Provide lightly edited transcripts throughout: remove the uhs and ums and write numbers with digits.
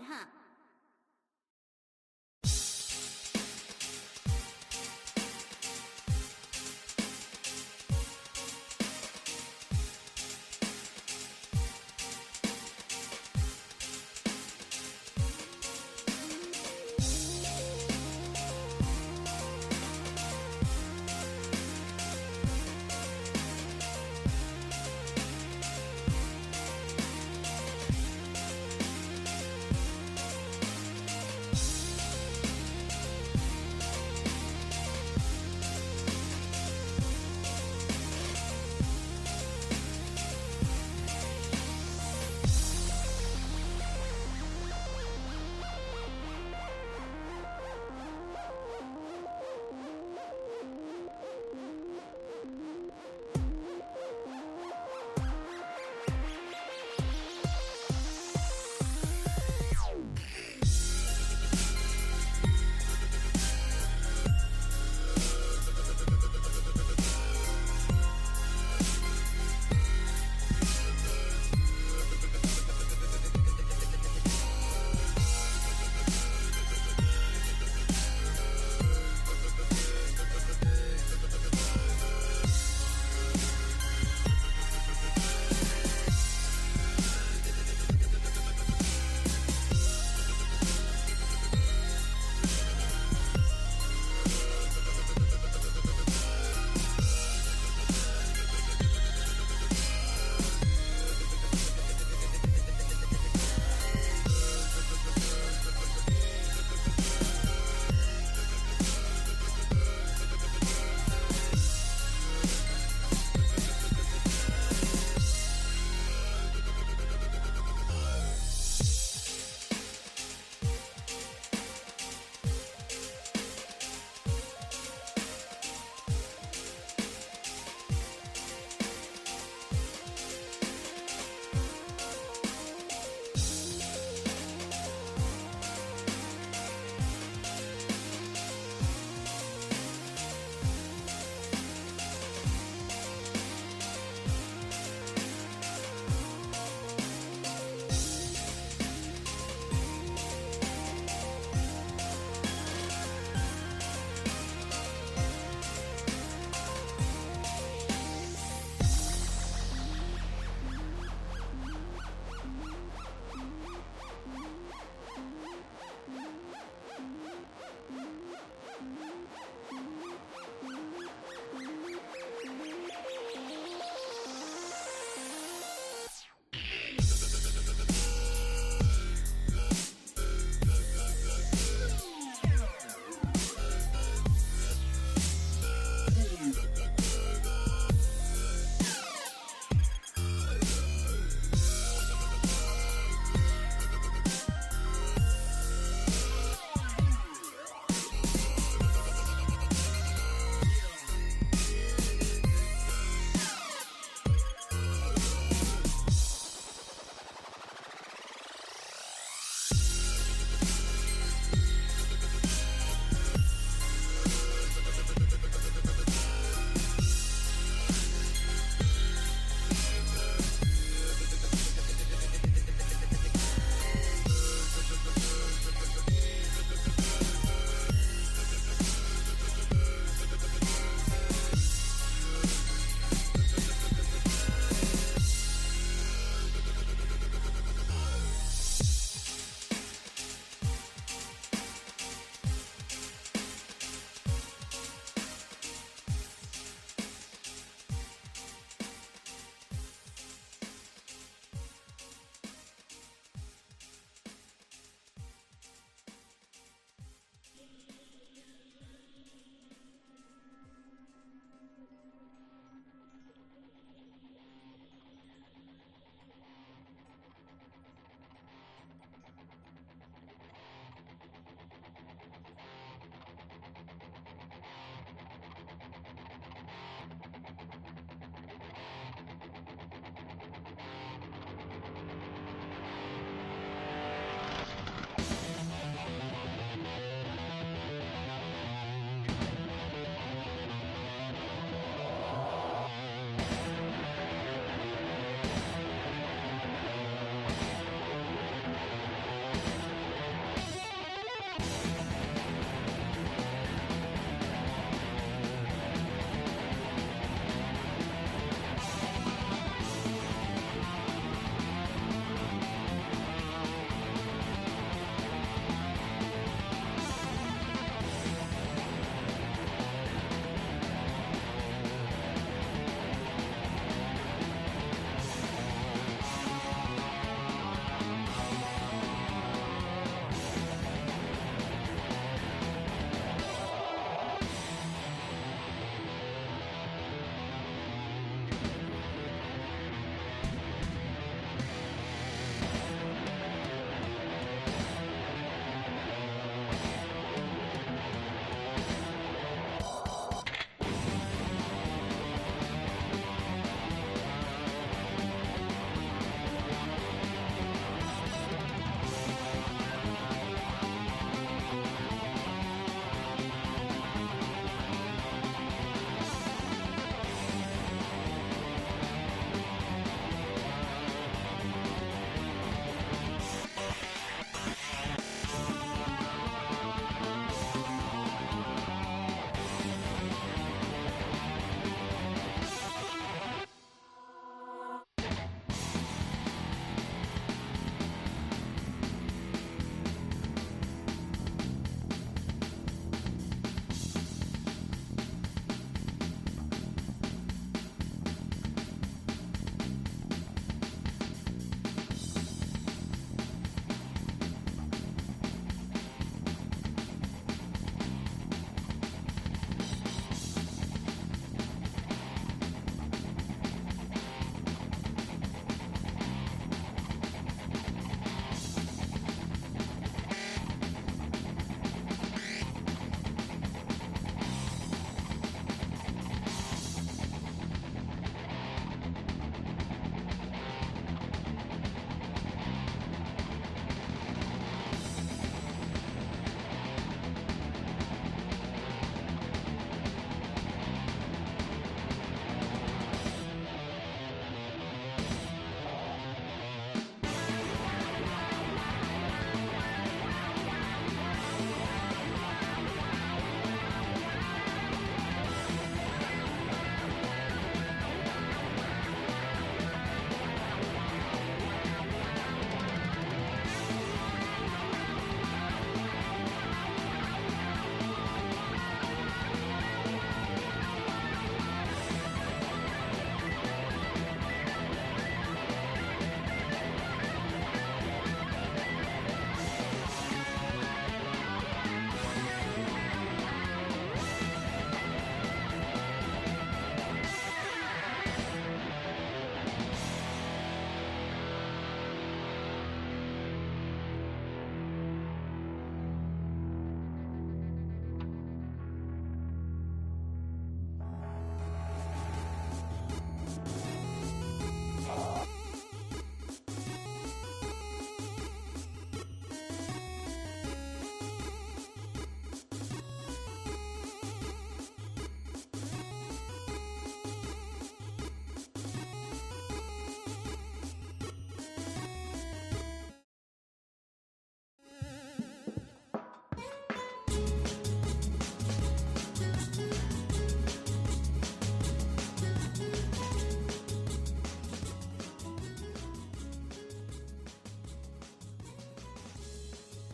哈。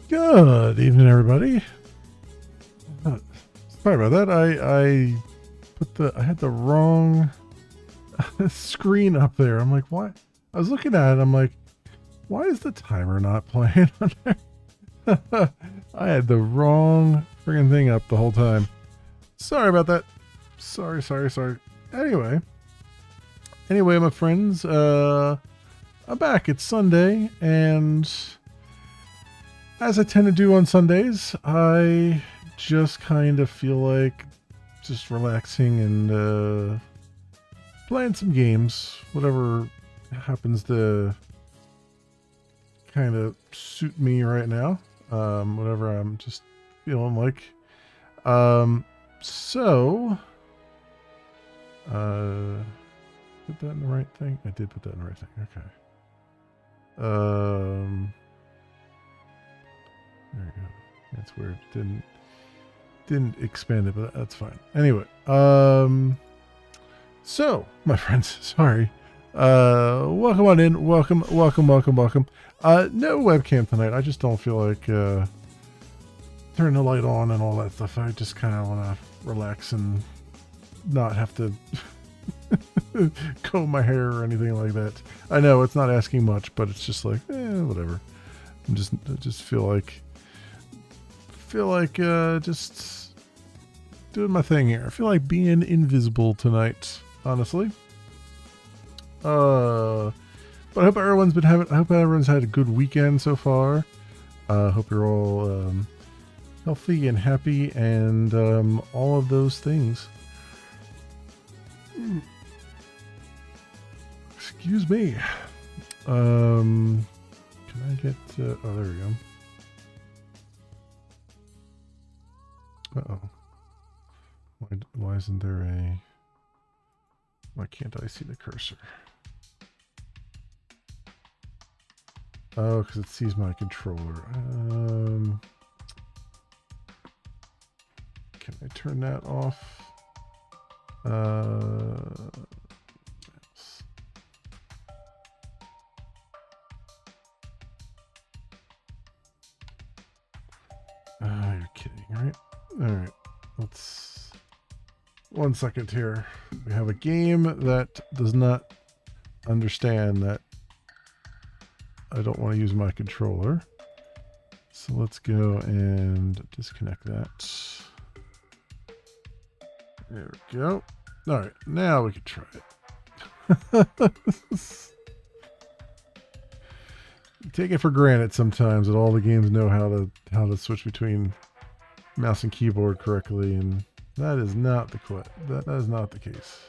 Good evening, everybody. Uh, Sorry about that. I had the wrong screen up there. I'm like, what? I was looking at it. I'm like, why is the timer not playing on there? I had the wrong friggin' thing up the whole time. Sorry about that. Sorry. Anyway, my friends, I'm back. It's Sunday, and as I tend to do on Sundays, I just kind of feel like just relaxing and playing some games, whatever happens to kind of suit me right now, whatever I'm just feeling like. So, put that in the right thing? I did put that in the right thing. Okay. There we go. That's weird. Didn't expand it, but that's fine. Anyway, so my friends, sorry. Welcome on in. Welcome. No webcam tonight. I just don't feel like turning the light on and all that stuff. I just kind of want to relax and not have to comb my hair or anything like that. I know it's not asking much, but it's just like, whatever. I just feel like just doing my thing here. I feel like being invisible tonight, honestly. But I hope everyone's had a good weekend so far. Hope you're all healthy and happy and all of those things. Excuse me. Can I get? Oh, there we go. Uh-oh. Why isn't there a... Why can't I see the cursor? Oh, because it sees my controller. Can I turn that off? You're kidding, right? Alright, let's... 1 second here. We have a game that does not understand that I don't want to use my controller. So let's go and disconnect that. There we go. Alright, now we can try it. You take it for granted sometimes that all the games know how to switch between mouse and keyboard correctly, and that is not the case.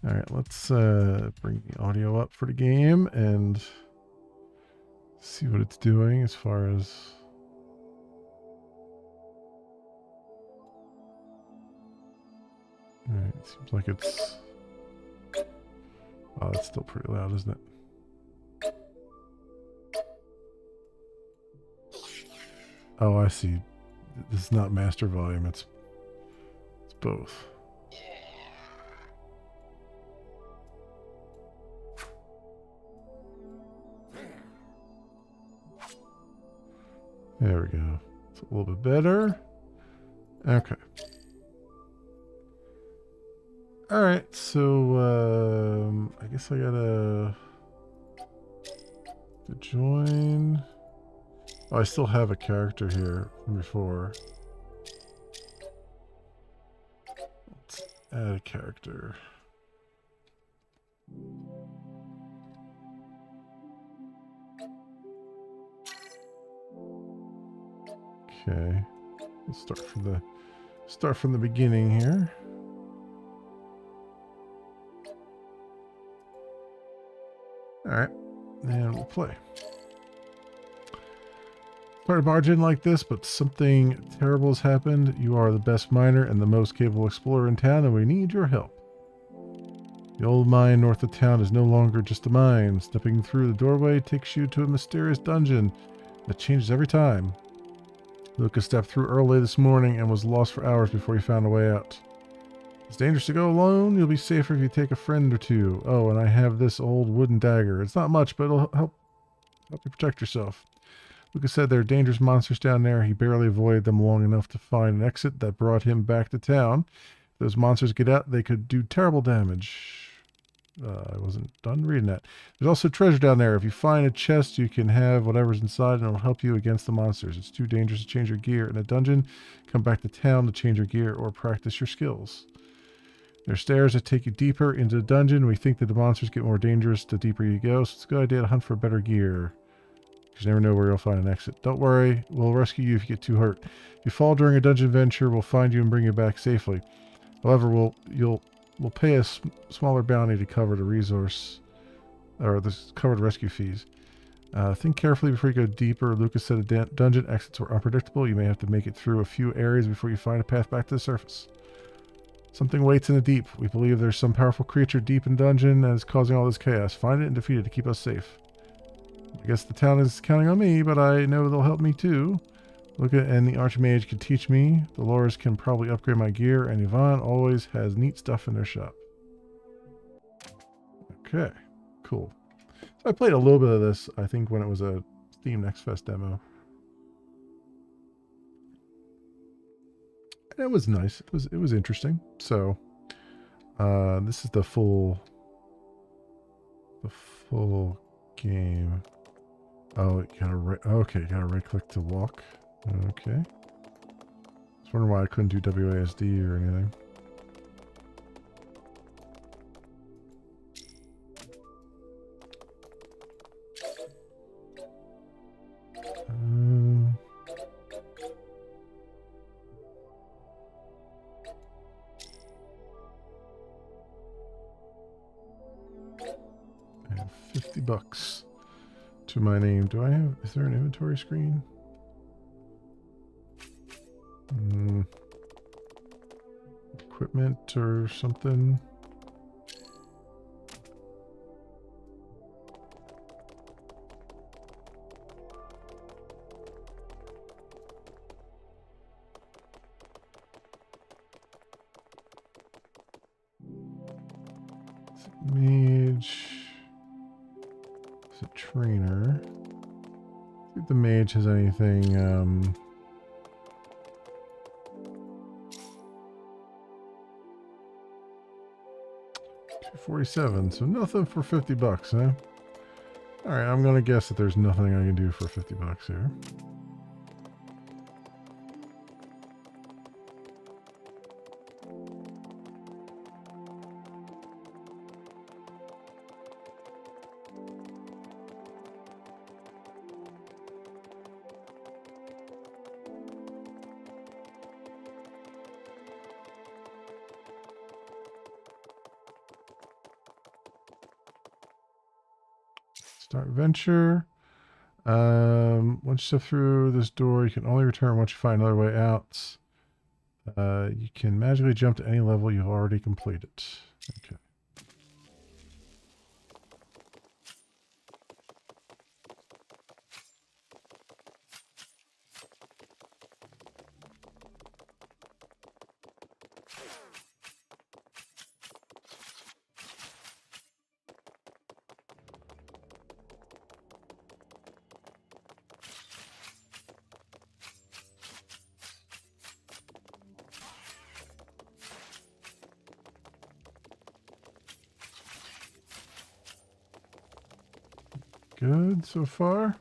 All right, let's bring the audio up for the game and see what it's doing as far as... All right, it seems like it's... Oh, it's still pretty loud, isn't it? Oh, I see. This is not master volume, it's both. There we go. It's a little bit better. Okay. Alright, so I guess I gotta join. Oh, I still have a character here from before. Let's add a character. Okay. Let's start from the beginning here. Alright. And we'll play. Sorry to barge in like this, but something terrible has happened. You are the best miner and the most capable explorer in town, and we need your help. The old mine north of town is no longer just a mine. Stepping through the doorway takes you to a mysterious dungeon that changes every time. Lucas stepped through early this morning and was lost for hours before he found a way out. It's dangerous to go alone. You'll be safer if you take a friend or two. Oh, and I have this old wooden dagger. It's not much, but it'll help you protect yourself. Lucas said there are dangerous monsters down there. He barely avoided them long enough to find an exit that brought him back to town. If those monsters get out, they could do terrible damage. I wasn't done reading that. There's also treasure down there. If you find a chest, you can have whatever's inside and it'll help you against the monsters. It's too dangerous to change your gear in a dungeon. Come back to town to change your gear or practice your skills. There are stairs that take you deeper into the dungeon. We think that the monsters get more dangerous the deeper you go, so it's a good idea to hunt for better gear. You never know where you'll find an exit. Don't worry, we'll rescue you if you get too hurt. If you fall during a dungeon venture, we'll find you and bring you back safely. However, we'll pay a smaller bounty to cover the resource, or cover the rescue fees. Think carefully before you go deeper. Lucas said the dungeon exits were unpredictable. You may have to make it through a few areas before you find a path back to the surface. Something waits in the deep. We believe there's some powerful creature deep in the dungeon that is causing all this chaos. Find it and defeat it to keep us safe. I guess the town is counting on me, but I know they'll help me too. Lucas and the Archmage can teach me. The Lores can probably upgrade my gear, and Yvonne always has neat stuff in their shop. Okay, cool. So I played a little bit of this, I think, when it was a Steam Next Fest demo. And it was nice. It was interesting. So this is the full game. Oh, you gotta right click to walk. Okay. I was wondering why I couldn't do WASD or anything. I have $50 to my name. Is there an inventory screen? Equipment or something? Mage. Is it trainer? See if the mage has anything, 247, so nothing for $50, huh? Alright, I'm gonna guess that there's nothing I can do for $50 here. Start venture. Once you step through this door, you can only return once you find another way out. You can magically jump to any level you've already completed. Okay. Good so far.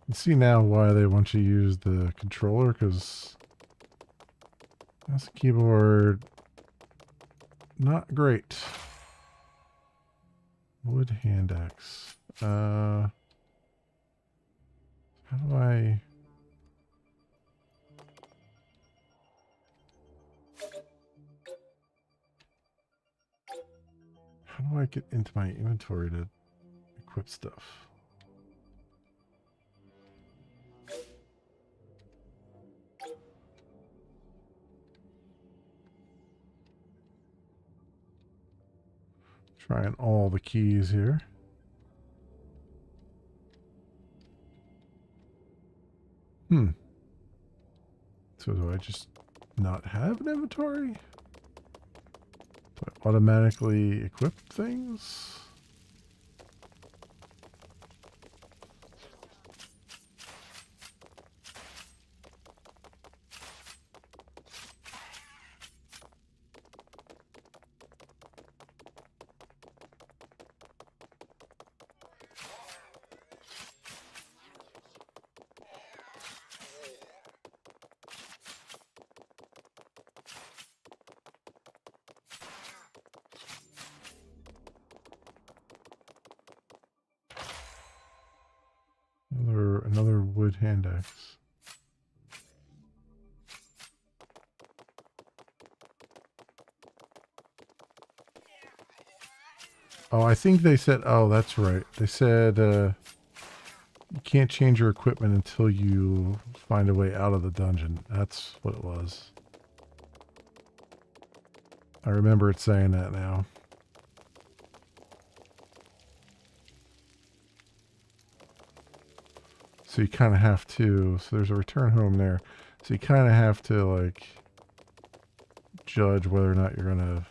You can see now why they want you to use the controller, because that's a keyboard not great. Wood hand axe. How do I... How do I get into my inventory to equip stuff? Trying all the keys here. So do I just not have an inventory? Do I automatically equip things? Another wood hand axe. Oh, I think they said, oh, that's right. They said you can't change your equipment until you find a way out of the dungeon. That's what it was. I remember it saying that now. So you kind of have to, so there's a return home there. So you kind of have to like judge whether or not you're going to,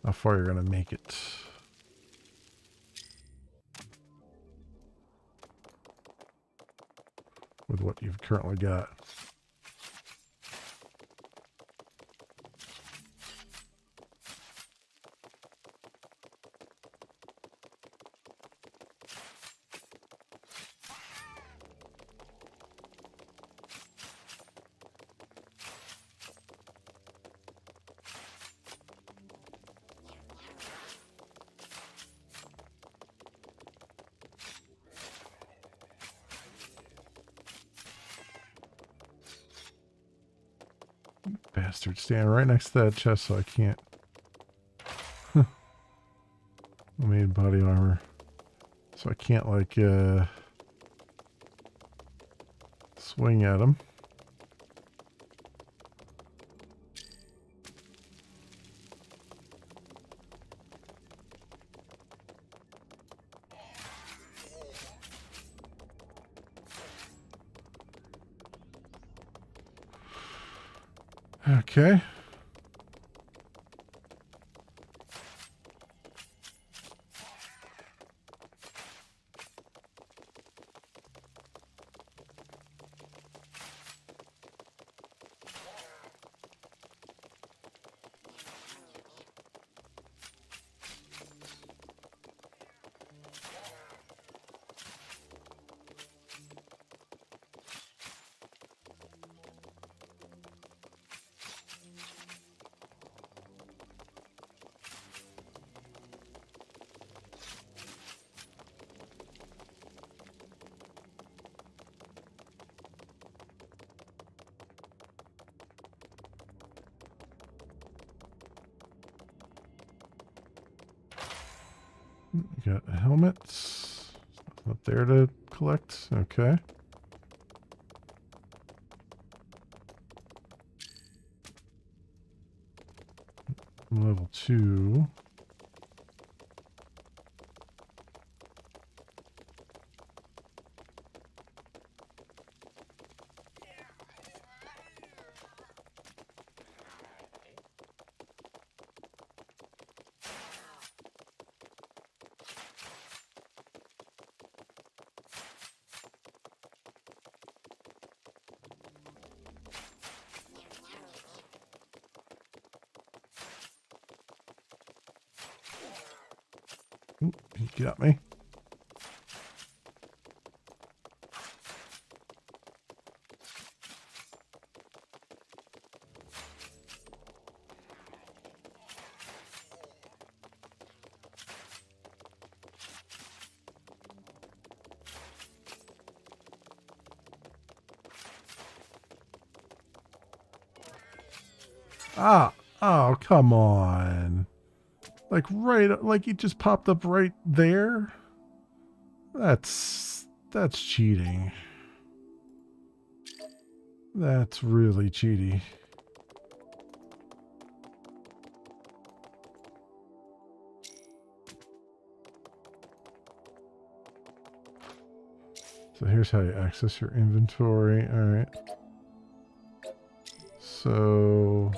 how far you're going to make it. With what you've currently got. Bastard, standing right next to that chest so I can't. Made body armor. So I can't like swing at him. Okay. You got helmets. Up there to collect. Okay. Level 2. Ooh, he got me. Ah, oh, come on. Like it just popped up right there. That's cheating. That's really cheaty. So here's how you access your inventory. All right. So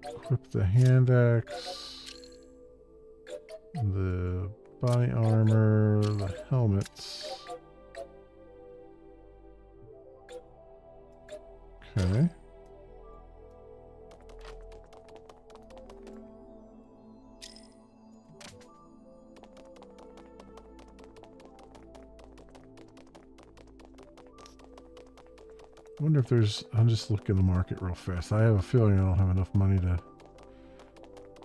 equip the hand axe, the body armor, the helmets. Okay. I wonder if there's... I'm just looking the market real fast. I have a feeling I don't have enough money to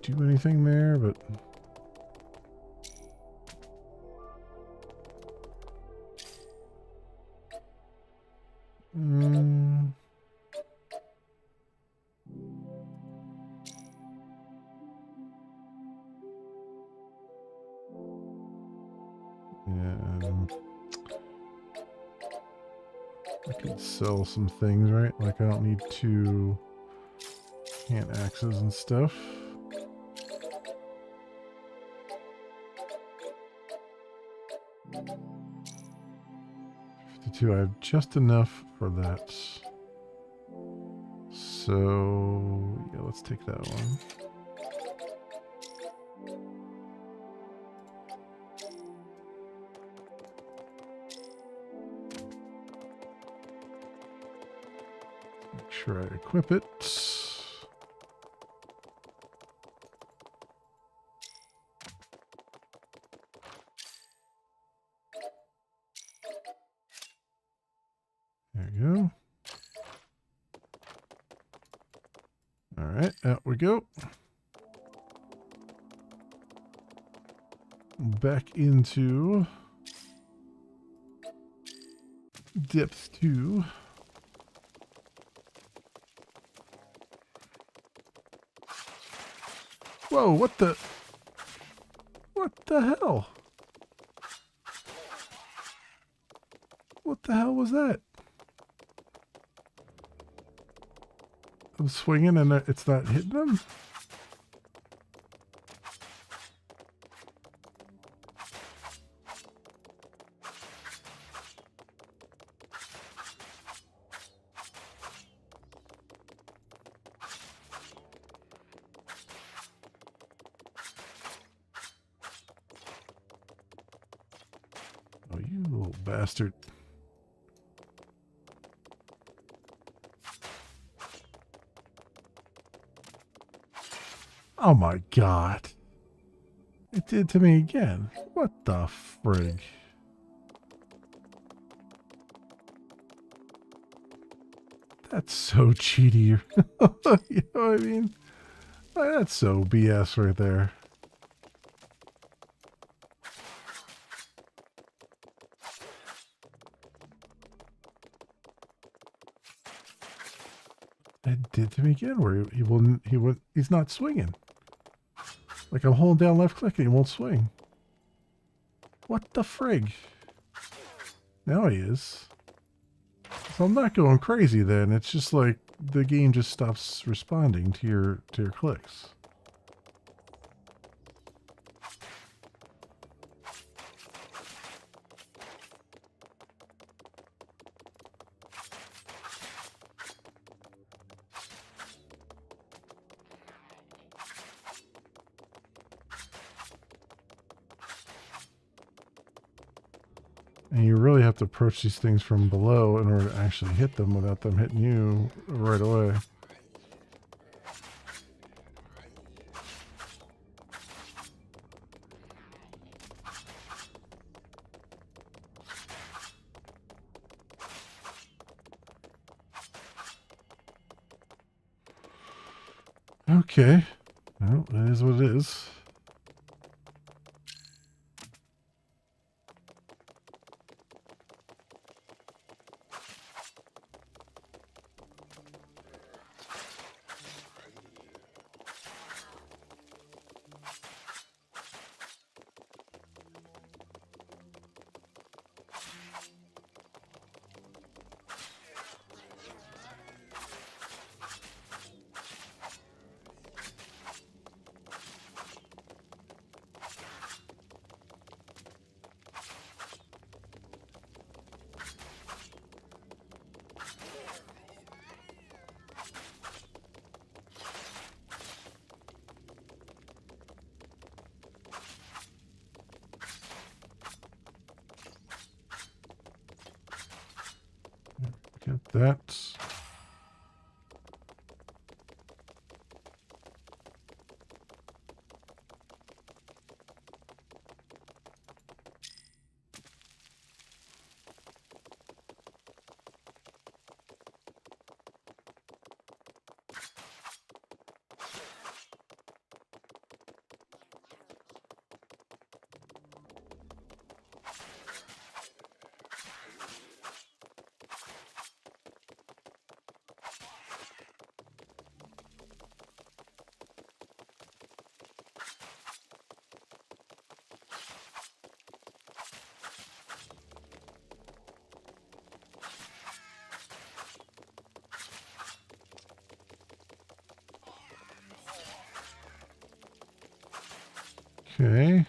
do anything there, but... Yeah, I could sell some things, right? Like I don't need 2 hand axes and stuff. I have just enough for that. So yeah, let's take that one. Make sure I equip it. There you go. All right, out we go. Back into depth 2. Whoa, what the hell? What the hell was that? I'm swinging and it's not hitting them? Oh, you little bastard. Oh my god. It did to me again. What the frig? That's so cheaty. You know what I mean? That's so BS right there. It did to me again where he's not swinging. Like I'm holding down left click and he won't swing. What the frig? Now he is. So I'm not going crazy then. It's just like the game just stops responding to your clicks. And you really have to approach these things from below in order to actually hit them without them hitting you right away. Okay. Well, that is what it is. that. Okay.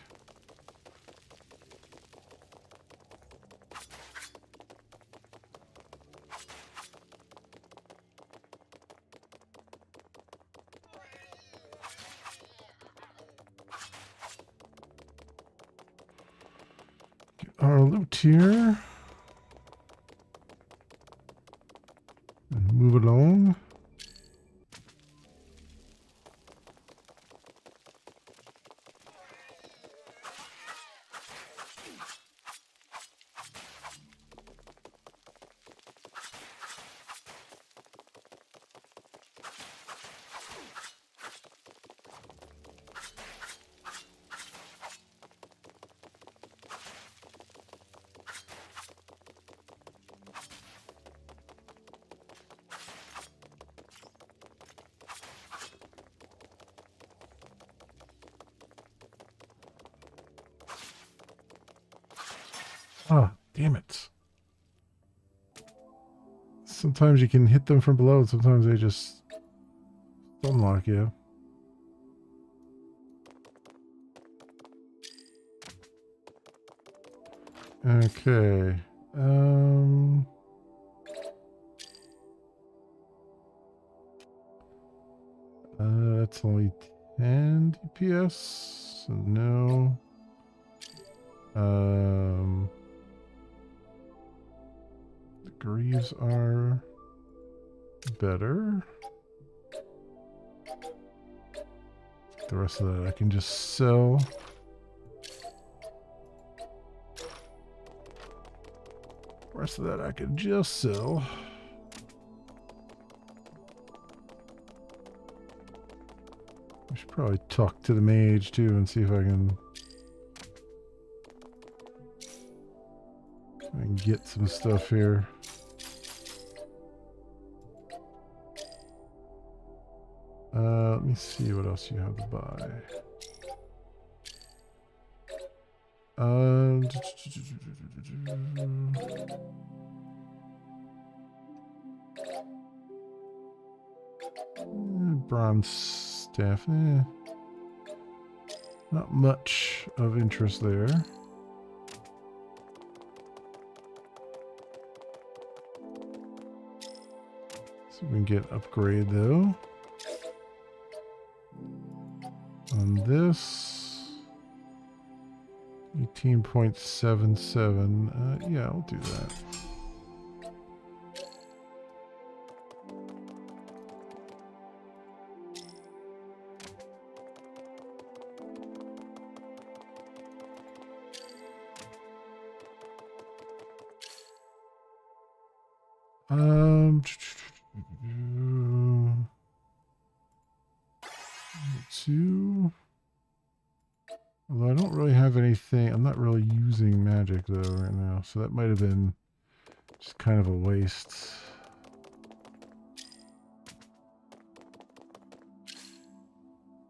Get our loot here. And move along. Ah, damn it. Sometimes you can hit them from below, and sometimes they just unlock you. Okay. That's only 10 DPS. So no. The Greaves are better. The rest of that I can just sell. The rest of that I can just sell. I should probably talk to the mage too and see if I can get some stuff here. Let me see what else you have to buy. Bronze staff. Not much of interest there. So we can get upgrade though. On this 18.77. Yeah, I'll do that. Two. Although I don't really have anything. I'm not really using magic though right now, so that might have been just kind of a waste.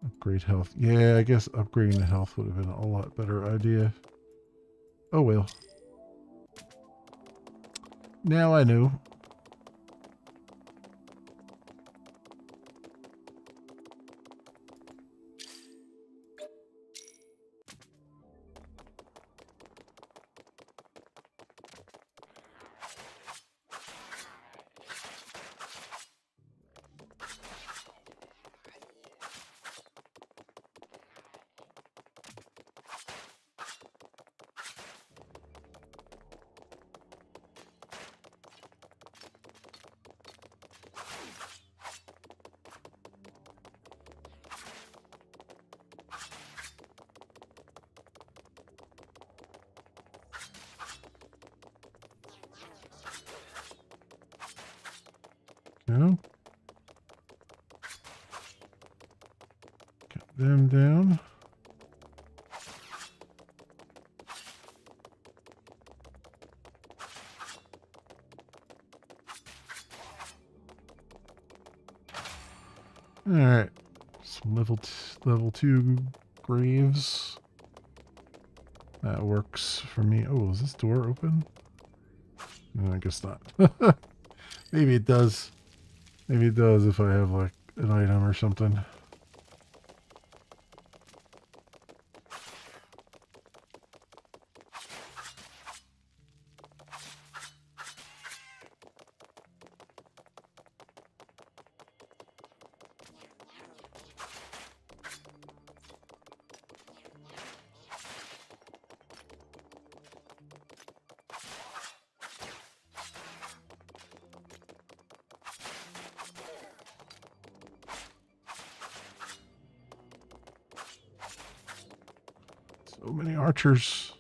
Upgrade health. Yeah, I guess upgrading the health would have been a lot better idea. Oh well. Now I know. Go. Get them down. All right. Some level 2 graves. That works for me. Oh, is this door open? No, I guess not. Maybe it does. Maybe it does if I have like an item or something. So many archers.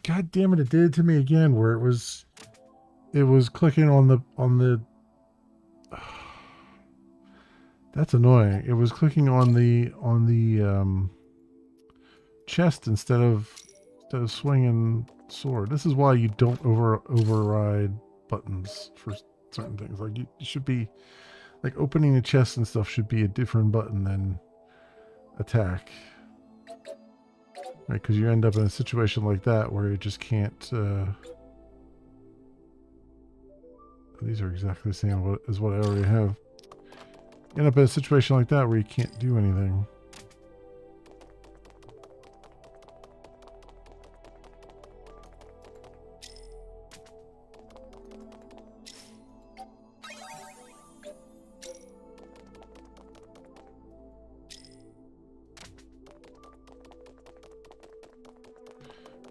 God damn it, it did it to me again where it was clicking on the that's annoying. It was clicking on the chest instead of swinging sword. This is why you don't override buttons for certain things. Like you should be like opening the chest and stuff should be a different button than attack. Right, because you end up in a situation like that where you just can't these are exactly the same as what I already have. You end up in a situation like that where you can't do anything.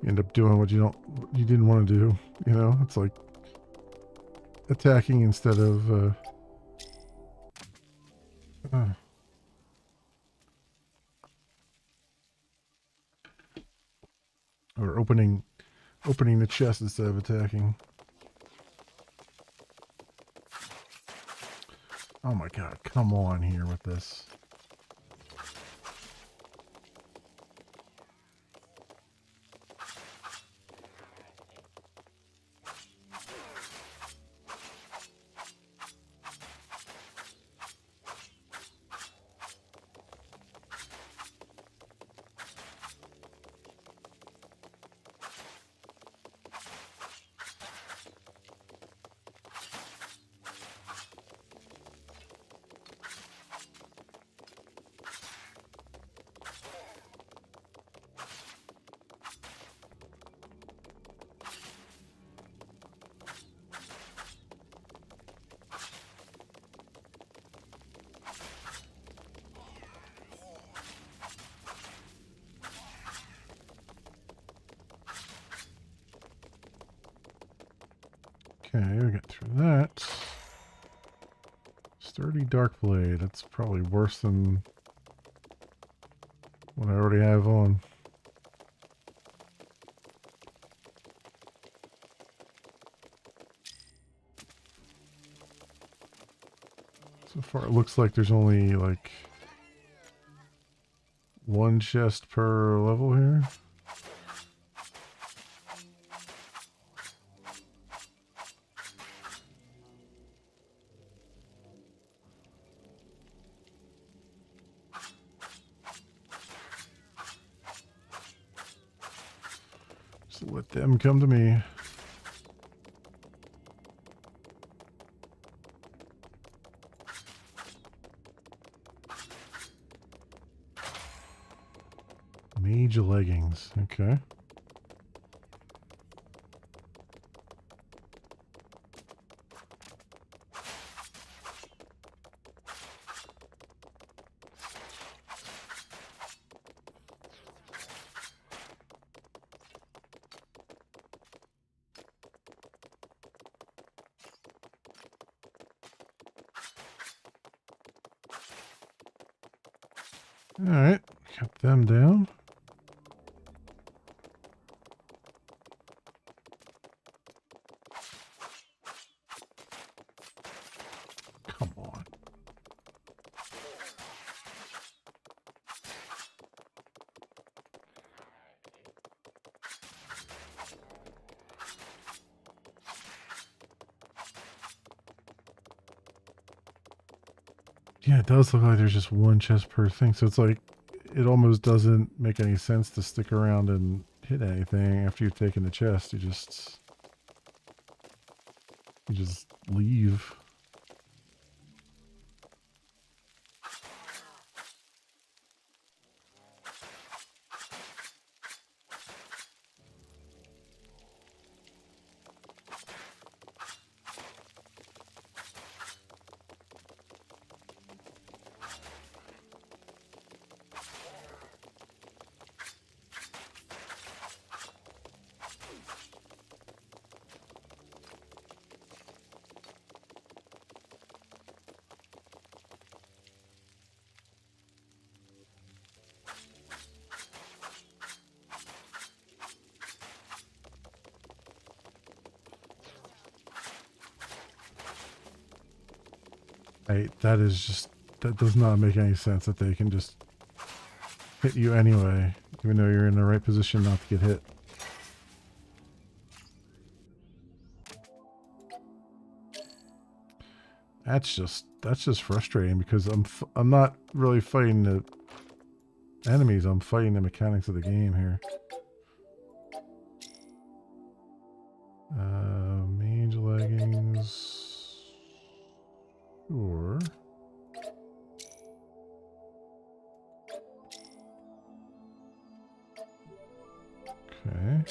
You end up doing what you didn't want to do. You know, it's like attacking instead of or opening the chest instead of attacking. Oh my god, come on here with this. Okay, we got through that. Sturdy dark blade. That's probably worse than what I already have on. So far it looks like there's only like one chest per level here. So let them come to me. Mage leggings. Okay. Alright, cut them down. Come on. Yeah, it does look like there's just one chest per thing, so it's like it almost doesn't make any sense to stick around and hit anything after you've taken the chest. You just leave. That does not make any sense that they can just hit you anyway, even though you're in the right position not to get hit. That's just frustrating because I'm not really fighting the enemies, I'm fighting the mechanics of the game here. Mage leggings. Sure. Okay.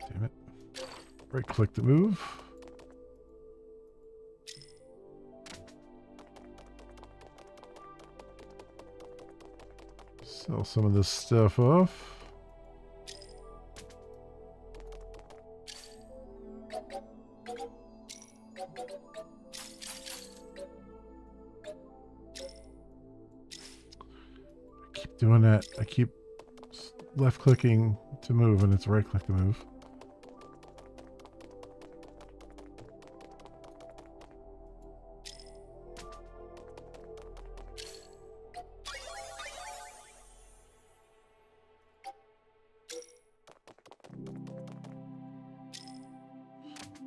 Damn it. Right click to move. Sell some of this stuff off. I keep doing that. I keep left clicking to move and it's right click to move.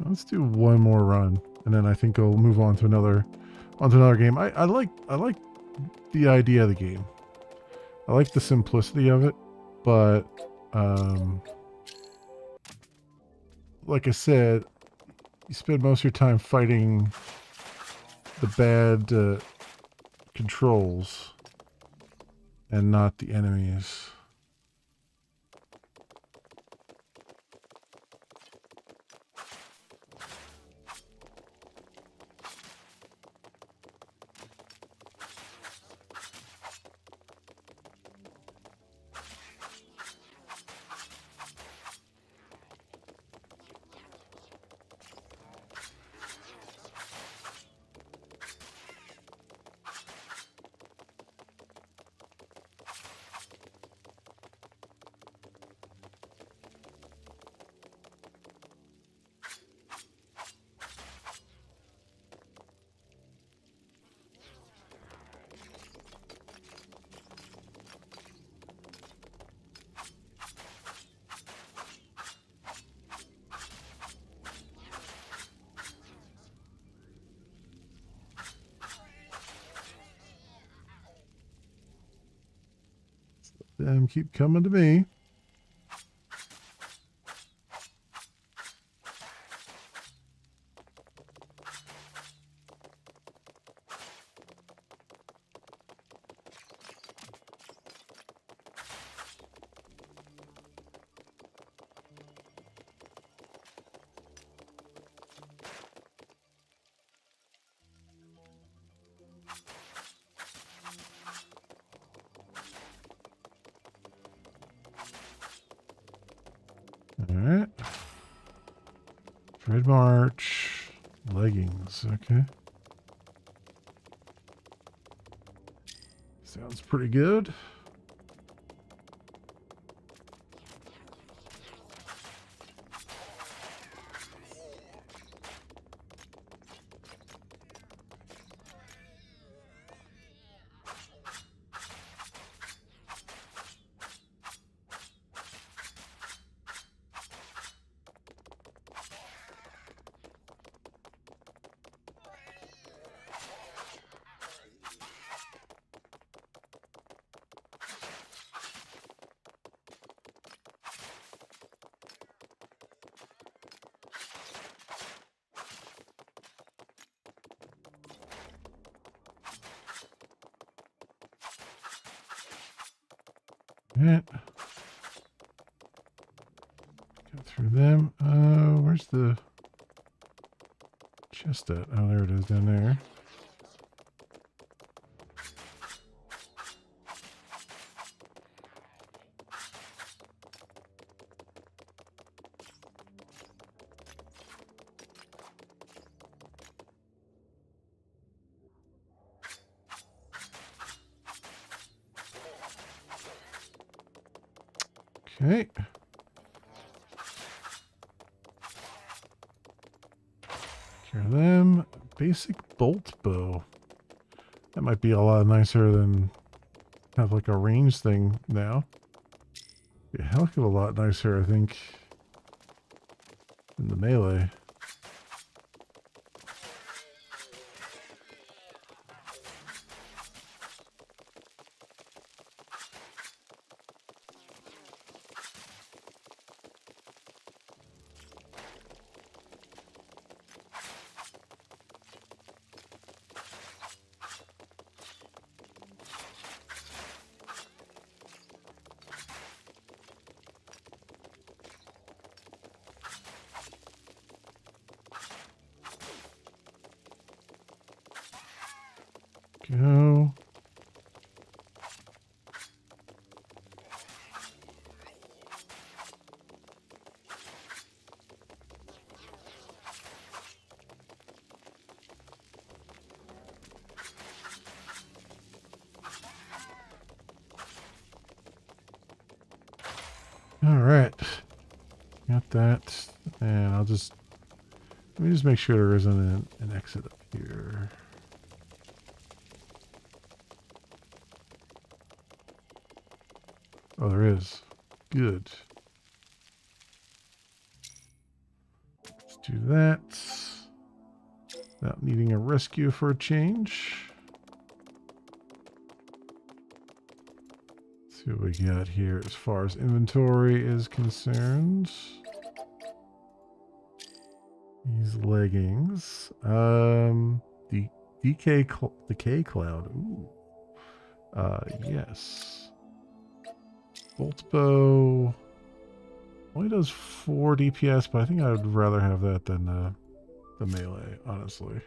Let's do one more run, and then I think I'll move on to another game. I like the idea of the game. I like the simplicity of it, but like I said, you spend most of your time fighting the bad controls and not the enemies. Them keep coming to me. Alright. Dread March. Leggings. Okay. Sounds pretty good. Right. Go through them. Where's the chest at? Oh, there it is down there. Okay. Cure them. Basic bolt bow. That might be a lot nicer than have like a range thing now. Be a hell of a lot nicer, I think, than the melee. Go. All right. Got that. And I'll just, let me just make sure there isn't an exit up here. Oh, there is. Good. Let's do that. Without needing a rescue for a change. Let's see what we got here as far as inventory is concerned. These leggings. The decay cloud. Ooh. Yes. Bolt bow only does 4 DPS, but I think I would rather have that than the melee, honestly.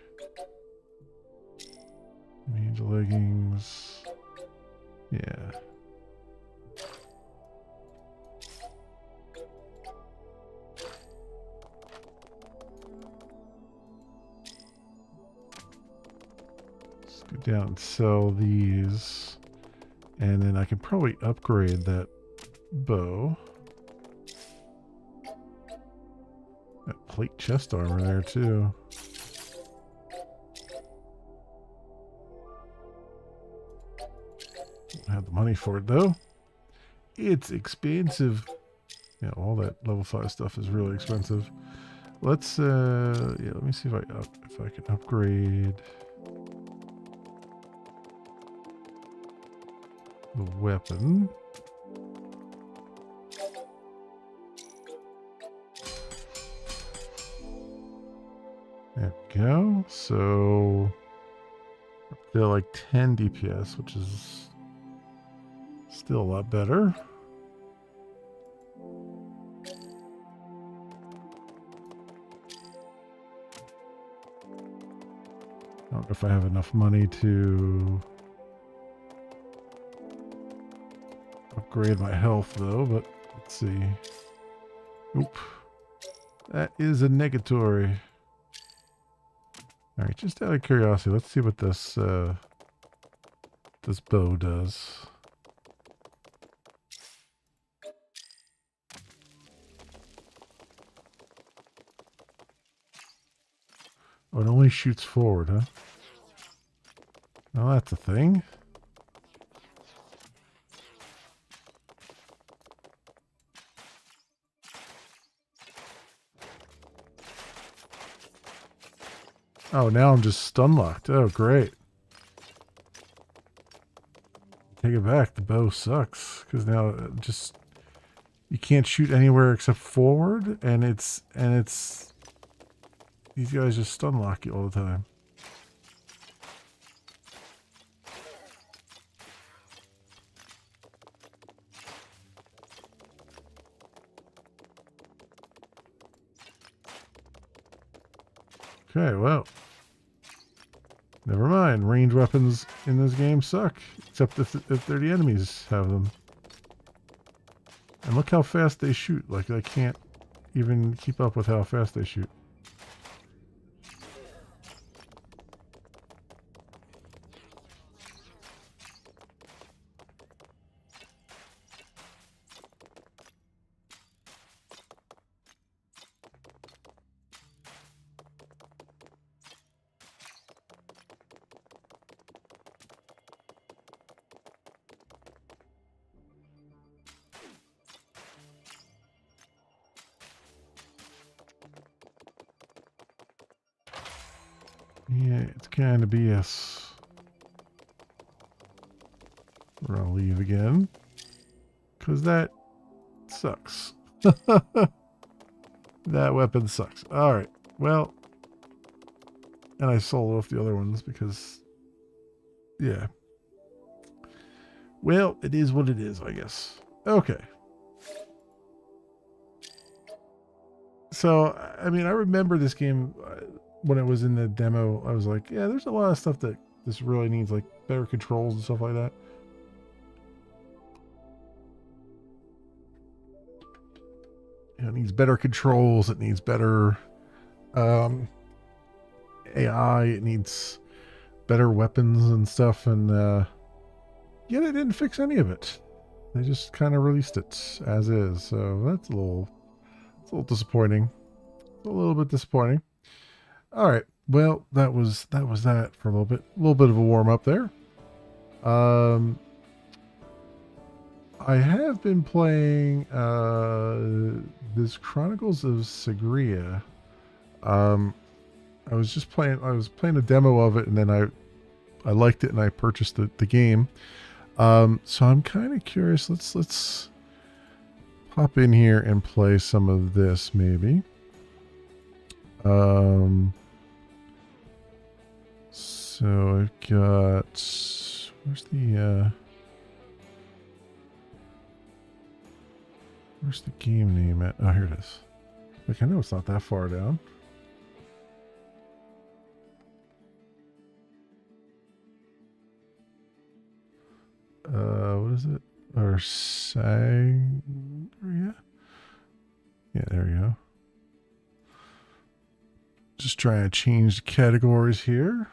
Mage leggings. Yeah. Let's go down and sell these. And then I can probably upgrade that bow. That plate chest armor there too. Don't have the money for it though. It's expensive. Yeah, all that level 5 stuff is really expensive. Let's yeah, let me see if I can upgrade the weapon. There we go. So they're like 10 DPS, which is still a lot better. I don't know if I have enough money to upgrade my health though, but let's see. Oop. That is a negatory. Alright, just out of curiosity, let's see what this this bow does. Oh, it only shoots forward, huh? Oh, that's a thing. Oh, now I'm just stun locked. Oh, great. Take it back. The bow sucks because now it just you can't shoot anywhere except forward, and it's these guys just stun lock you all the time. Okay, well. Never mind. Ranged weapons in this game suck. Except if they're the enemies have them. And look how fast they shoot. Like, I can't even keep up with how fast they shoot. Yeah, it's kind of BS. We're gonna leave again. Because that sucks. That weapon sucks. Alright, well. And I sold off the other ones because... Yeah. Well, it is what it is, I guess. Okay. So, I mean, I remember this game when it was in the demo. I was like, yeah, there's a lot of stuff that this really needs, like better controls and stuff like that. You know, it needs better controls. It needs better AI. It needs better weapons and stuff. And yeah, they didn't fix any of it. They just kind of released it as is. So that's a little disappointing. A little bit disappointing. All right. Well, that was that for a little bit. A little bit of a warm up there. I have been playing this Chronicles of Sagria. I was playing a demo of it, and then I liked it, and I purchased the game. So I'm kind of curious. Let's pop in here and play some of this, maybe. So I've got, where's the game name at? Oh, here it is. Like, I know it's not that far down. What is it? Or Sagria? Yeah, there we go. Just trying to change the categories here.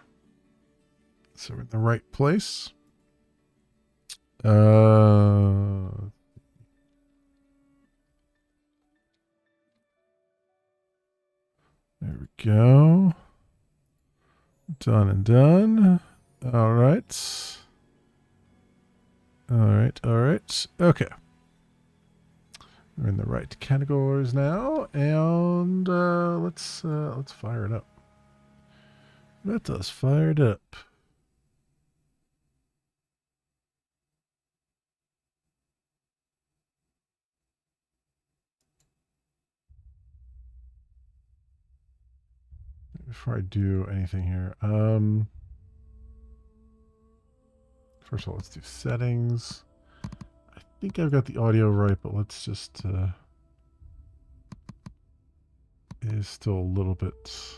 So we're in the right place. There we go. Done and done. All right. All right. All right. Okay. We're in the right categories now, and let's fire it up. Let us fire it up. Before I do anything here, first of all, let's do settings. I think I've got the audio right, but let's just it is still a little bit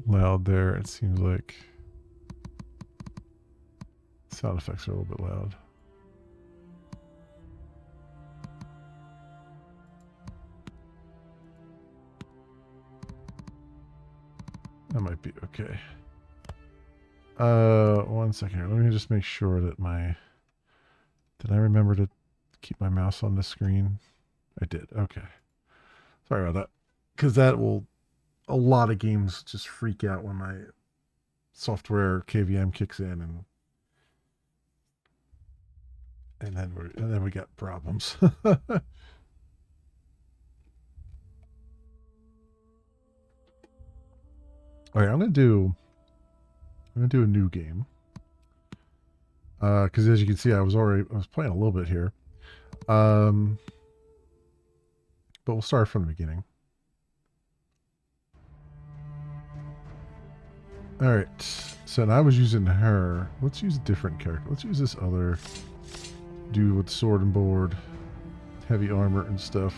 loud there. It seems like sound effects are a little bit loud. That might be okay. One second here. Let me just make sure that did I remember to keep my mouse on the screen? I did. Okay. Sorry about that. Because a lot of games just freak out when my software KVM kicks in and then we got problems. All right, I'm gonna do a new game. Because as you can see, I was playing a little bit here. But we'll start from the beginning. All right, so now I was using her. Let's use a different character. Let's use this other dude with sword and board, heavy armor and stuff.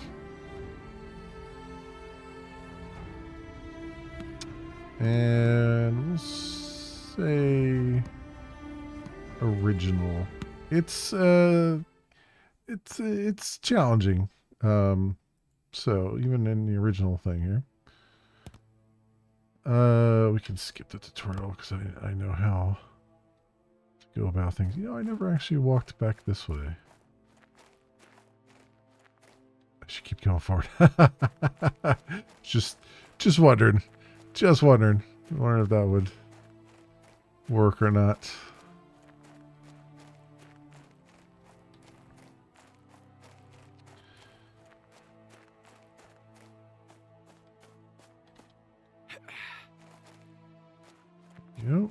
And we'll say original. It's challenging. So even in the original thing here, we can skip the tutorial because I know how to go about things. You know, I never actually walked back this way. I should keep going forward. just wondering. Just wondering if that would work or not. Yep.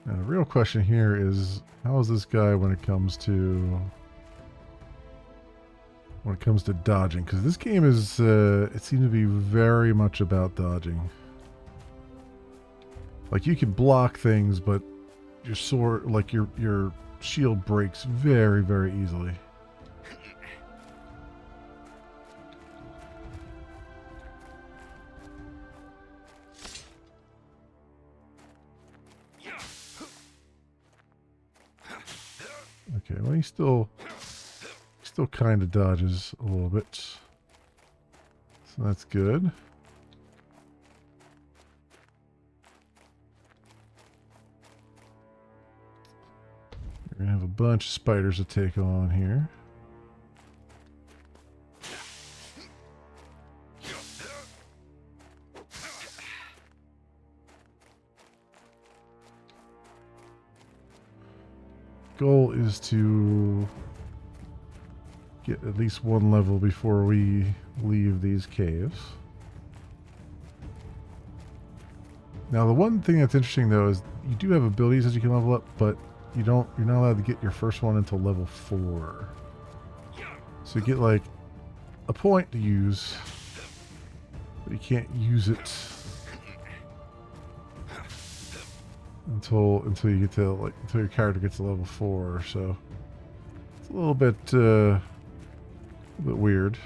Now the real question here is, how is this guy when it comes to dodging? Because this game is it seems to be very much about dodging. Like, you can block things, but your sword, like your shield, breaks very, very easily. Okay, well, he still kind of dodges a little bit, so that's good. We're gonna have a bunch of spiders to take on here. Goal is to get at least one level before we leave these caves. Now, the one thing that's interesting though is you do have abilities that you can level up, but you're not allowed to get your first one until level 4. So you get like a point to use, but you can't use it until you get to until your character gets to level 4. So it's a little bit weird.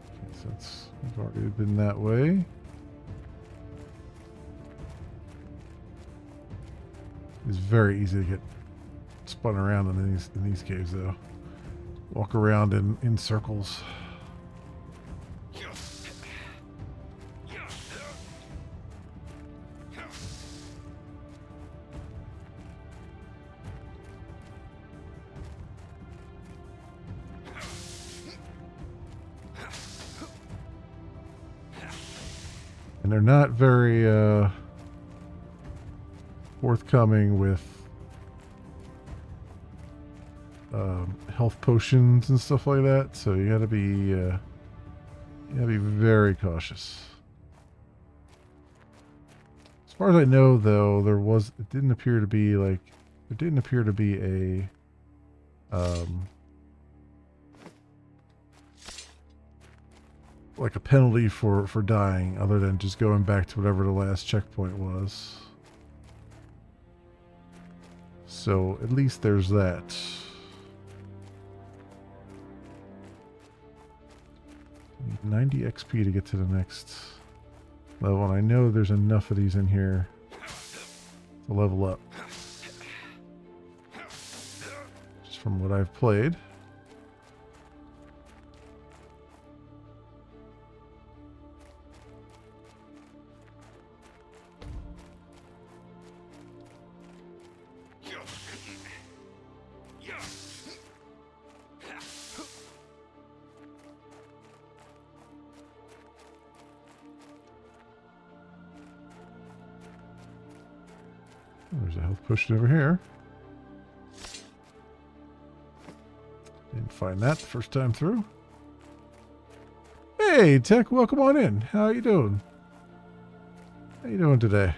Okay, since we've already been that way. It's very easy to get spun around in these caves though. Walk around in circles. And they're not very forthcoming with health potions and stuff like that, so you gotta be very cautious. As far as I know, though, it didn't appear to be a like a penalty for dying, other than just going back to whatever the last checkpoint was. So at least there's that. Need 90 XP to get to the next level, and I know there's enough of these in here to level up. Just from what I've played. There's a health potion over here. Didn't find that the first time through. Hey, Tech, welcome on in. How you doing? How you doing today?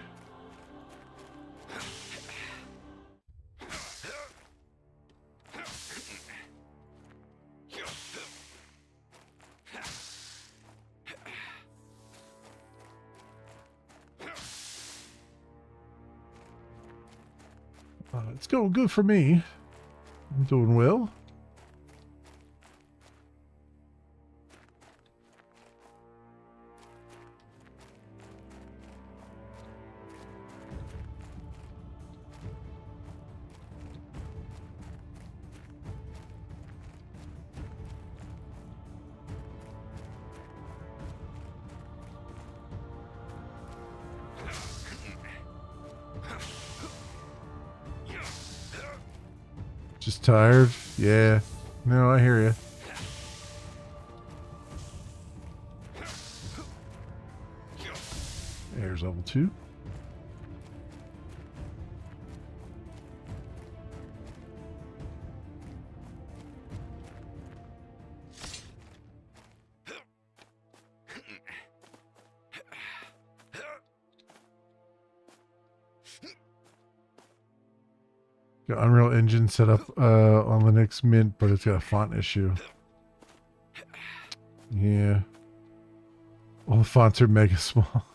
It's going good for me. I'm doing well. Just tired? Yeah. No, I hear you. There's level 2. Got Unreal Engine set up on Linux Mint, but it's got a font issue. Yeah. All the fonts are mega small.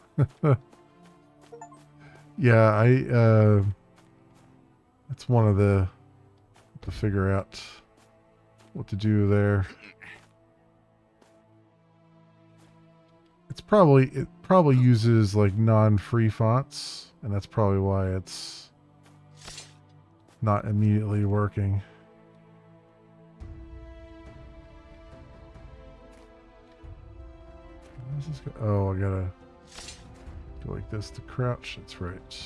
Yeah, that's one of the to figure out what to do there. It probably uses like non-free fonts, and that's probably why it's not immediately working. Oh, I gotta go like this to crouch. That's right.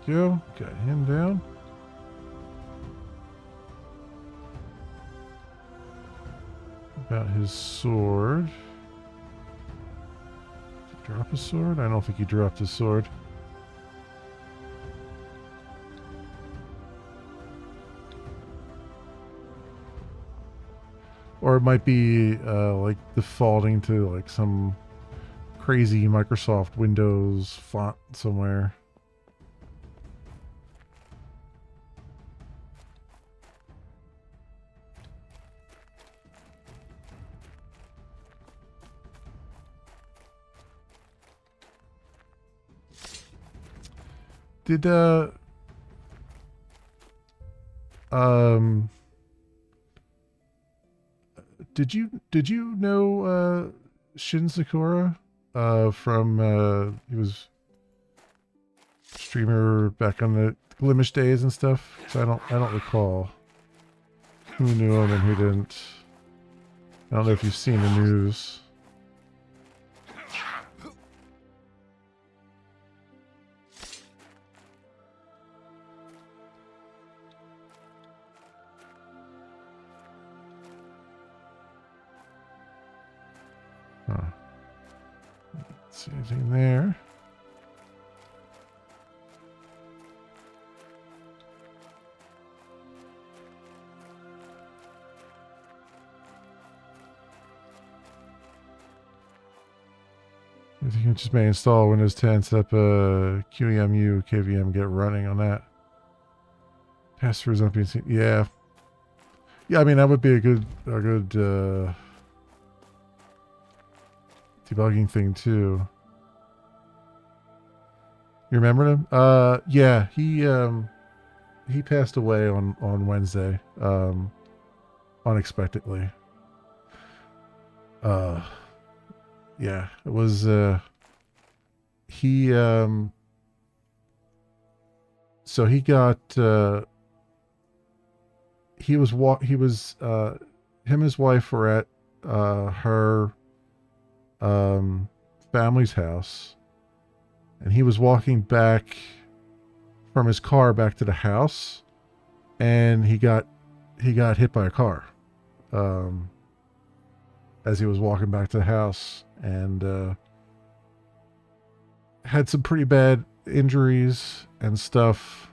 Go. Got him down. About his sword. Did he drop his sword? I don't think he dropped his sword. Or it might be like defaulting to like some crazy Microsoft Windows font somewhere. Did did you know Shin Sakura from he was streamer back on the Glimish days and stuff? So I don't recall who knew him and who didn't. I don't know if you've seen the news. Huh. Let's see anything there. I think you just may install Windows 10, set up a QEMU, KVM, get running on that. Passwords on PC. Yeah. Yeah, I mean, that would be a good debugging thing too. You remember him? Yeah, he passed away on Wednesday, unexpectedly. Yeah, it was he so he got him and his wife were at her family's house, and he was walking back from his car back to the house, and he got hit by a car as he was walking back to the house, and had some pretty bad injuries and stuff,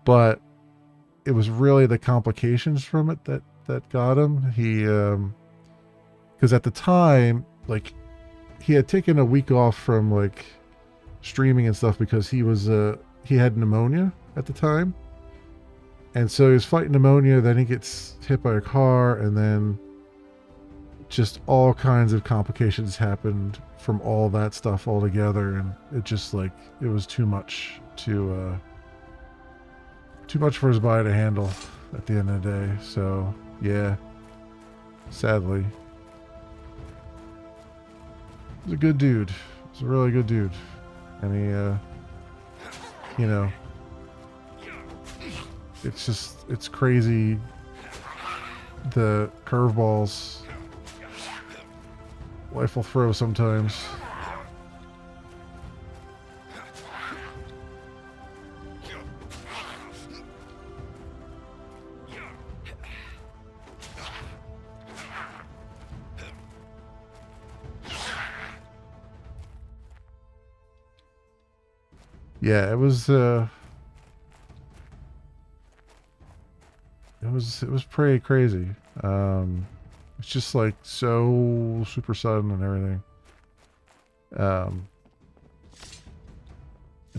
but it was really the complications from it that got him. He because at the time, like, he had taken a week off from like streaming and stuff because he had pneumonia at the time, and so he was fighting pneumonia. Then he gets hit by a car, and then just all kinds of complications happened from all that stuff all together, and it just, like, it was too much for his body to handle at the end of the day. So yeah, sadly. He's a good dude. He's a really good dude. And he, you know, it's crazy the curveballs life will throw sometimes. Yeah, it was pretty crazy. It's just like so super sudden and everything. And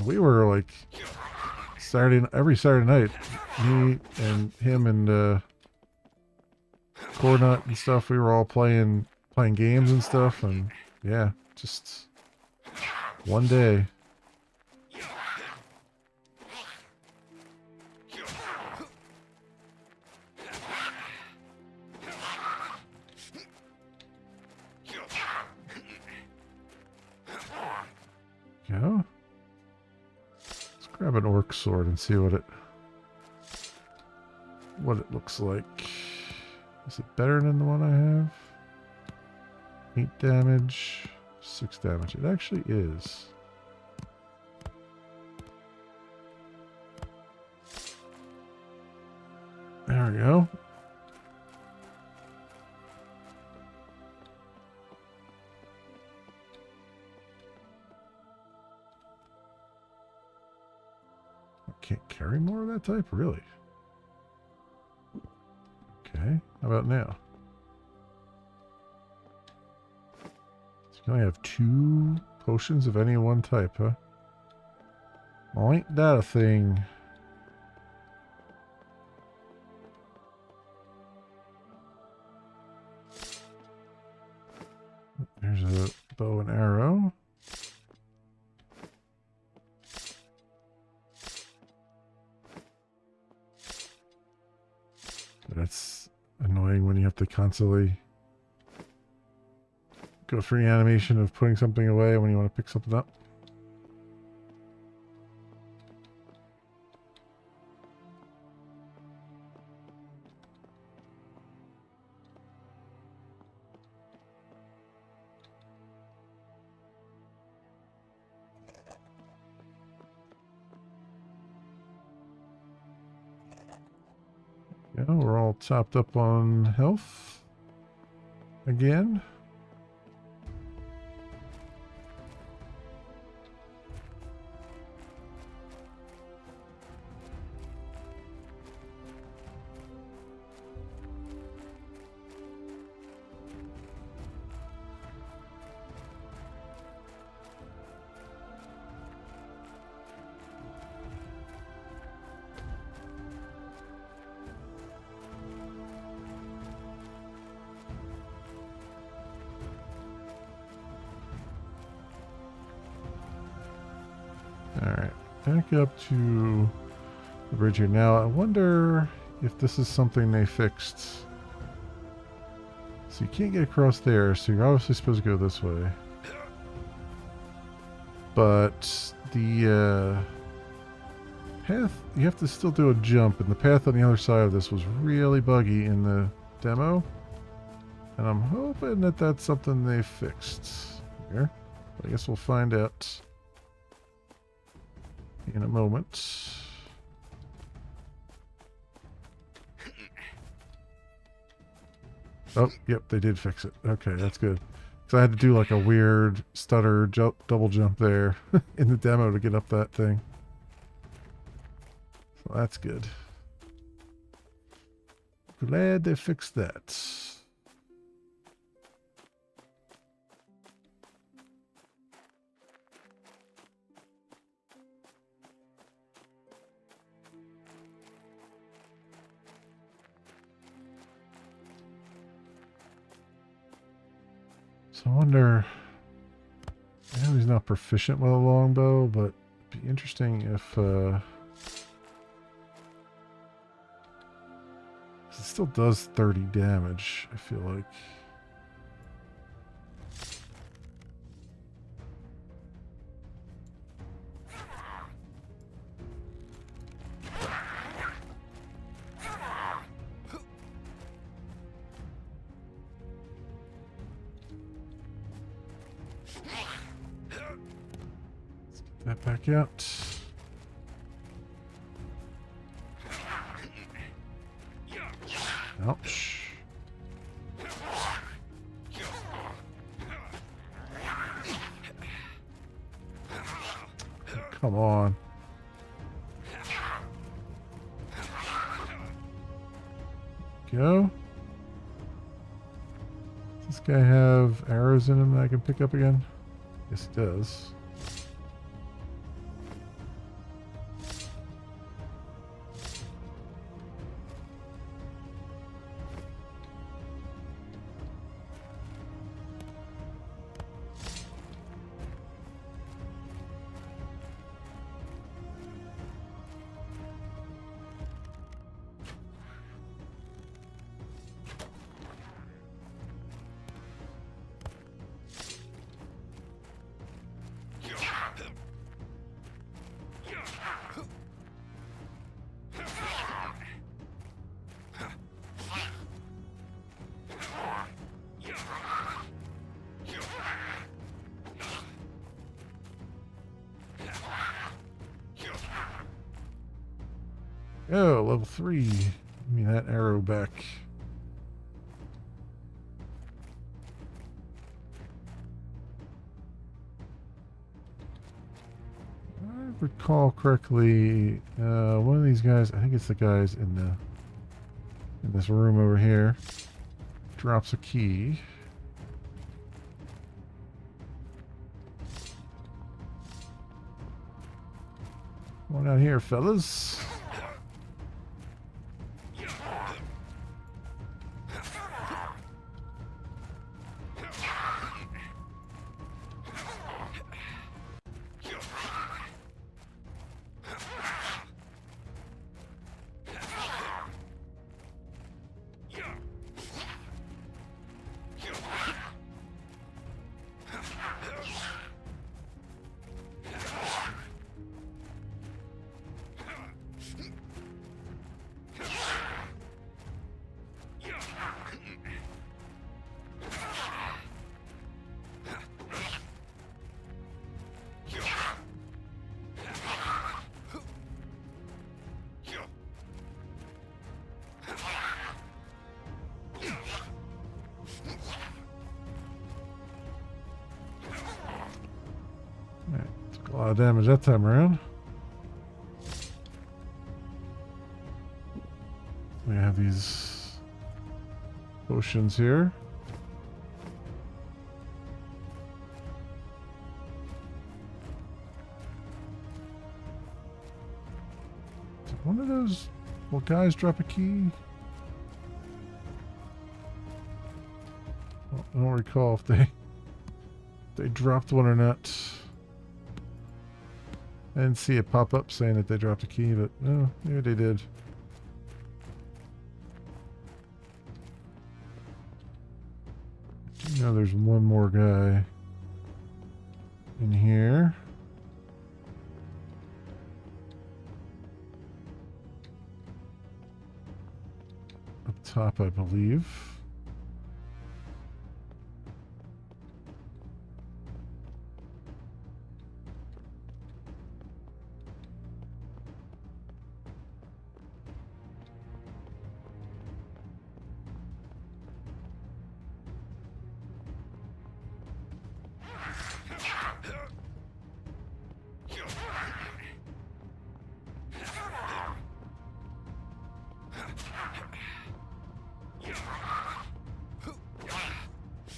we were like every Saturday night, me and him and Cornut and stuff, we were all playing games and stuff, and yeah, just one day. Go. Let's grab an orc sword and see what it looks like. Is it better than the one I have? 8 damage, 6 damage. It actually is. There we go. Can't carry more of that type? Really? Okay. How about now? So you can only have 2 potions of any one type, huh? Well, ain't that a thing? There's a bow and arrow. That's annoying when you have to constantly go through the animation of putting something away when you want to pick something up. Yeah, we're all topped up on health again. Alright, back up to the bridge here. Now, I wonder if this is something they fixed. So you can't get across there, so you're obviously supposed to go this way. But the path, you have to still do a jump, and the path on the other side of this was really buggy in the demo. And I'm hoping that that's something they fixed here. But I guess we'll find out in a moment. Oh, yep, they did fix it. Okay, that's good. Because I had to do like a weird stutter double jump there in the demo to get up that thing. So that's good. Glad they fixed that. So I wonder, I know he's not proficient with a longbow, but it'd be interesting if, it still does 30 damage, I feel like. That back out. Ouch. Come on. Go. Does this guy have arrows in him that I can pick up again? Yes, he does. Oh, level 3. Give me that arrow back. If I recall correctly, one of these guys, I think it's the guys in this room over here, drops a key. Come on out here, fellas. Took a lot of damage that time around. We have these potions here. Did one of those little guys drop a key? Well, I don't recall if they dropped one or not. I didn't see it pop up saying that they dropped a key, but no, maybe they did. You know, there's one more guy in here. top, I believe.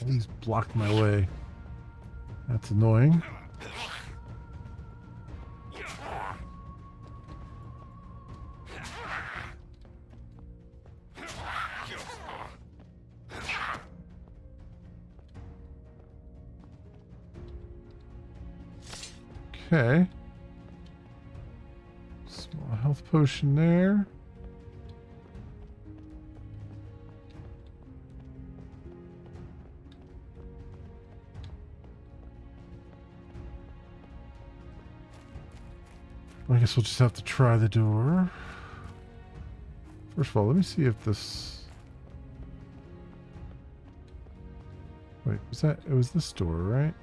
He's blocked my way. That's annoying. Okay. Small health potion there. I guess we'll just have to try the door. First of all, let me see if this... Wait, was that... It was this door, right?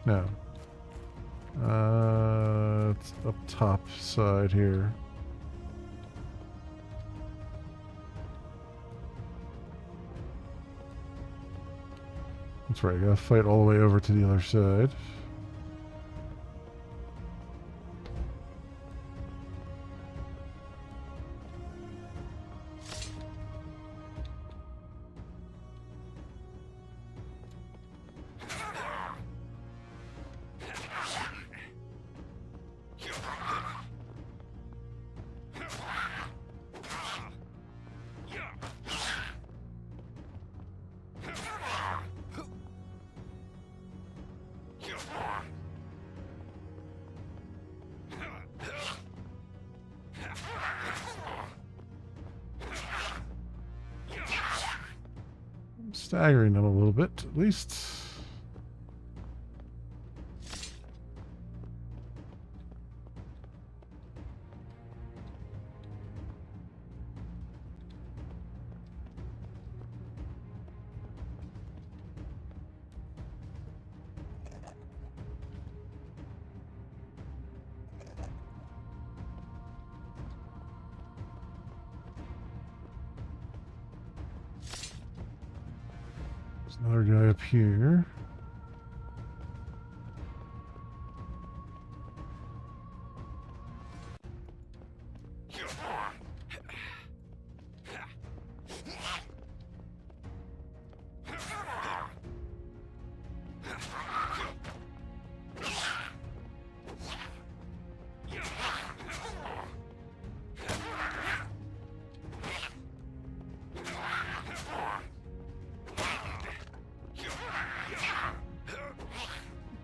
No. It's up top side here. That's right, I gotta fight all the way over to the other side. Staggering them a little bit, at least. Another guy up here.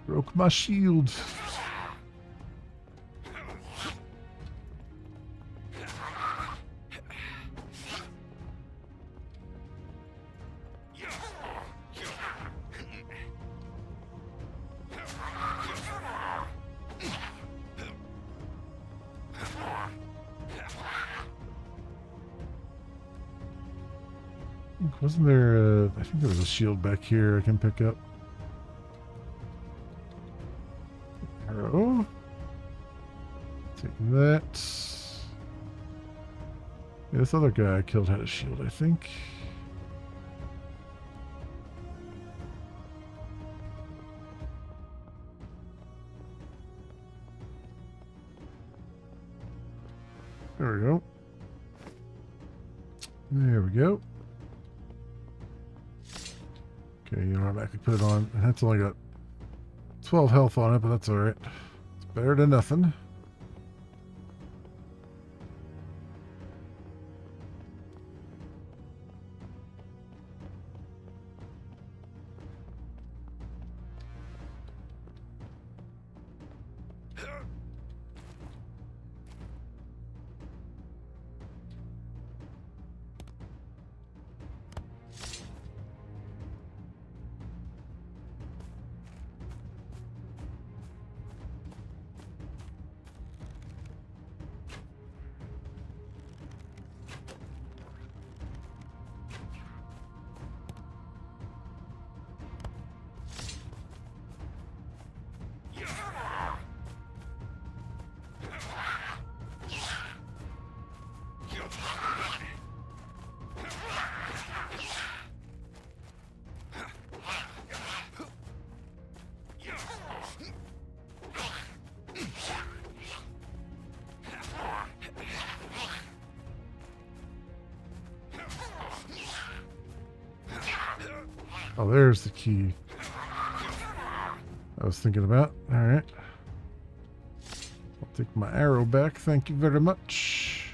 Broke my shield. Wasn't there I think there was a shield back here I can pick up. Arrow. Take that. Yeah, this other guy I killed had a shield, I think. There we go. There we go. Okay, you know what? I could put it on. That's only got 12 health on it, but that's alright. It's better than nothing. Oh, there's the key I was thinking about. All right. I'll take my arrow back. Thank you very much.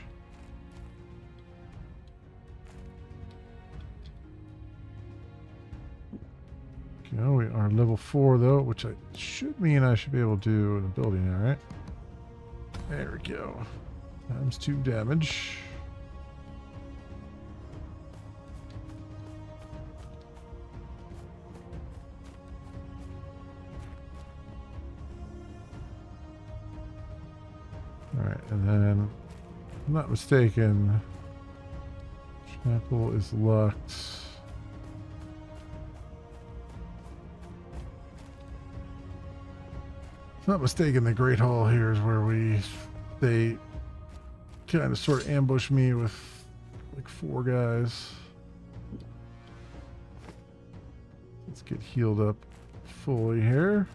Okay, we are level 4 though, which should mean I should be able to do in the building. All right. There we go. Times 2 damage. Alright, and then, if I'm not mistaken, chapel is locked. If I'm not mistaken, the Great Hall here is where they kind of sort of ambush me with like 4 guys. Let's get healed up fully here.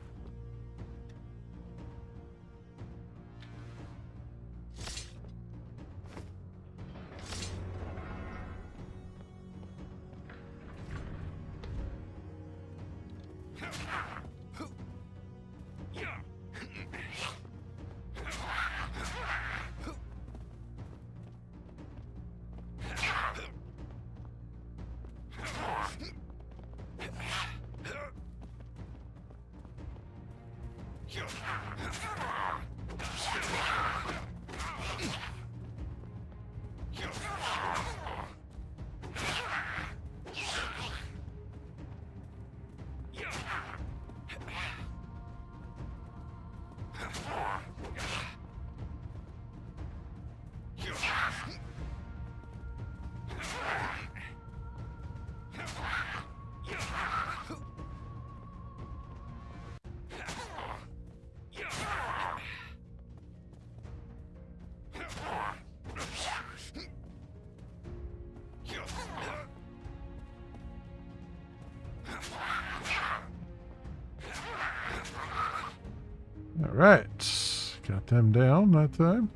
Alright, got them down that time.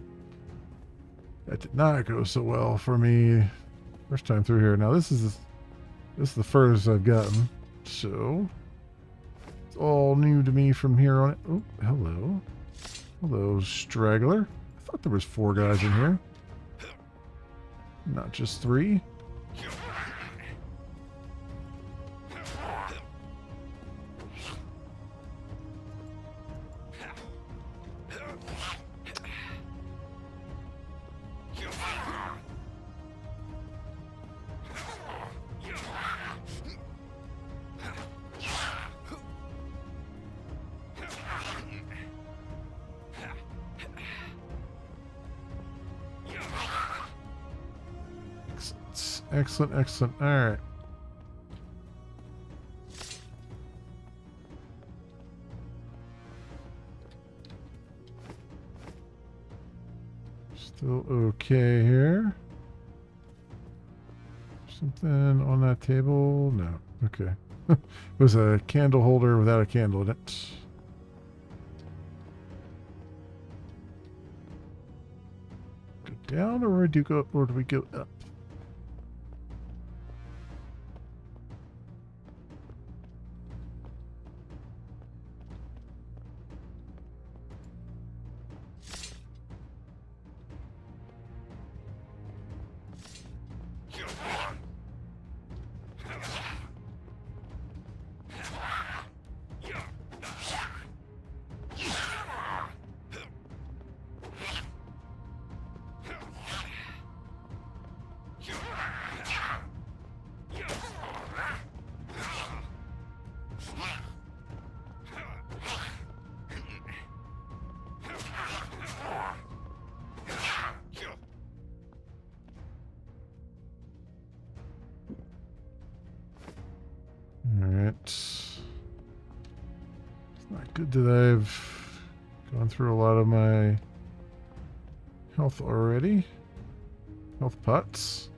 That did not go so well for me first time through here. Now this is the furthest I've gotten, so it's all new to me from here on it. Oh, hello. Hello, straggler. I thought there was 4 guys in here. Not just 3. Excellent, excellent. All right. Still okay here. Something on that table? No. Okay. It was a candle holder without a candle in it. Go down, or do we go up? Alright. It's not good that I've gone through a lot of my health already. Health pots.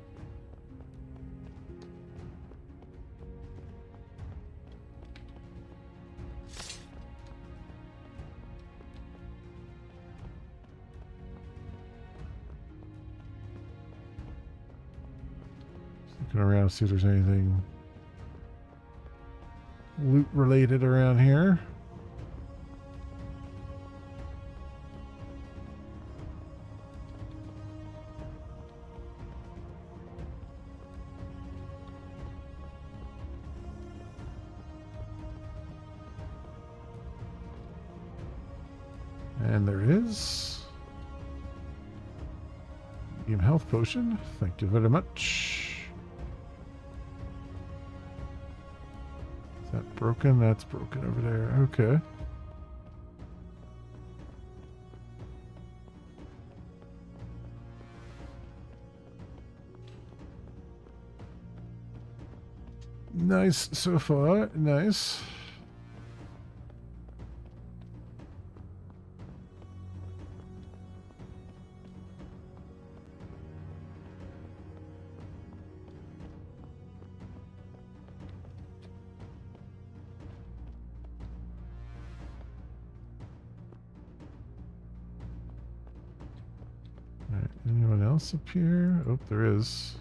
Just looking around to see if there's anything loot related around here. And there is medium health potion. Thank you very much. Is that broken? That's broken over there. Okay. Nice so far. Nice. Alright, anyone else up here? Oh, there is.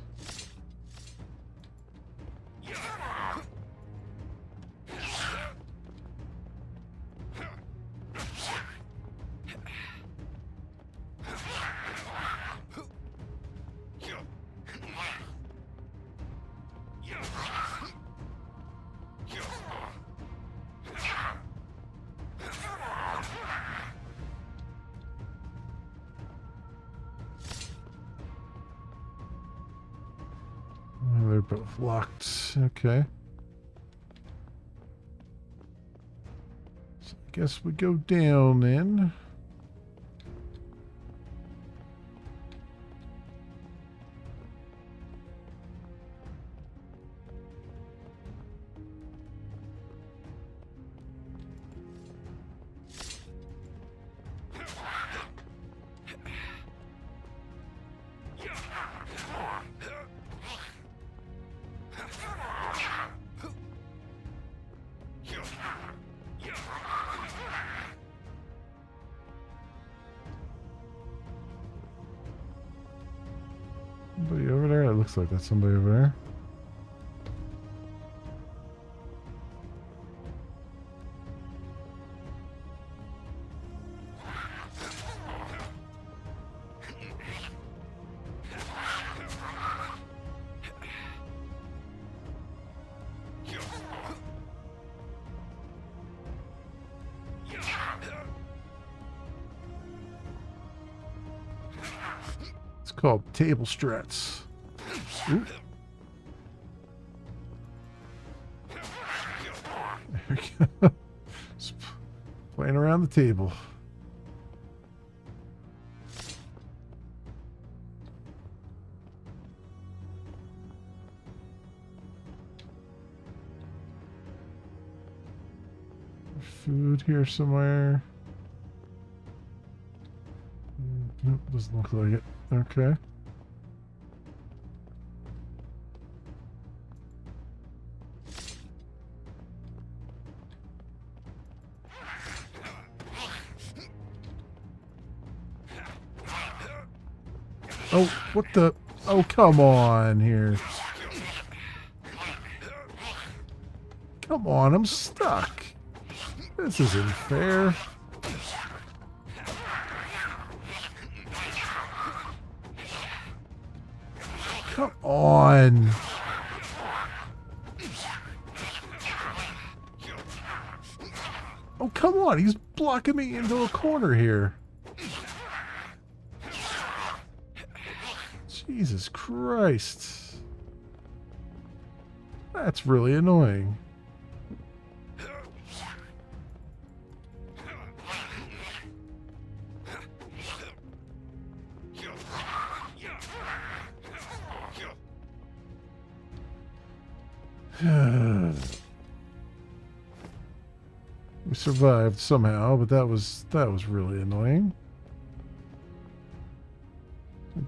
Oh, they're both locked. Okay. So I guess we go down then. Somebody over there? It looks like that's somebody over there. It's called table strats. Ooh. There we go. Just playing around the table. Food here somewhere. Nope, doesn't look like it. Okay. Oh, what the? Oh, come on here. Come on, I'm stuck. This isn't fair. Come on. Oh, come on. He's blocking me into a corner here. Jesus Christ. That's really annoying. We survived somehow, but that was really annoying.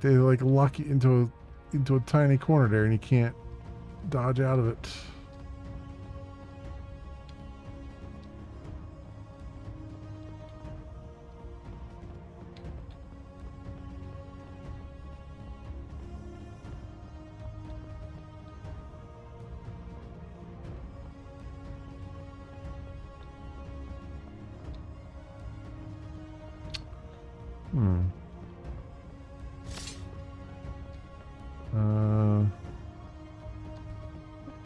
They like lock you into a tiny corner there, and you can't dodge out of it. Hmm.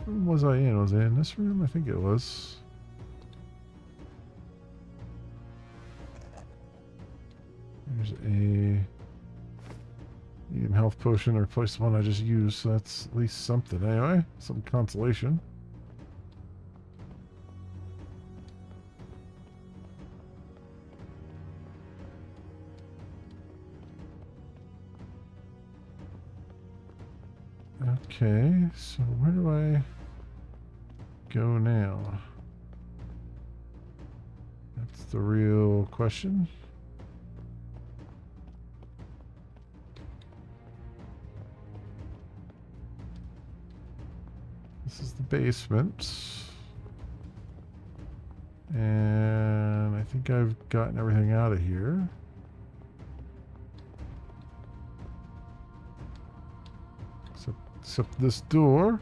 Where was I in? Was I in this room? I think it was. There's a medium health potion to replace the one I just used, so that's at least something anyway. Some consolation. Okay, so where do I go now? That's the real question. This is the basement. And I think I've gotten everything out of here. Except this door.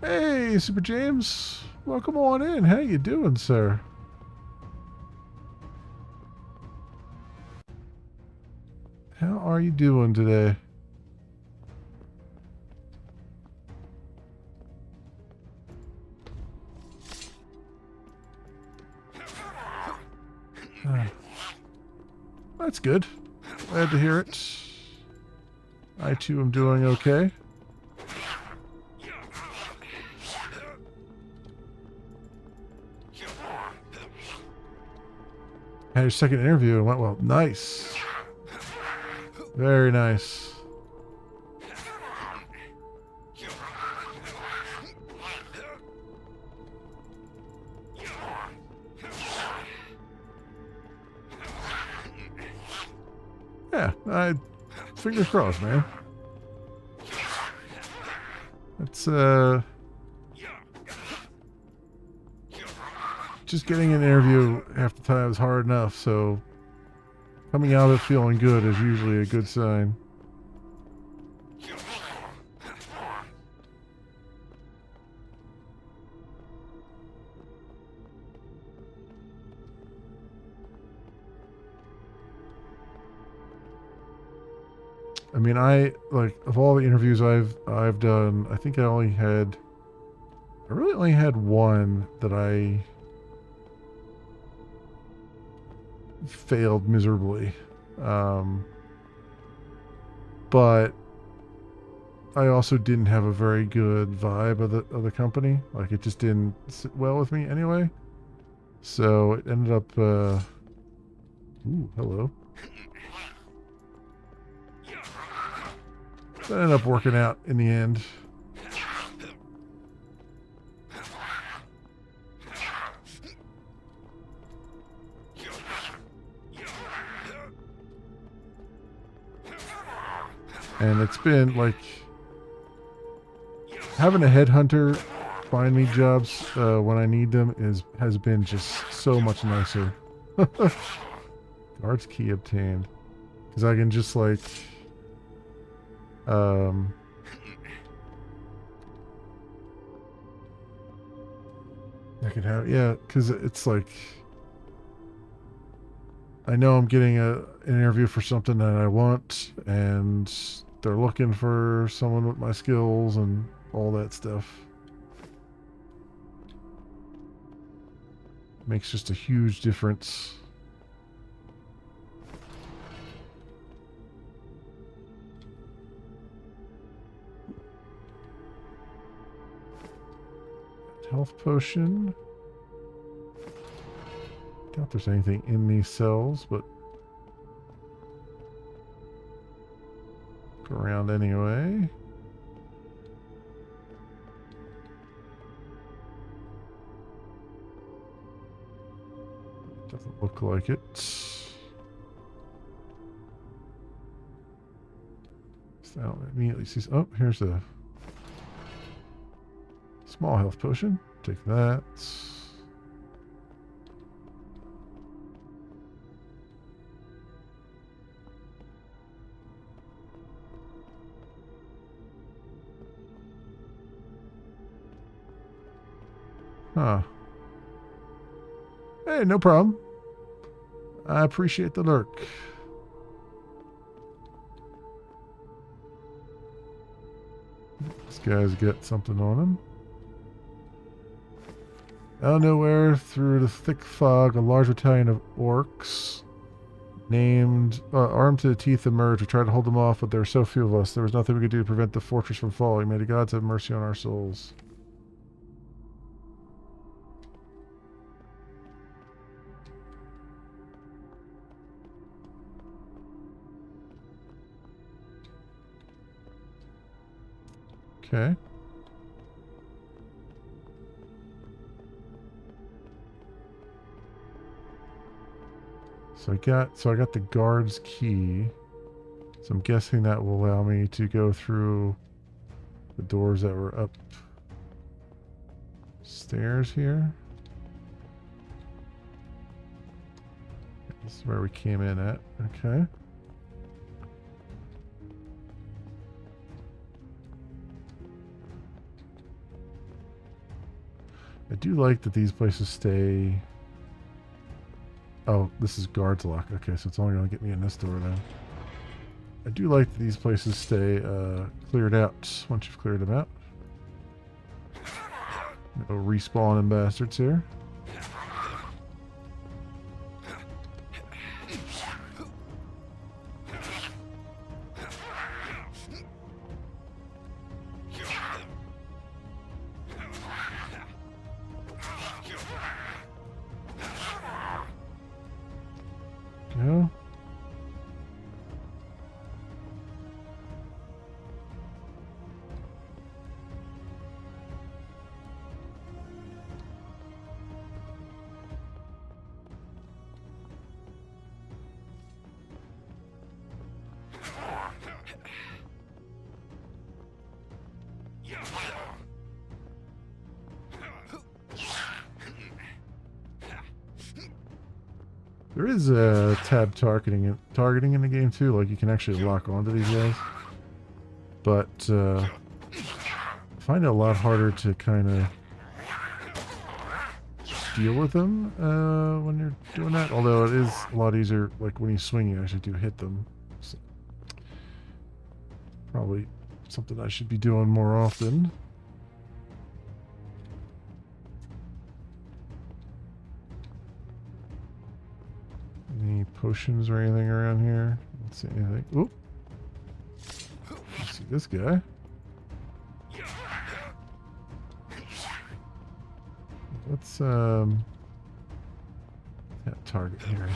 Hey, Super James. Welcome on in. How you doing, sir? How are you doing today? That's good. Glad to hear it. I too am doing okay. Had your second interview and went well. Nice. Very nice. Yeah, fingers crossed, man. It's just getting an interview half the time is hard enough, so coming out of it feeling good is usually a good sign. I mean, of all the interviews I've done, I think I really only had one that I failed miserably. But I also didn't have a very good vibe of the company. Like, it just didn't sit well with me anyway. So it ended up ooh, hello. That ended up working out in the end. And it's been like having a headhunter find me jobs when I need them has been just so much nicer. Guard's key obtained. Because I can just like I can have, yeah, because it's like I know I'm getting an interview for something that I want, and they're looking for someone with my skills and all that stuff. Makes just a huge difference. Health potion. Doubt there's anything in these cells, but go around anyway. Doesn't look like it. So immediately sees. Oh, here's a small health potion. Take that. Huh. Hey, no problem. I appreciate the lurk. This guy's got something on him. Out of nowhere, through the thick fog, a large battalion of orcs, named armed to the teeth, emerged. We tried to hold them off, but there were so few of us. There was nothing we could do to prevent the fortress from falling. May the gods have mercy on our souls. Okay. So I got the guard's key. So I'm guessing that will allow me to go through the doors that were up stairs here. This is where we came in at. Okay. I do like that these places stay... Oh, this is guard's lock. Okay, so it's only going to get me in this door now. I do like that these places stay cleared out once you've cleared them out. No respawning bastards here. Go. There is a tab targeting in the game too, like you can actually lock onto these guys. But I find it a lot harder to kind of deal with them when you're doing that. Although it is a lot easier, like when you swing, you actually do hit them. So probably something I should be doing more often. Any potions or anything around here? Don't see anything. Oop. See this guy. Let's that target here.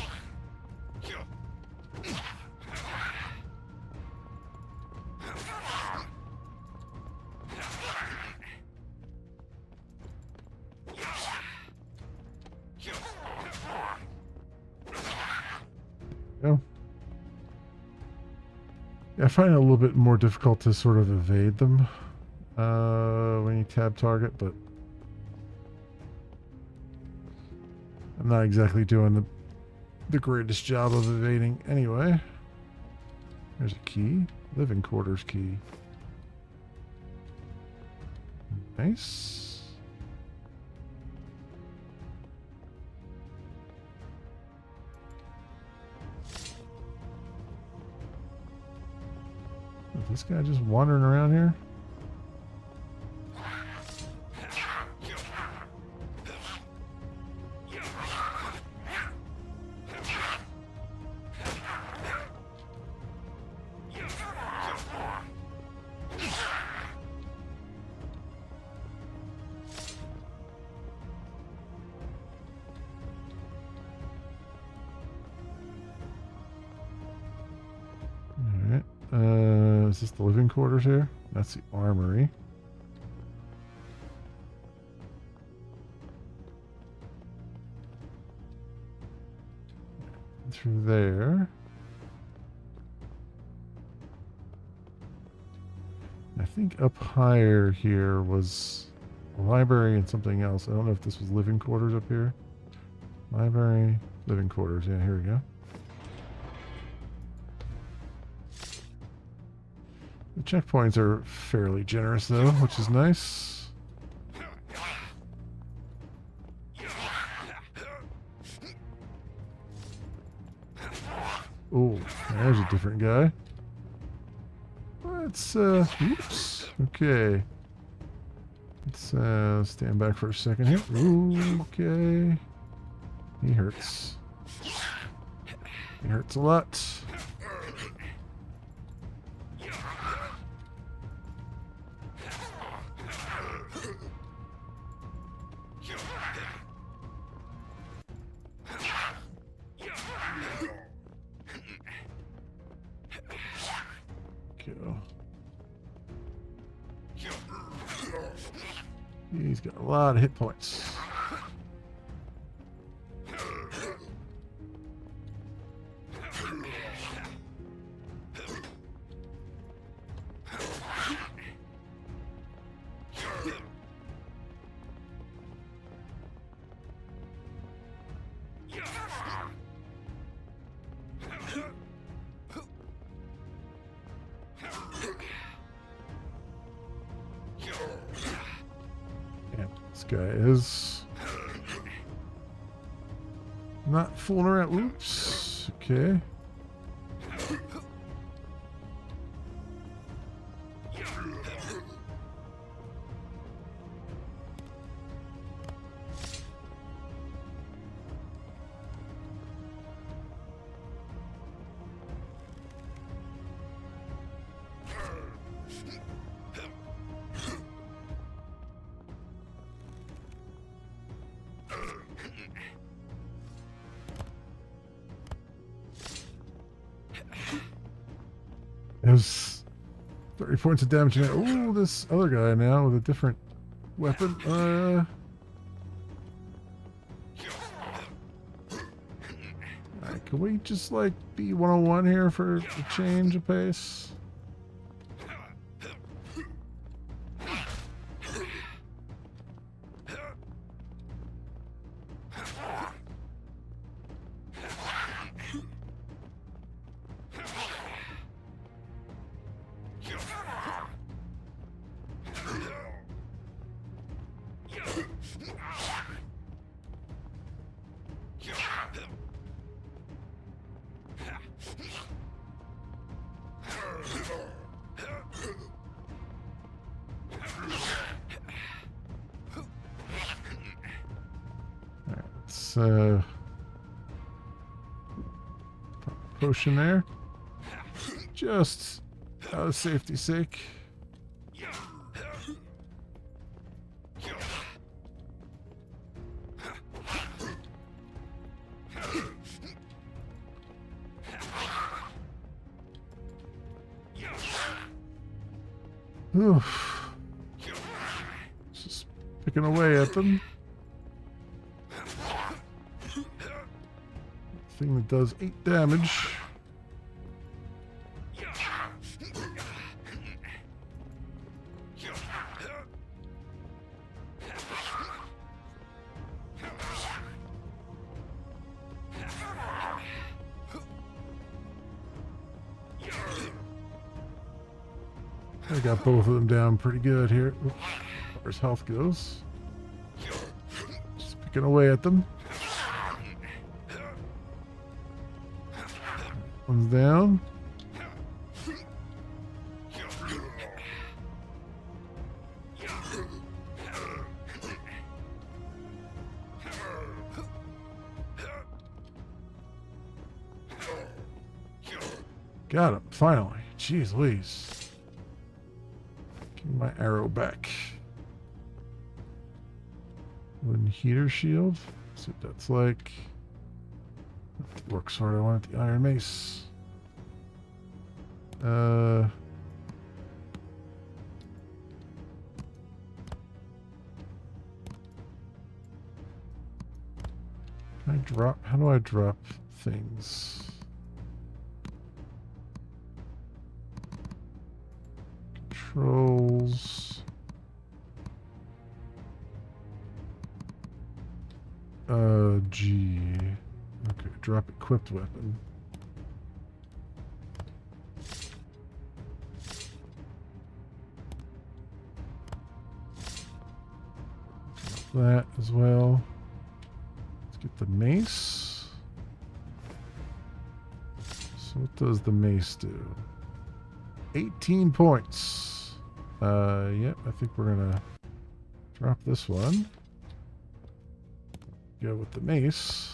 Go. Yeah, I find it a little bit more difficult to sort of evade them when you tab target, but I'm not exactly doing the greatest job of evading anyway. There's a key. Living quarters key. Nice. Is this guy just wandering around here? Is this the living quarters here? That's the armory. Through there. I think up higher here was a library and something else. I don't know if this was living quarters up here. Library, living quarters. Yeah, here we go. The checkpoints are fairly generous though, which is nice. Oh, there's a different guy. Let's, oops. Okay. Let's stand back for a second here. Ooh, okay. He hurts. He hurts a lot. Go. He's got a lot of hit points. This guy is not fooling around. Oops. Okay. There's 30 points of damage in there. Ooh, this other guy now with a different weapon. Alright, can we just like be 101 here for a change of pace? Potion there. Just out of safety's sake. Oof. Just picking away at them. Thing that does 8 damage. I got both of them down pretty good here. As far as health goes. Just picking away at them. One's down. Got him, finally. Jeez Louise. Give me my arrow back. Wooden heater shield. Let's see what that's like. Work sword, I wanted the iron mace. Can I drop? How do I drop things? Controls. G. Okay, drop equipped weapon. That as well. Let's get the mace. So what does the mace do? 18 points. Yep, I think we're gonna drop this one. Go with the mace.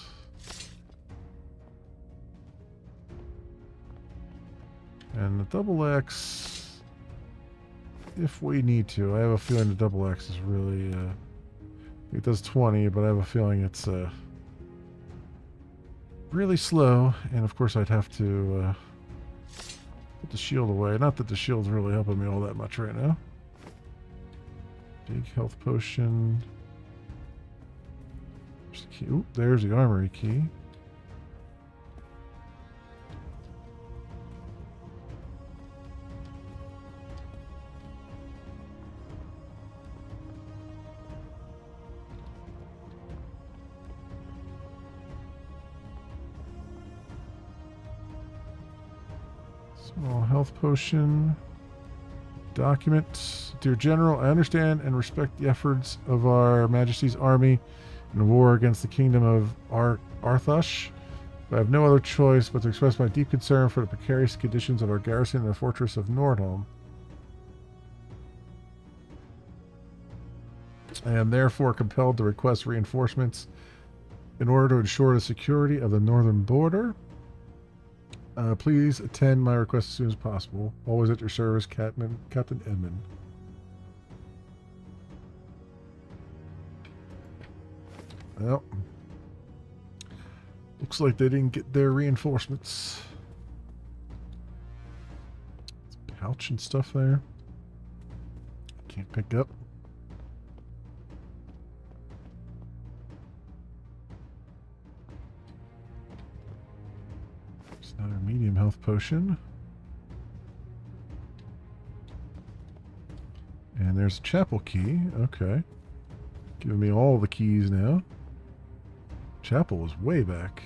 And the double axe, if we need to. I have a feeling the double axe is really, it does 20, but I have a feeling it's really slow. And of course I'd have to put the shield away. Not that the shield's really helping me all that much right now. Big health potion. There's the key. Oop, there's the armory key. Small health potion. Document. Dear General, I understand and respect the efforts of our Majesty's army in the war against the kingdom of Arthash. But I have no other choice but to express my deep concern for the precarious conditions of our garrison in the fortress of Nordholm. I am therefore compelled to request reinforcements in order to ensure the security of the northern border. Please attend my request as soon as possible. Always at your service, Captain Edmund. Well, looks like they didn't get their reinforcements. There's pouch and stuff there. Can't pick up. There's another medium health potion. And there's a chapel key. Okay. Giving me all the keys now. Chapel was way back.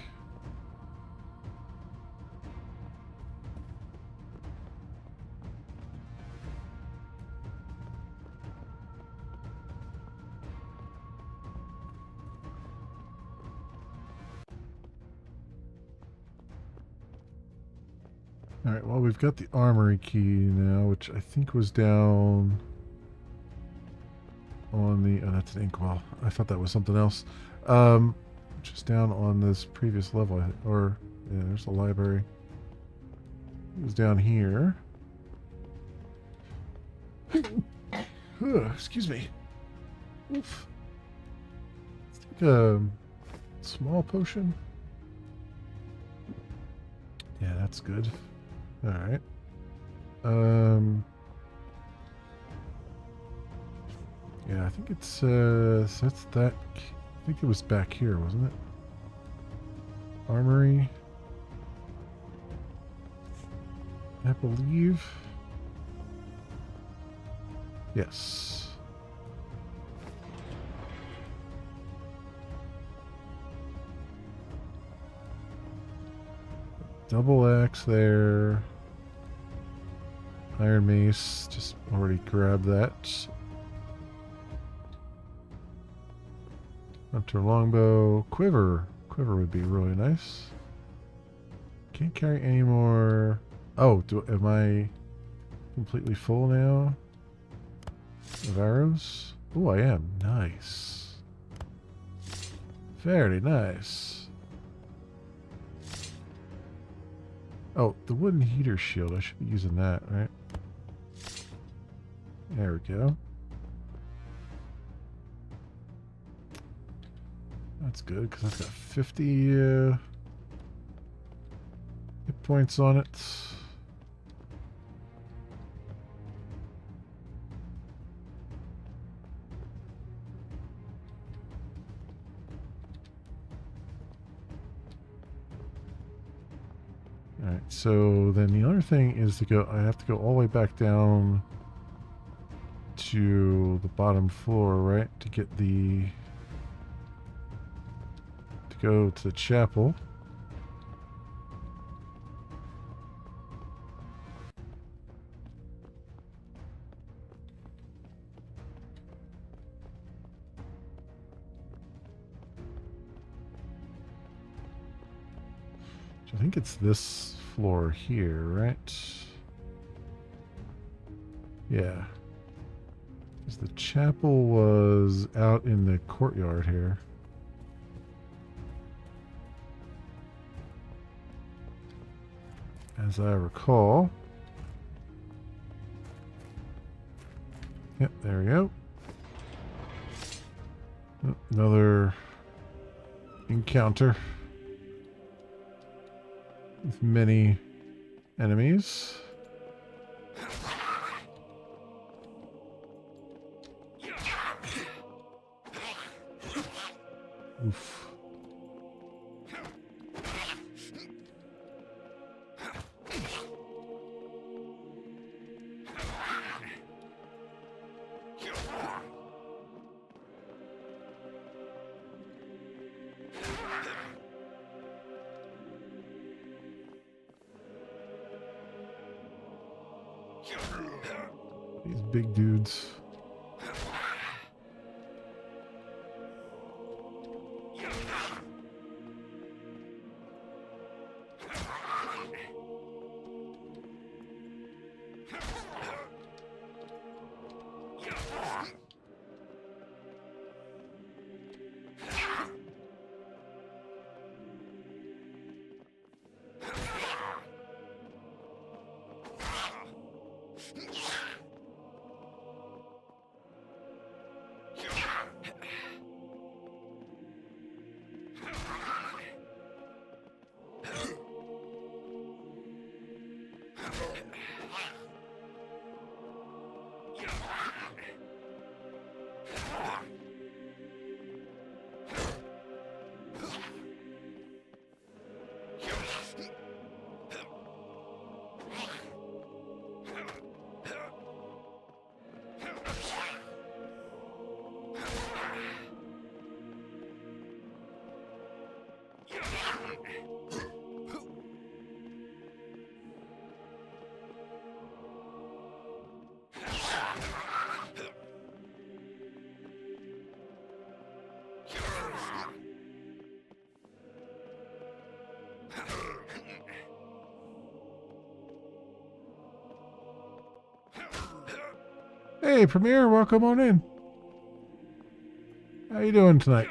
Alright, well, we've got the armory key now, which I think was down on the... Oh, that's an inkwell. I thought that was something else. Just down on this previous level, or... Yeah, there's the library. It was down here. Excuse me. Oof. Let's take a small potion. Yeah, that's good. Alright. Yeah, I think it's, so that's that. I think it was back here, wasn't it? Armory. I believe. Yes. Double axe there. Iron mace, just already grabbed that. Hunter longbow. Quiver. Quiver would be really nice. Can't carry any more. Oh, am I completely full now of arrows? Oh, I am. Nice. Very nice. Oh, the wooden heater shield. I should be using that, right? There we go. That's good, because I've got 50 hit points on it. Alright, so then the other thing is to go, I have to go all the way back down to the bottom floor, right? To get the, to go to the chapel. I think it's this floor here, right? Yeah. Because the chapel was out in the courtyard here. As I recall. Yep, there we go. Oh, another encounter with many enemies. Oof. These big dudes. Hey, Premier, welcome on in. How you doing tonight?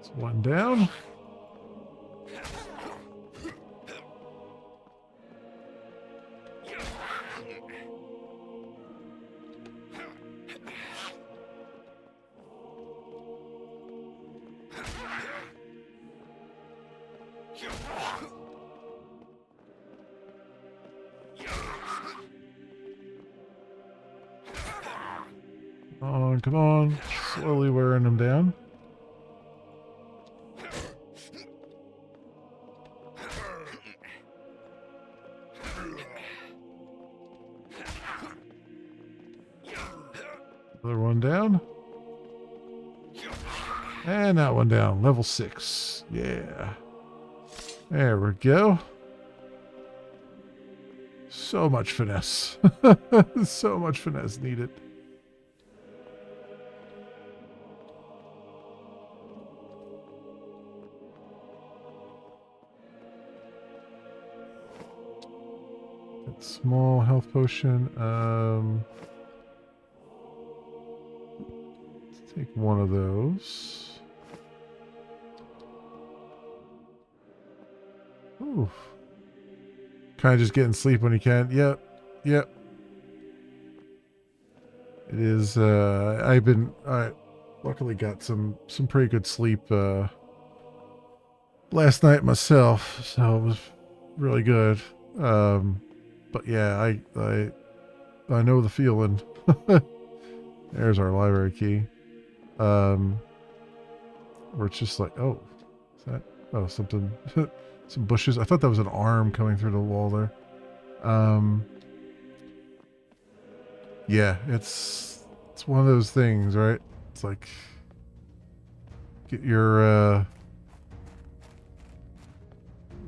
It's one down. Come on. Slowly wearing them down. Another one down. And that one down. Level 6. Yeah. There we go. So much finesse. So much finesse needed. Small health potion. Let's take one of those. Oof. Kind of just getting sleep when you can. Yep. Yep. It is, I luckily got some pretty good sleep, last night myself, so it was really good. But yeah, I know the feeling. There's our library key. Where it's just like, oh, is that, oh, something, some bushes. I thought that was an arm coming through the wall there. Yeah, it's one of those things, right? It's like, get your,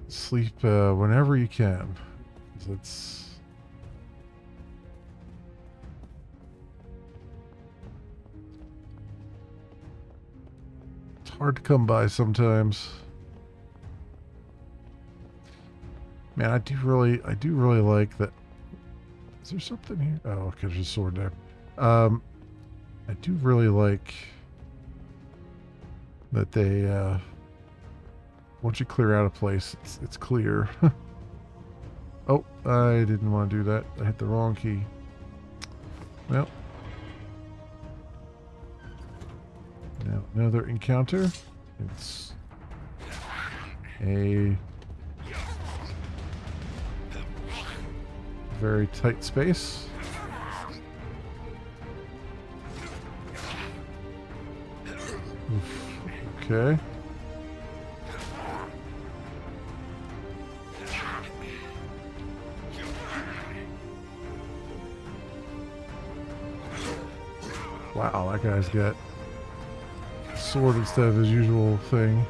Sleep whenever you can. 'Cause it's hard to come by sometimes. Man, I do really like that. Is there something here? Oh, okay, there's a sword there. I do really like that they, once you clear out a place, it's clear. Oh, I didn't want to do that. I hit the wrong key. Well. Now, another encounter. It's a very tight space. Oof. Okay. Wow, that guy's got a sword instead of his usual thing.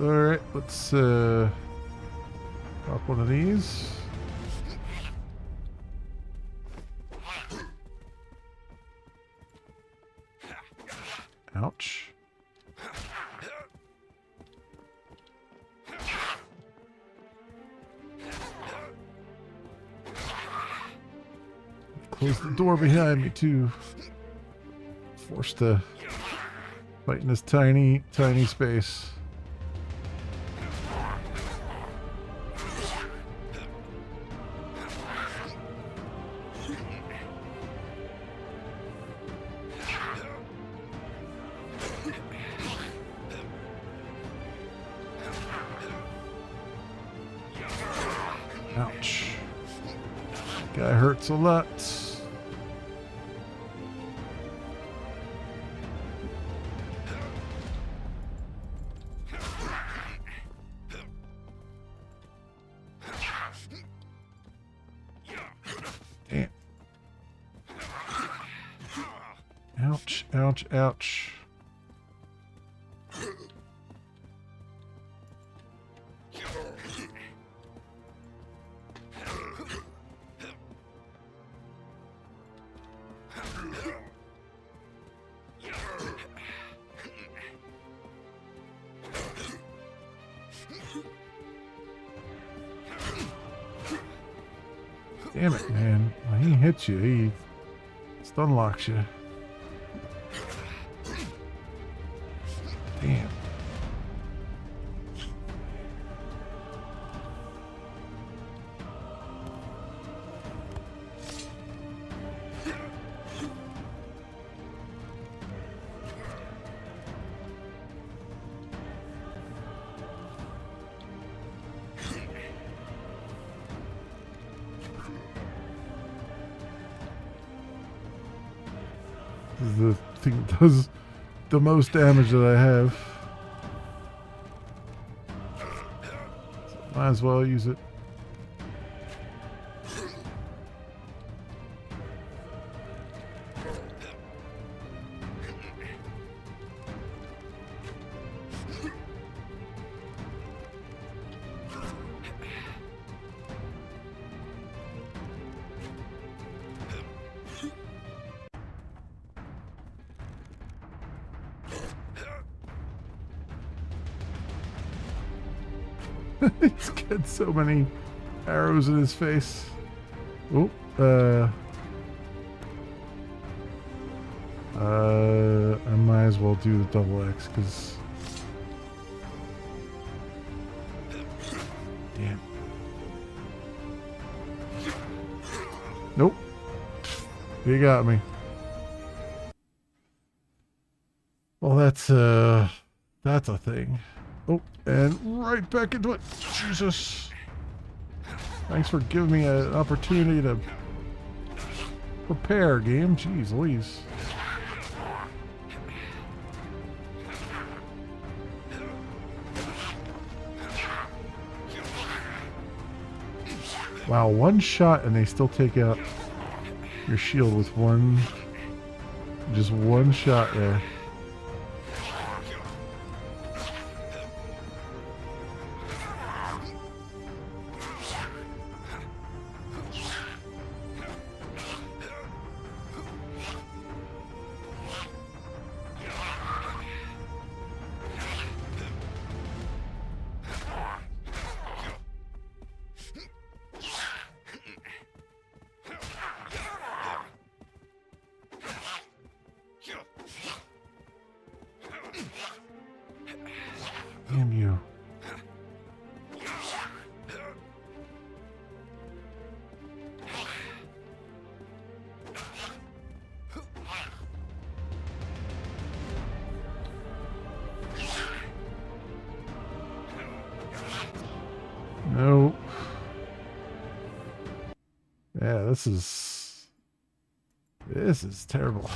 Alright, let's drop one of these. Ouch. Close the door behind me too. Forced to fight in this tiny space. Ouch. Guy hurts a lot. Damn. Ouch, ouch, ouch. Damn it, man. When he hits you, he stun locks you. Damn. This is the thing that does the most damage that I have. So might as well use it. He's got so many arrows in his face. Oh, I might as well do the double X because. Damn. Nope. He got me. Well, that's a thing. Oh, and right back into it. Jesus. Thanks for giving me an opportunity to prepare, game. Jeez Louise. Wow, one shot and they still take out your shield with just one shot there. Damn you. Nope. Yeah, this is terrible.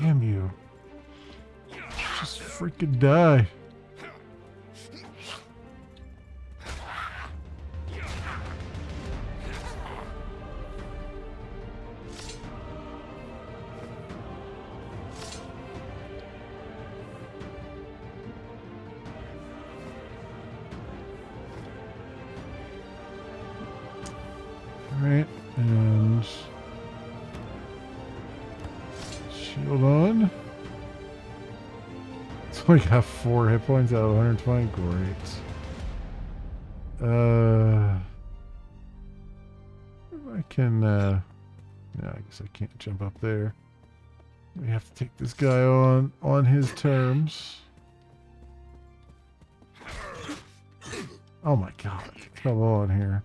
Damn you. Just freaking die. Alright, and shield on. It's only got 4 hit points out of 120. Great. I can, yeah, I guess I can't jump up there. We have to take this guy on his terms. Oh my god. Come on here.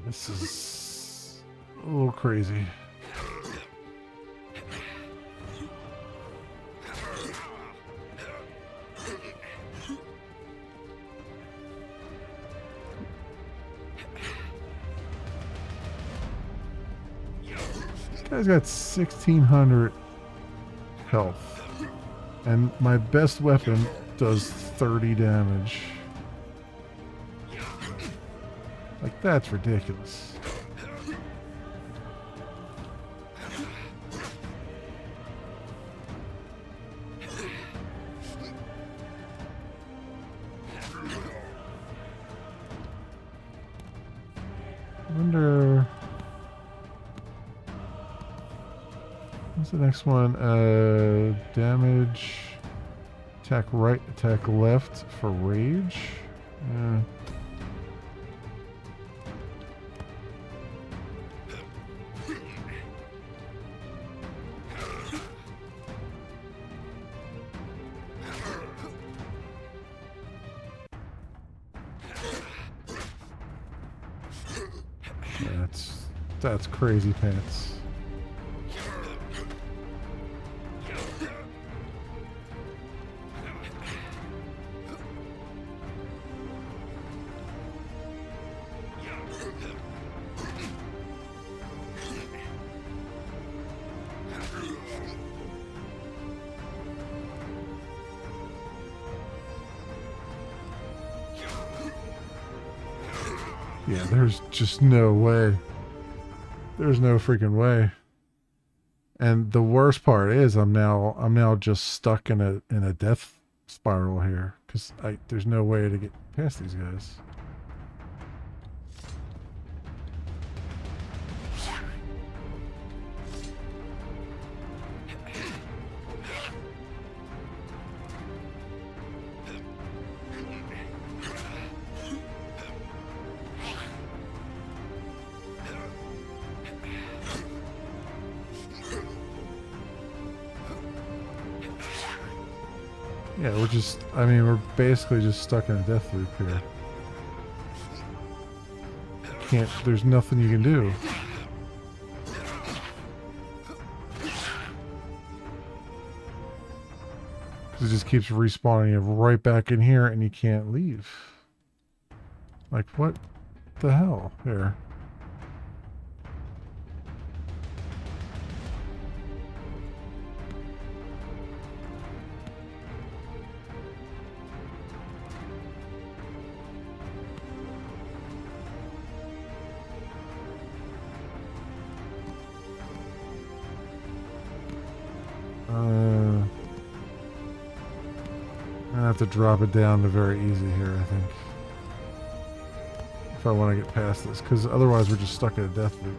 This is a little crazy. This guy's got 1600 health, and my best weapon does 30 damage. Like, that's ridiculous. I wonder... what's the next one? Damage... attack right, attack left for rage? Yeah. That's crazy pants. Yeah, there's just no way. There's no freaking way. And the worst part is I'm now just stuck in a death spiral here because there's no way to get past these guys. Yeah, we're basically just stuck in a death loop here. There's nothing you can do. It just keeps respawning you right back in here and you can't leave. Like, what the hell here? I have to drop it down to very easy here, I think. If I want to get past this, because otherwise we're just stuck in a death loop.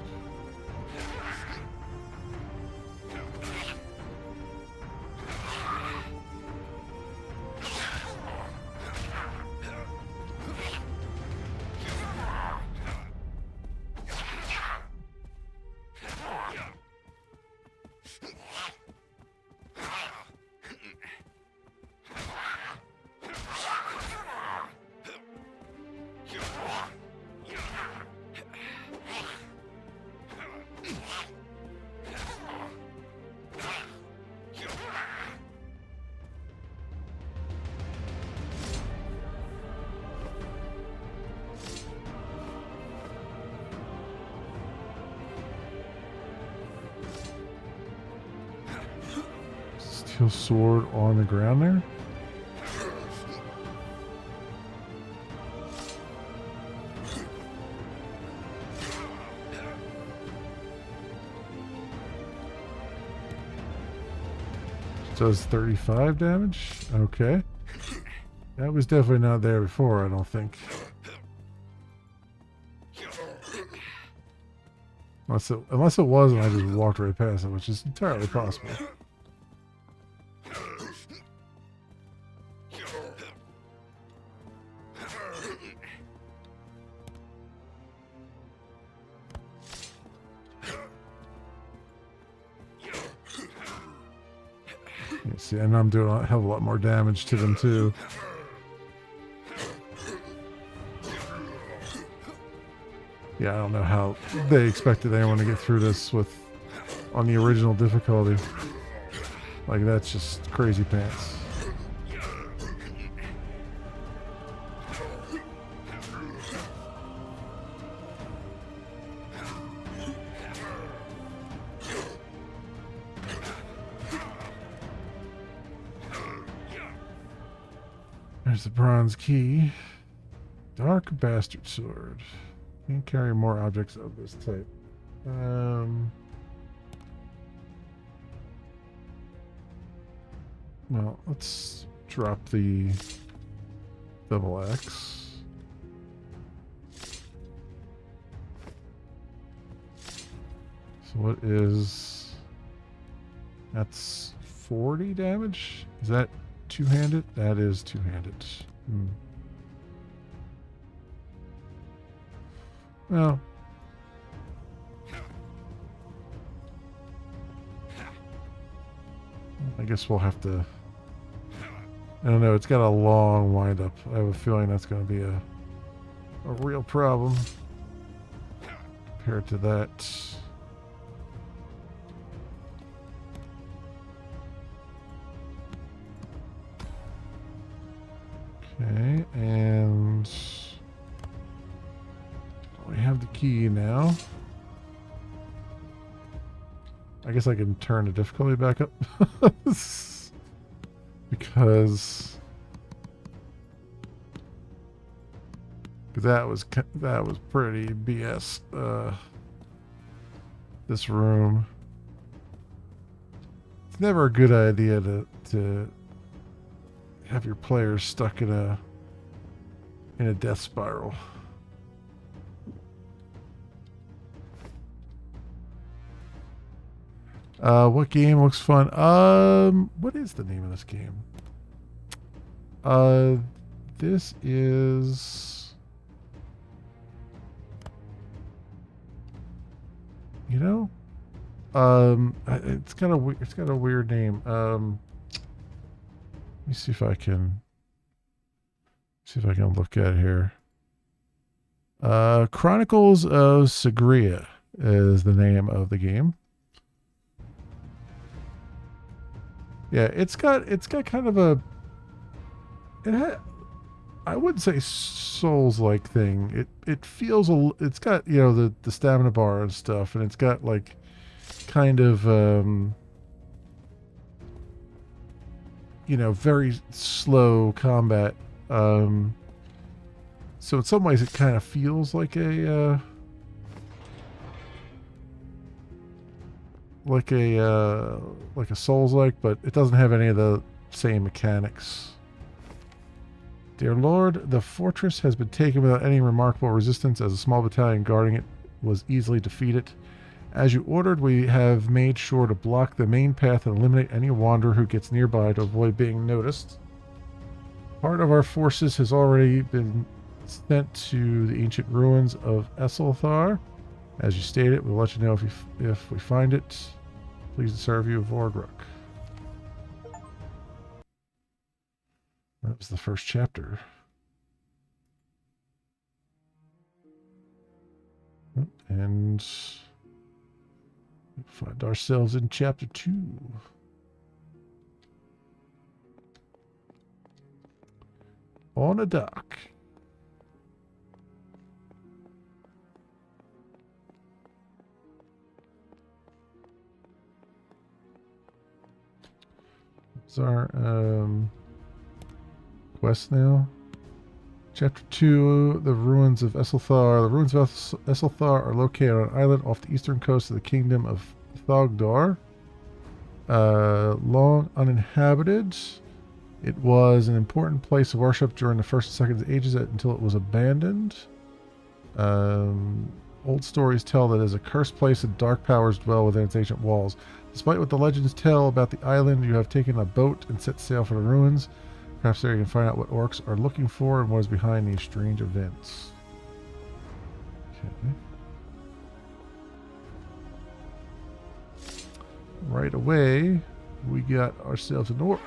Steel sword on the ground there? Does 35 damage? Okay. That was definitely not there before, I don't think. Unless it was and I just walked right past it, which is entirely possible. See, and I'm doing a hell of a lot more damage to them too. Yeah, I don't know how they expected anyone to get through this on the original difficulty. Like, that's just crazy pants. There's the bronze key. Dark bastard sword. Can carry more objects of this type. Well, let's drop the double axe. So what is... That's 40 damage? Is that two-handed? That is two-handed. Well, I guess we'll have to... I don't know, it's got a long wind-up. I have a feeling that's going to be a real problem compared to that. Okay, and we have the key now. I guess I can turn the difficulty back up because that was pretty BS. This room. it's never a good idea to have your players stuck in a death spiral. What game looks fun? What is the name of this game? This is, you know, it's got a weird name. Let me see if I can look at it here. Chronicles of Sagria is the name of the game. Yeah, it's got kind of a, I wouldn't say Souls-like thing. It feels it's got, you know, the stamina bar and stuff, and it's got like kind of you know, very slow combat. So in some ways it kind of feels like a Souls-like, but it doesn't have any of the same mechanics. Dear Lord, the fortress has been taken without any remarkable resistance, as a small battalion guarding it was easily defeated. As you ordered, we have made sure to block the main path and eliminate any wanderer who gets nearby to avoid being noticed. Part of our forces has already been sent to the ancient ruins of Esselthar. As you stated, we'll let you know if we find it. Pleased to serve you, Vorgruk. That was the first chapter. And find ourselves in chapter 2. On a dock. It's our quest now. Chapter 2, the ruins of Esselthar. The ruins of Esselthar are located on an island off the eastern coast of the kingdom of Thogdor. Long uninhabited. It was an important place of worship during the First and Second Ages until it was abandoned. Old stories tell that it is a cursed place and dark powers dwell within its ancient walls. Despite what the legends tell about the island, you have taken a boat and set sail for the ruins. Perhaps there you can find out what orcs are looking for and what is behind these strange events. Okay. Right away, we got ourselves an orc.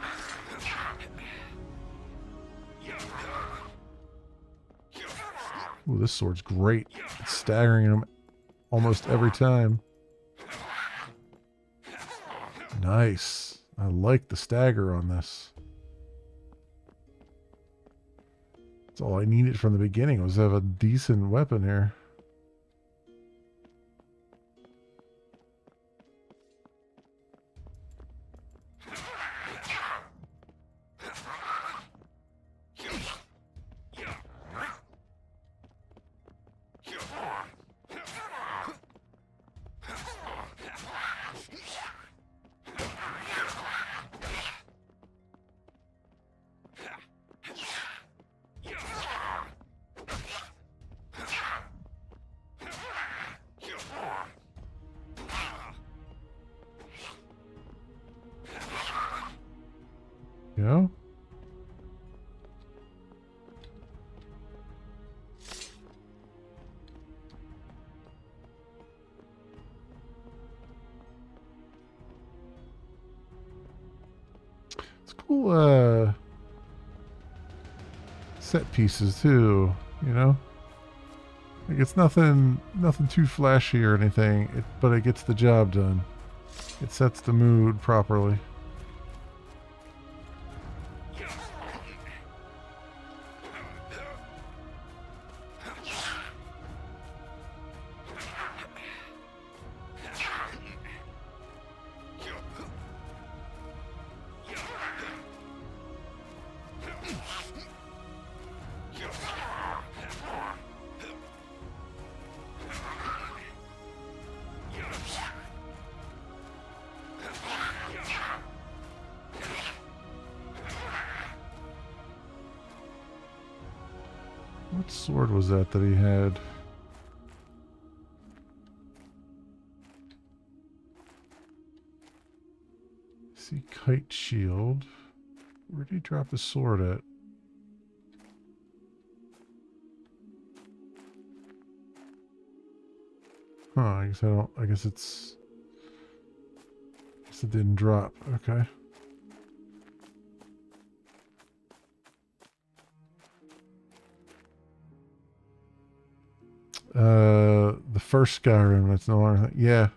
Ooh, this sword's great. It's staggering him almost every time. Nice. I like the stagger on this. That's all I needed from the beginning, was to have a decent weapon here. Yeah. It's cool set pieces too, you know? Like, it's nothing too flashy or anything, but it gets the job done. It sets the mood properly. sword was that he had? See, kite shield. Where did he drop his sword at? Huh, I guess I don't, I guess it's, I guess it didn't drop. Okay. The first Skyrim, that's no longer, yeah.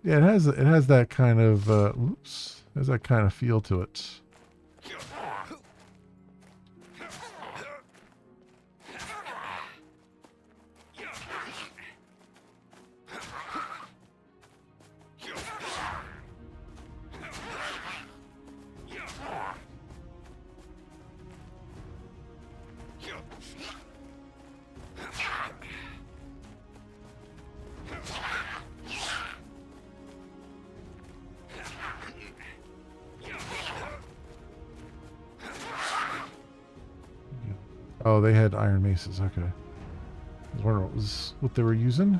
Yeah, it has that kind of, oops, it has that kind of feel to it. Oh, they had iron maces. Okay. I was wondering what they were using.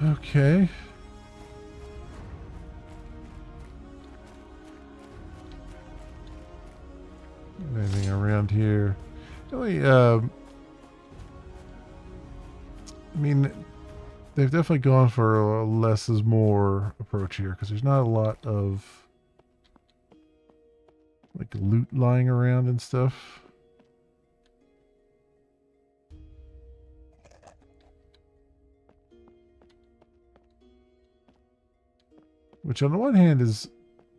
Okay. Anything around here? Really, I mean, they've definitely gone for a less is more approach here because there's not a lot of like loot lying around and stuff. Which on the one hand is,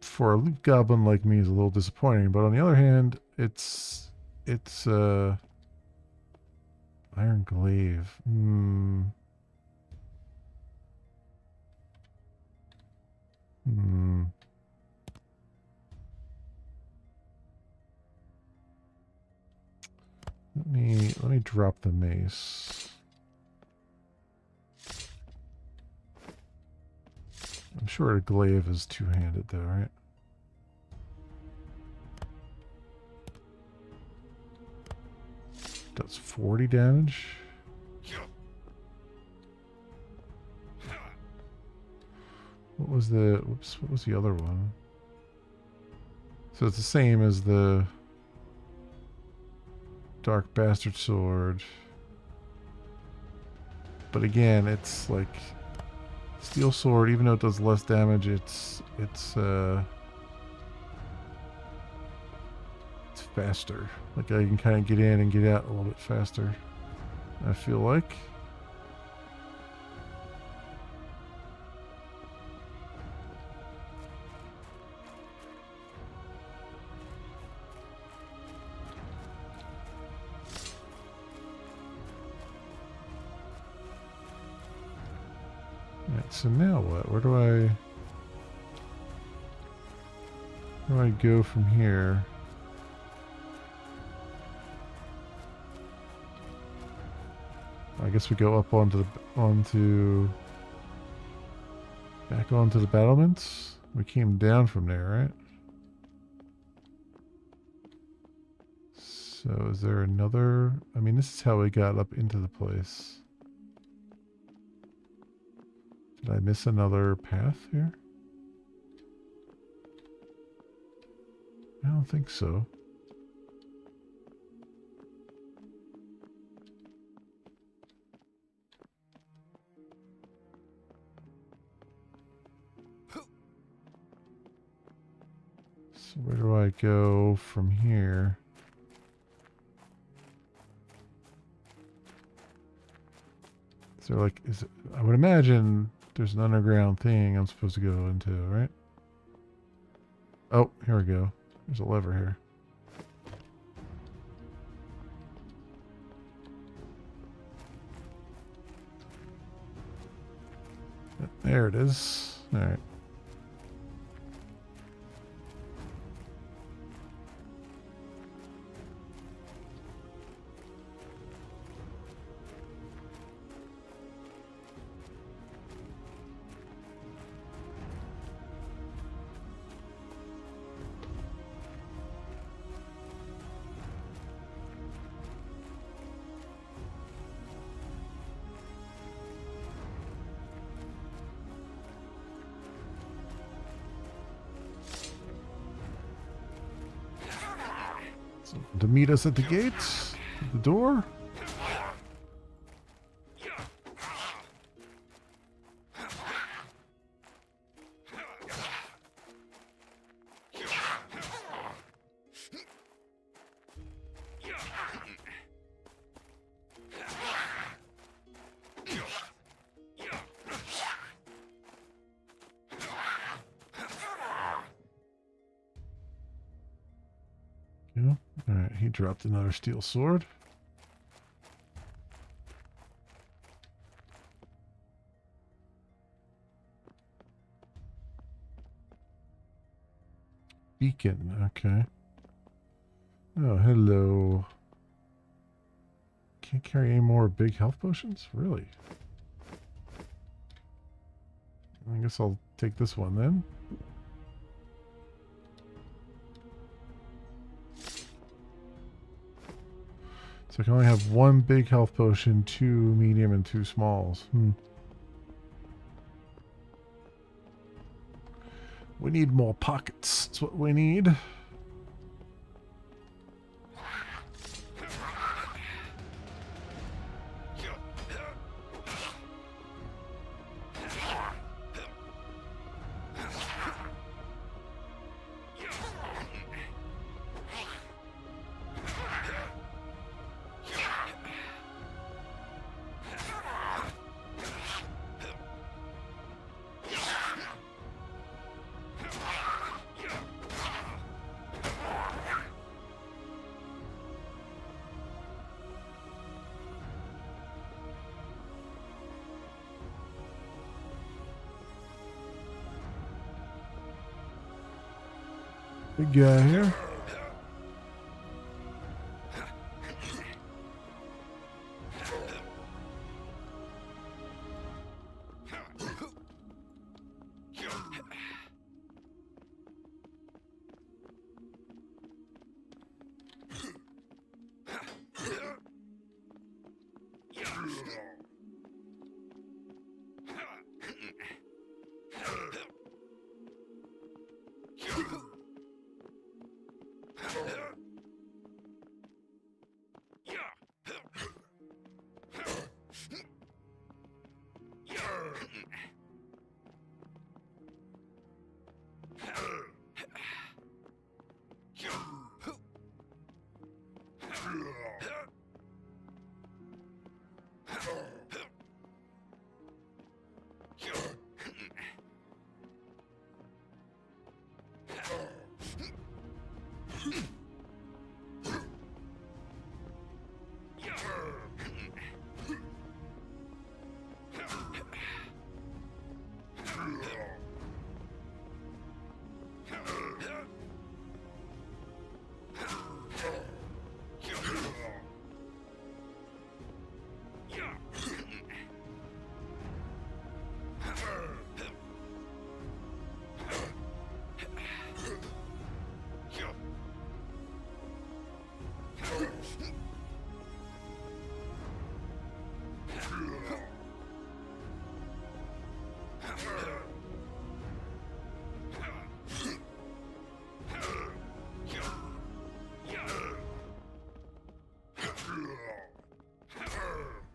for a loot goblin like me, is a little disappointing, but on the other hand, it's iron glaive. Let me drop the mace. I'm sure a glaive is two-handed though, right? Does 40 damage. What was the, whoops, what was the other one? So it's the same as the Dark Bastard Sword. But again, it's like Steel Sword, even though it does less damage, it's faster. Like I can kind of get in and get out a little bit faster, I feel like. Alright, so now what? Where do I go from here? I guess we go up onto back onto the battlements. We came down from there, right? So is there another? I mean, this is how we got up into the place. Did I miss another path here? I don't think so. So where do I go from here? Is there like, is it, I would imagine there's an underground thing I'm supposed to go into, right? Oh, here we go. There's a lever here. There it is. All right. meet us at the gates, at the door. Yeah. All right, he dropped another steel sword. Beacon, okay. Oh, hello. Can't carry any more big health potions? Really? I guess I'll take this one then. So I can only have one big health potion, 2 medium, and 2 smalls. We need more pockets. That's what we need. Big guy here.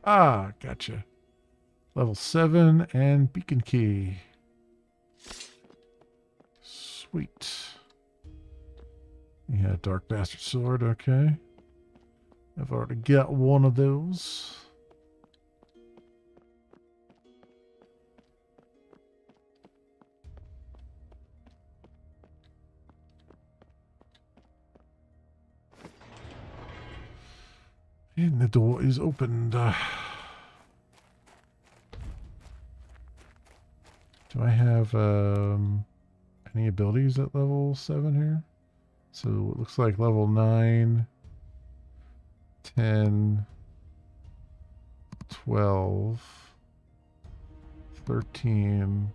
Ah, gotcha. Level 7 and beacon key. Sweet. Yeah, dark bastard sword, okay. I've already got one of those. And the door is opened. Do I have any abilities at level 7 here? So it looks like level 9, 10, 12, 13,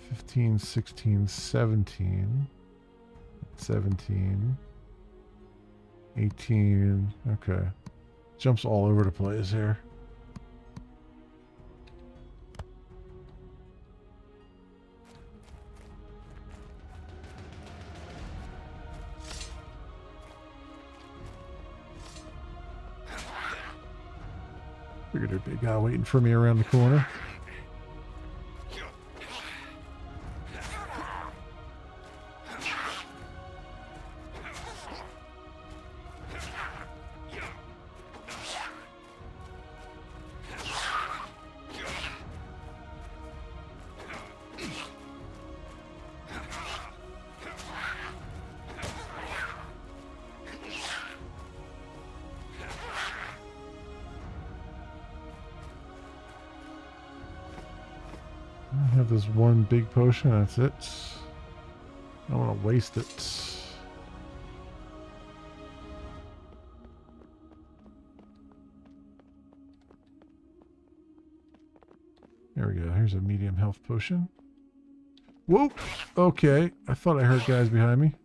15, 16, 17, 17, 18. Okay. Jumps all over the place here. Figured there'd be a guy waiting for me around the corner. I have this one big potion, that's it. I don't want to waste it. There we go, here's a medium health potion. Whoa! Okay, I thought I heard guys behind me.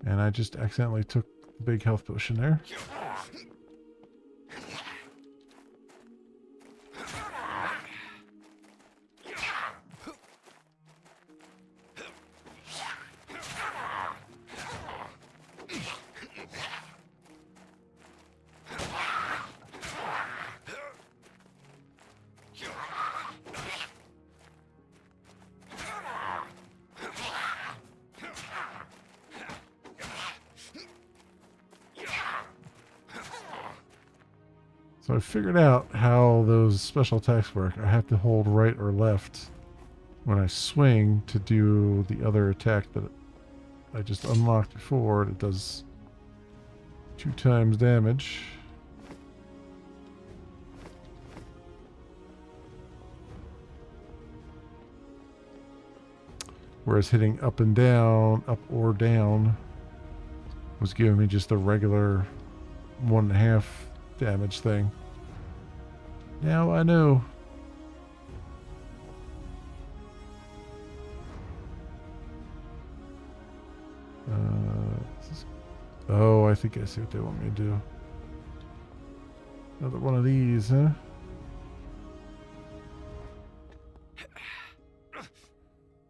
And I just accidentally took the big health potion there. So I figured out how those special attacks work. I have to hold right or left when I swing to do the other attack that I just unlocked before. It does 2 times damage. Whereas hitting up and down, up or down, was giving me just a regular 1.5 damage thing. Now I know. Oh, I think I see what they want me to do. Another one of these, huh?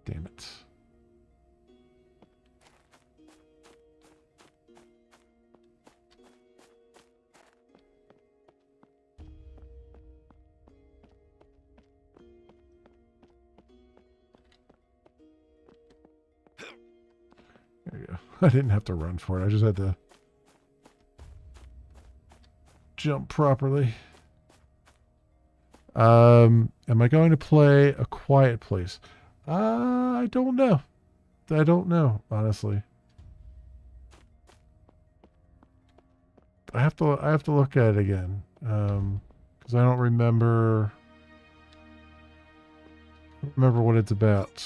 Damn it. There you go. I didn't have to run for it. I just had to jump properly. Am I going to play A Quiet Place? I don't know. I don't know, honestly. I have to look at it again. Because I don't remember what it's about.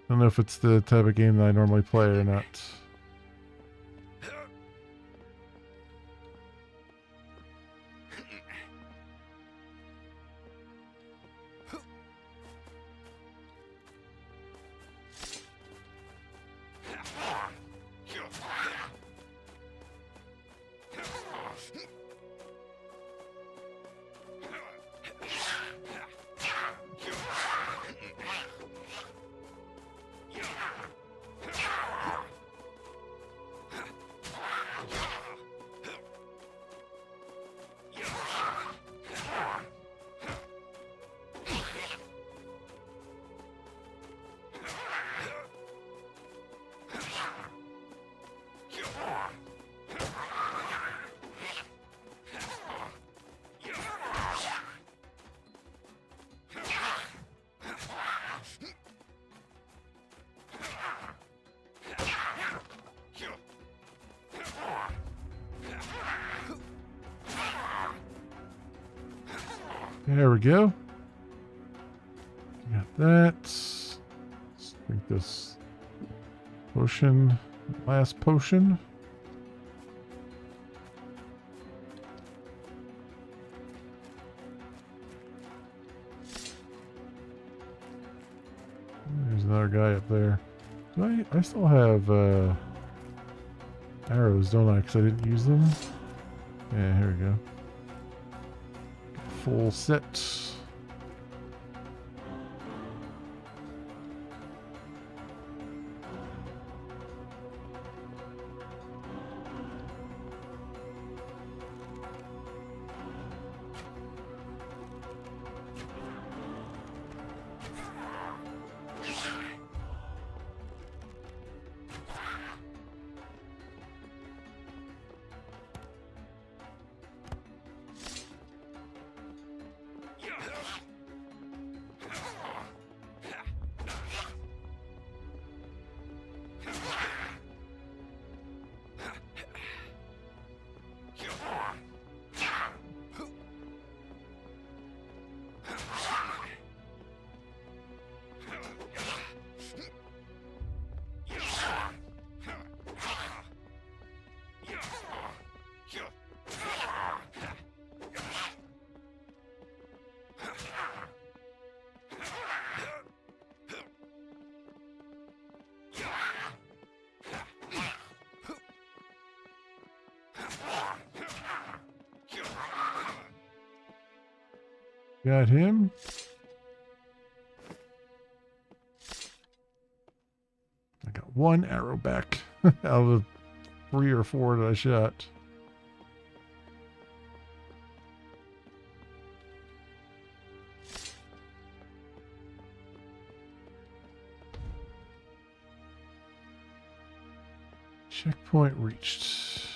I don't know if it's the type of game that I normally play or not. There we go. Got that. Let's drink this potion. Last potion. There's another guy up there. I still have arrows, don't I? Because I didn't use them. Yeah, here we go. Full set. Got him. I got one arrow back out of 3 or 4 that I shot. Checkpoint reached.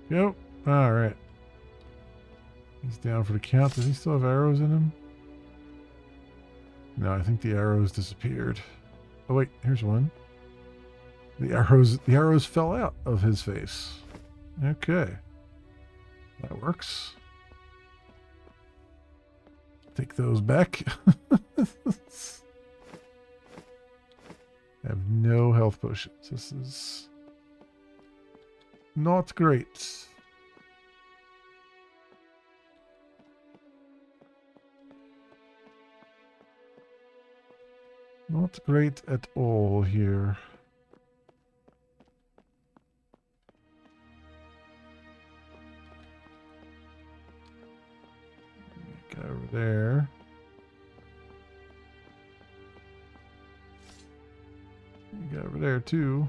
Yep. All right. He's down for the count. Does he still have arrows in him? No, I think the arrows disappeared. Oh wait, here's one. The arrows fell out of his face. Okay. That works. Take those back. I have no health potions. This is not great. Not great at all here. Go over there. Go over there too.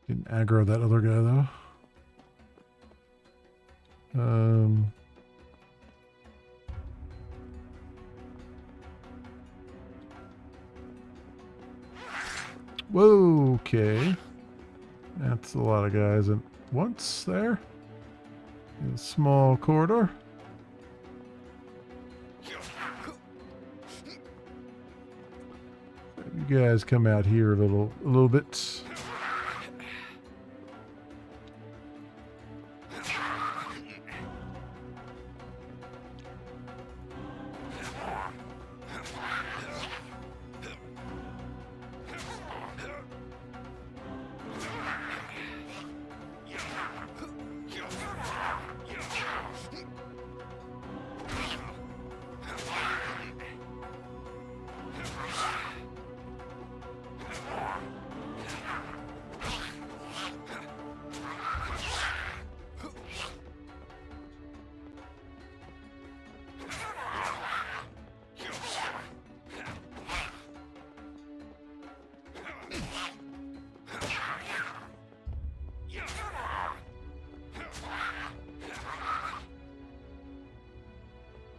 Didn't aggro that other guy though. Whoa, okay. That's a lot of guys at once there. In a small corridor. You guys come out here a little bit.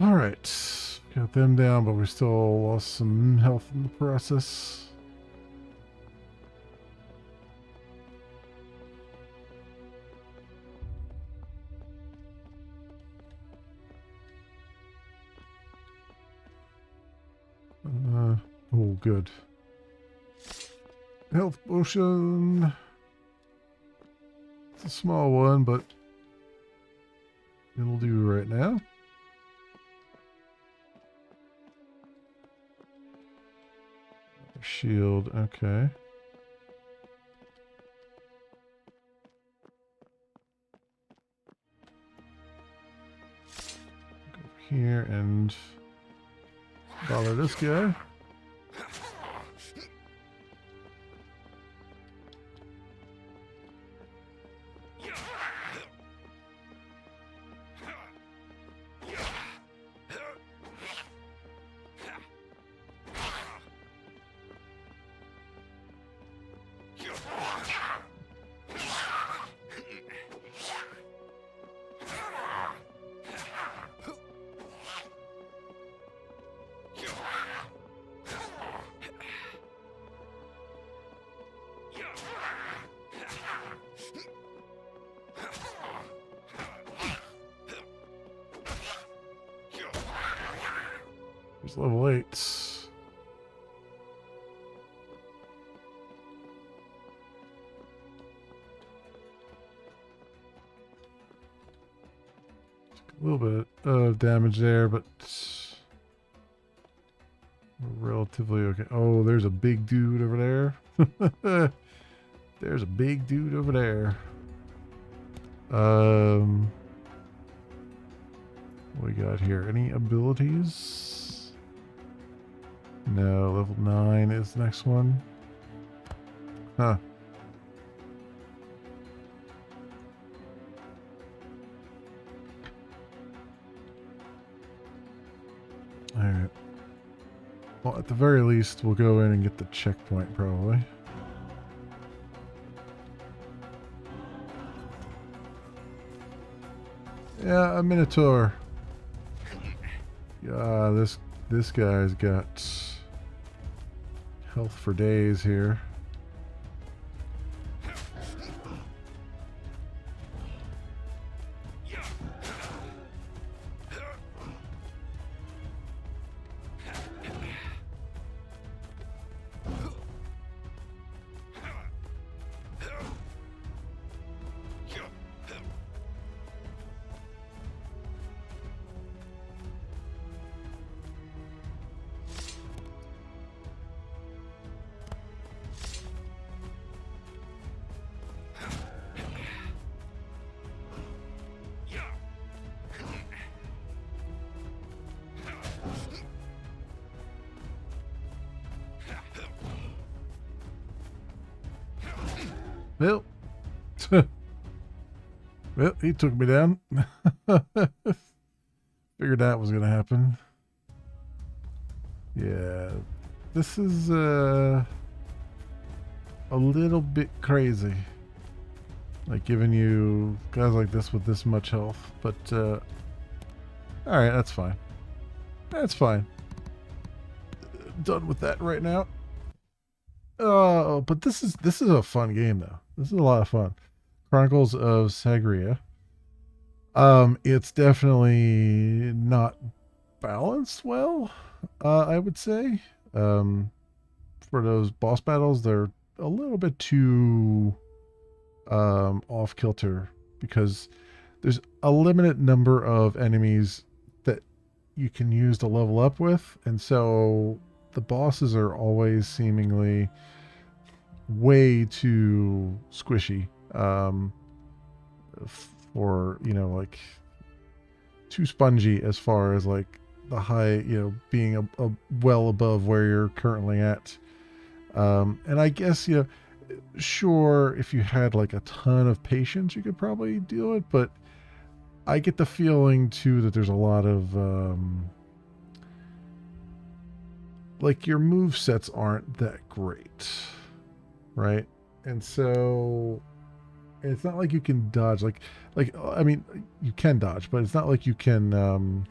Alright. Got them down, but we still lost some health in the process. Oh, good. Health potion. It's a small one, but it'll do right now. Shield, okay. Go here and bother this guy. He's level 8. A little bit of damage there, but relatively okay. Oh, there's a big dude over there. There's a big dude over there. What we got here? Any abilities? No, level 9 is the next one. Huh. Alright. Well, at the very least, we'll go in and get the checkpoint, probably. Yeah, a Minotaur. Yeah, this guy's got health for days here. Well, well, he took me down. Figured that was going to happen. Yeah, this is a little bit crazy. Like giving you guys like this with this much health, but all right, that's fine. That's fine. Done with that right now. Oh, but this is a fun game though. This is a lot of fun. Chronicles of Sagria. It's definitely not balanced well, I would say. For those boss battles, they're a little bit too off kilter because there's a limited number of enemies that you can use to level up with, and so the bosses are always seemingly way too squishy for, you know, like too spongy as far as like the high, you know, being a well above where you're currently at. And I guess, you know, sure, if you had like a ton of patience, you could probably do it, but I get the feeling too that there's a lot of like your move sets aren't that great, right? And so it's not like you can dodge like I mean, you can dodge, but it's not like you can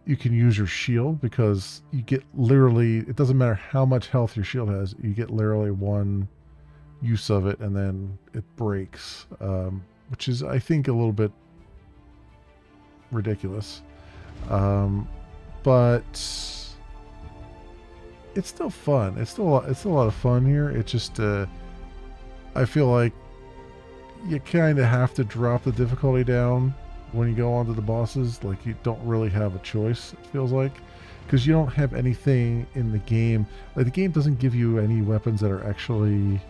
you can use your shield, because you get literally, it doesn't matter how much health your shield has, you get literally one use of it and then it breaks, which is, I think, a little bit ridiculous. But it's still fun. It's still a lot of fun here. It's just I feel like you kind of have to drop the difficulty down when you go onto the bosses. Like, you don't really have a choice, it feels like, because you don't have anything in the game. Like, the game doesn't give you any weapons that are actually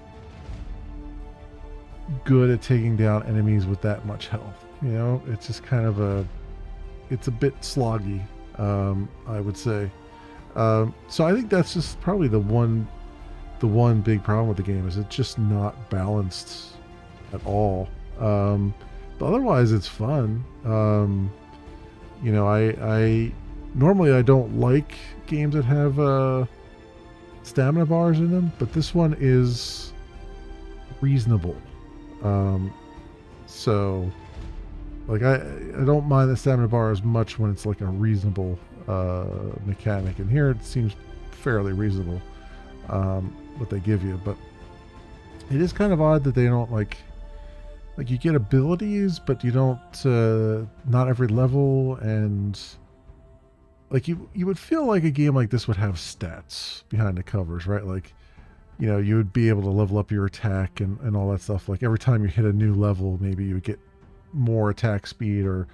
good at taking down enemies with that much health. You know, it's just kind of it's a bit sloggy, I would say. So I think that's just probably the one big problem with the game, is it's just not balanced at all. But otherwise it's fun. You know, I normally I don't like games that have stamina bars in them, but this one is reasonable. So like I don't mind the stamina bar as much when it's like a reasonable mechanic, and here it seems fairly reasonable, what they give you. But it is kind of odd that they don't like you get abilities, but you don't, not every level, and like you would feel like a game like this would have stats behind the covers, right? Like, you know, you would be able to level up your attack and all that stuff. Like, every time you hit a new level, maybe you would get more attack speed or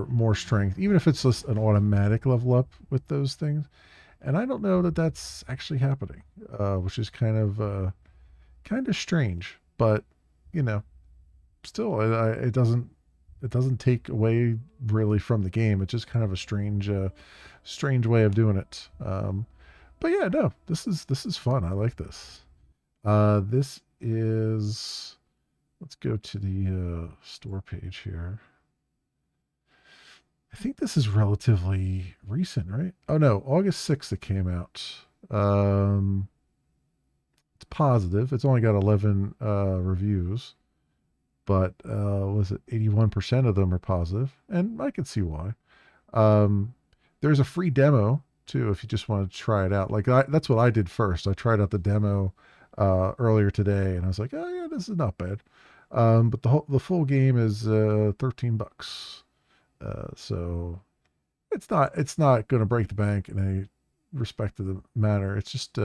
more strength, even if it's just an automatic level up with those things. And I don't know that that's actually happening, which is kind of strange. But, you know, still, it doesn't take away really from the game. It's just kind of a strange way of doing it. But yeah, no, this is fun. I like this. This is, let's go to the store page here. I think this is relatively recent, right? Oh no, August 6th it came out. It's positive. It's only got 11 reviews, but was it 81% of them are positive, and I can see why. There's a free demo too if you just want to try it out. Like, that's what I did first. I tried out the demo earlier today, and I was like, oh yeah, this is not bad. But the full game is $13. So it's not going to break the bank in any respect to the matter. It's just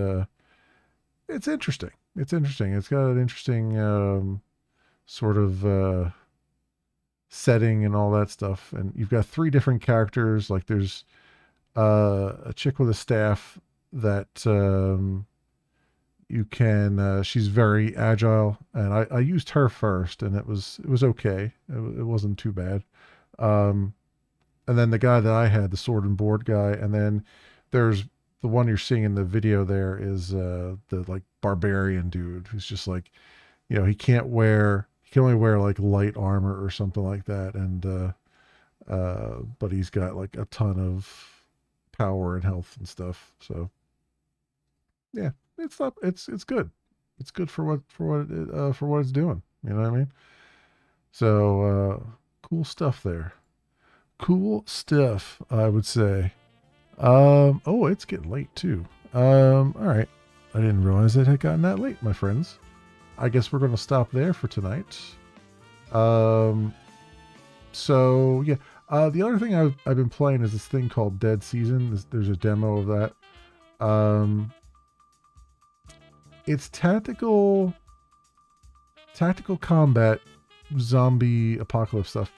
it's interesting. It's interesting. It's got an interesting sort of setting and all that stuff. And you've got 3 different characters. Like, there's a chick with a staff that you can. She's very agile, and I used her first, and it was okay. It wasn't too bad. And then the guy that I had, the sword and board guy, and then there's the one you're seeing in the video there is the like barbarian dude who's just like, you know, he can only wear like light armor or something like that, and but he's got like a ton of power and health and stuff. So yeah, it's good. It's good for what it's doing. You know what I mean? So cool stuff there. Cool stuff, I would say. Oh, it's getting late too. All right. I didn't realize it had gotten that late, my friends. I guess we're going to stop there for tonight. So yeah. The other thing I've been playing is this thing called Dead Season. There's a demo of that. It's tactical combat, zombie apocalypse stuff.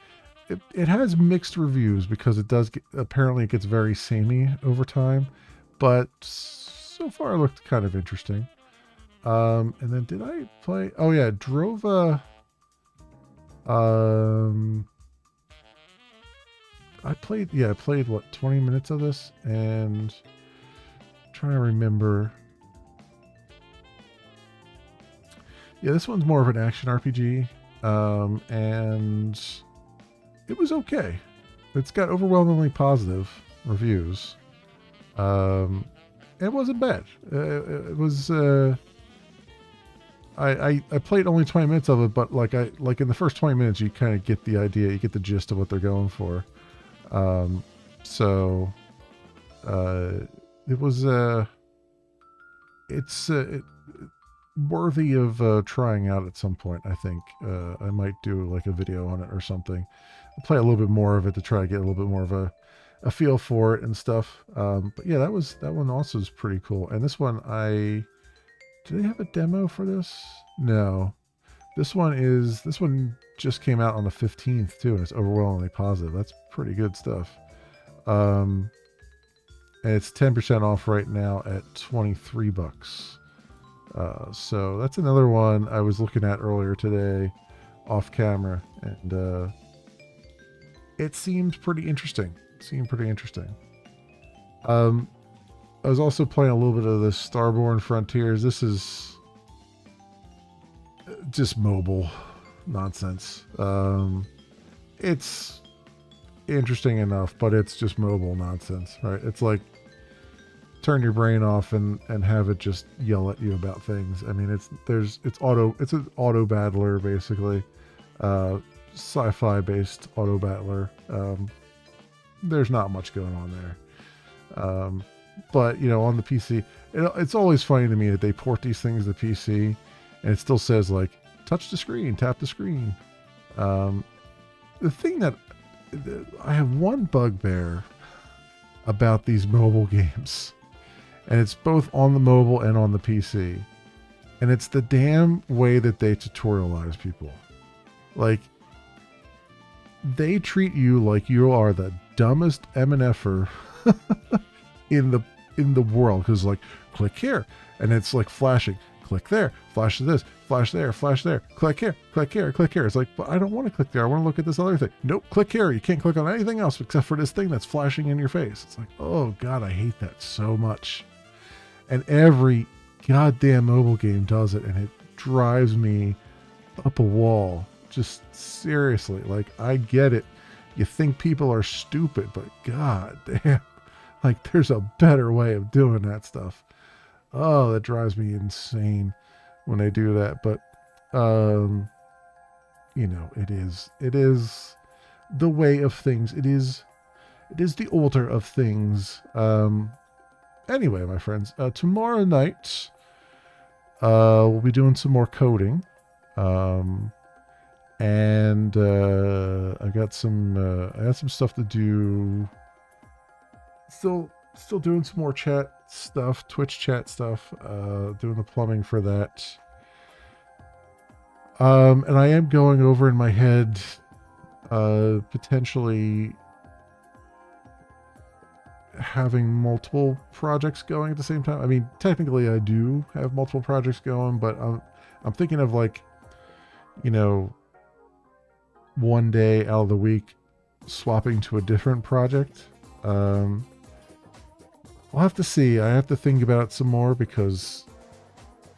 It has mixed reviews because apparently it gets very samey over time, but so far it looked kind of interesting. And then did I play? Oh yeah, Drova. I played what, 20 minutes of this, and I'm trying to remember. Yeah, this one's more of an action RPG, and it was okay. It's got overwhelmingly positive reviews. It wasn't bad. It was. I played only 20 minutes of it, but like in the first 20 minutes, you kind of get the idea. You get the gist of what they're going for. So it was it's worthy of trying out at some point. I think I might do like a video on it or something. I'll play a little bit more of it to try to get a little bit more of a feel for it and stuff. But yeah, that one also is pretty cool. And this one, do they have a demo for this? No. This one just came out on the 15th too, and it's overwhelmingly positive. That's pretty good stuff. And it's 10% off right now at $23. So that's another one I was looking at earlier today off camera, and it seemed pretty interesting. I was also playing a little bit of the Starborn Frontiers. This is just mobile nonsense. It's interesting enough, but it's just mobile nonsense, right? It's like turn your brain off and have it just yell at you about things. I mean, it's an auto battler basically, sci-fi based auto battler. There's not much going on there, but you know, on the PC, it's always funny to me that they port these things to PC and it still says like touch the screen, tap the screen. The thing that I have one bugbear about these mobile games, and it's both on the mobile and on the PC, and it's the damn way that they tutorialize people. Like, they treat you like you are the dumbest MNFer in the world, because like, click here, and it's like flashing, click there, flash to this, flash there, flash there, click here, click here, click here. It's like, but I don't want to click there. I want to look at this other thing. Nope, click here. You can't click on anything else except for this thing that's flashing in your face. It's like, oh God, I hate that so much. And every goddamn mobile game does it, and it drives me up a wall. Just seriously, like, I get it. You think people are stupid, but god damn, like, there's a better way of doing that stuff. Oh, that drives me insane when they do that. But, you know, it is the way of things. It is the order of things. Anyway, my friends, tomorrow night, we'll be doing some more coding. And I got some stuff to do. Still doing some more chat stuff, Twitch chat stuff, doing the plumbing for that. And I am going over in my head, potentially having multiple projects going at the same time. I mean, technically I do have multiple projects going, but I'm thinking of, like, you know, one day out of the week swapping to a different project. I'll have to see. I have to think about it some more, because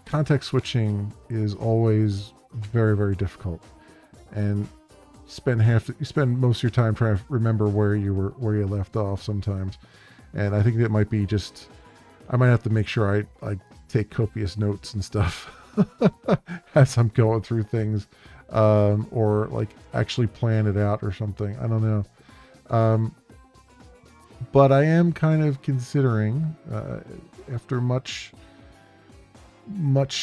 context switching is always very, very difficult, and you spend most of your time trying to remember where you left off sometimes. And I think that might be just, I might have to make sure I take copious notes and stuff as I'm going through things, or like actually plan it out or something. I don't know. But I am kind of considering, after much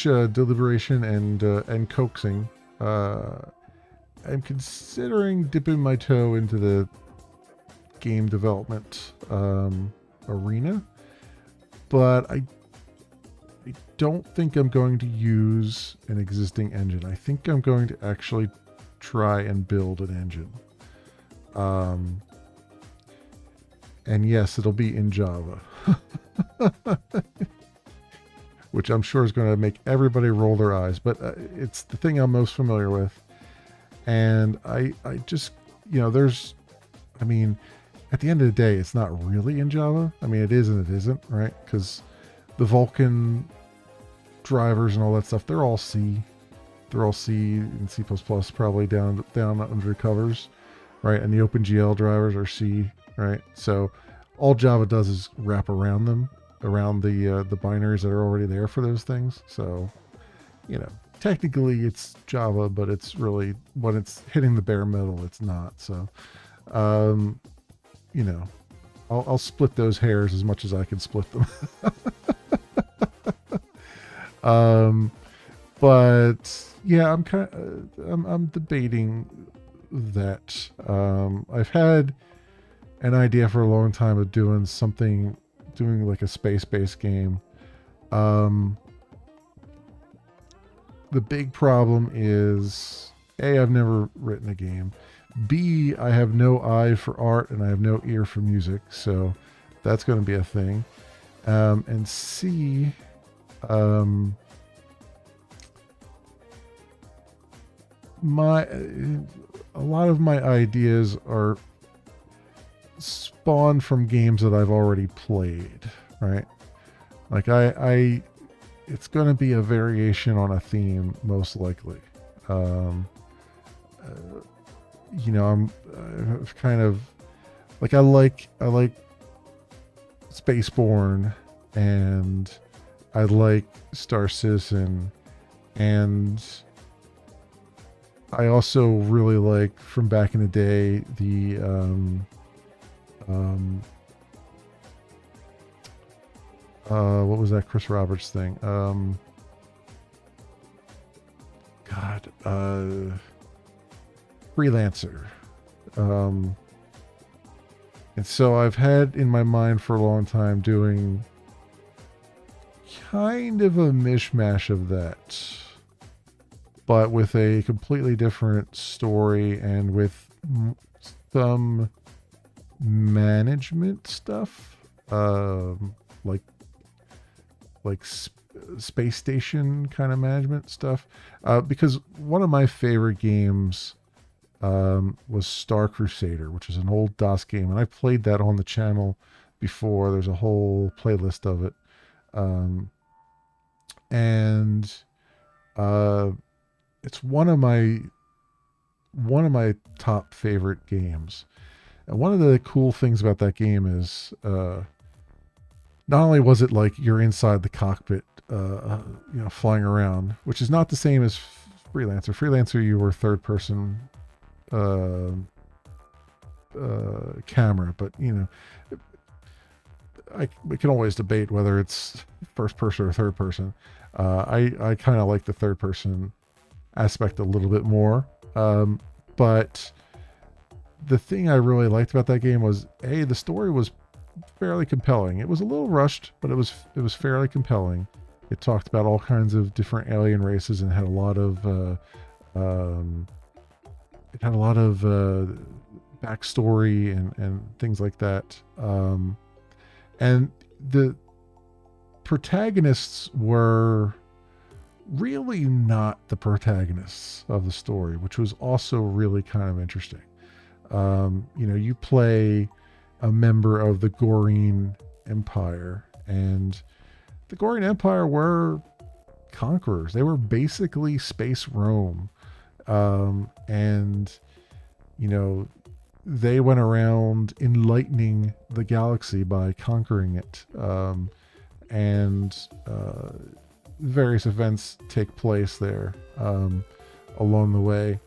deliberation and coaxing, I'm considering dipping my toe into the game development arena, but I don't think I'm going to use an existing engine. I think I'm going to actually try and build an engine. And yes, it'll be in Java, which I'm sure is going to make everybody roll their eyes, but it's the thing I'm most familiar with. And I just, you know, I mean, at the end of the day, it's not really in Java. I mean, it is and it isn't, right? Because the Vulkan drivers and all that stuff, they're all C. They're all C and C++, probably down under the covers, right? And the OpenGL drivers are C, right? So all Java does is wrap around them, around the binaries that are already there for those things. So, you know, technically it's Java, but it's really, when it's hitting the bare metal, it's not. So, you know, I'll split those hairs as much as I can split them. But yeah, I'm debating that. I've had an idea for a long time of doing like a space-based game. The big problem is A, I've never written a game. B, I have no eye for art and I have no ear for music, so that's going to be a thing. And C, a lot of my ideas are spawned from games that I've already played, right? Like it's going to be a variation on a theme, most likely. I'm kind of like I like Spaceborne, and I like Star Citizen, and I also really like, from back in the day, the what was that Chris Roberts thing? Freelancer. And so I've had in my mind for a long time doing kind of a mishmash of that, but with a completely different story and with some management stuff, like space station kind of management stuff. Because one of my favorite games was Star Crusader, which is an old DOS game, and I played that on the channel before. There's a whole playlist of it, and it's one of my top favorite games. And one of the cool things about that game is not only was it like you're inside the cockpit, flying around, which is not the same as Freelancer. Freelancer, you were third person camera, but we can always debate whether it's first person or third person. I kind of like the third person aspect a little bit more, but the thing I really liked about that game was the story was fairly compelling. It was a little rushed, but it was fairly compelling. It talked about all kinds of different alien races and had a lot of backstory and things like that. And the protagonists were really not the protagonists of the story, which was also really kind of interesting. You play a member of the Goreen Empire, and the Goreen Empire were conquerors. They were basically space Rome. And they went around enlightening the galaxy by conquering it. And various events take place there along the way.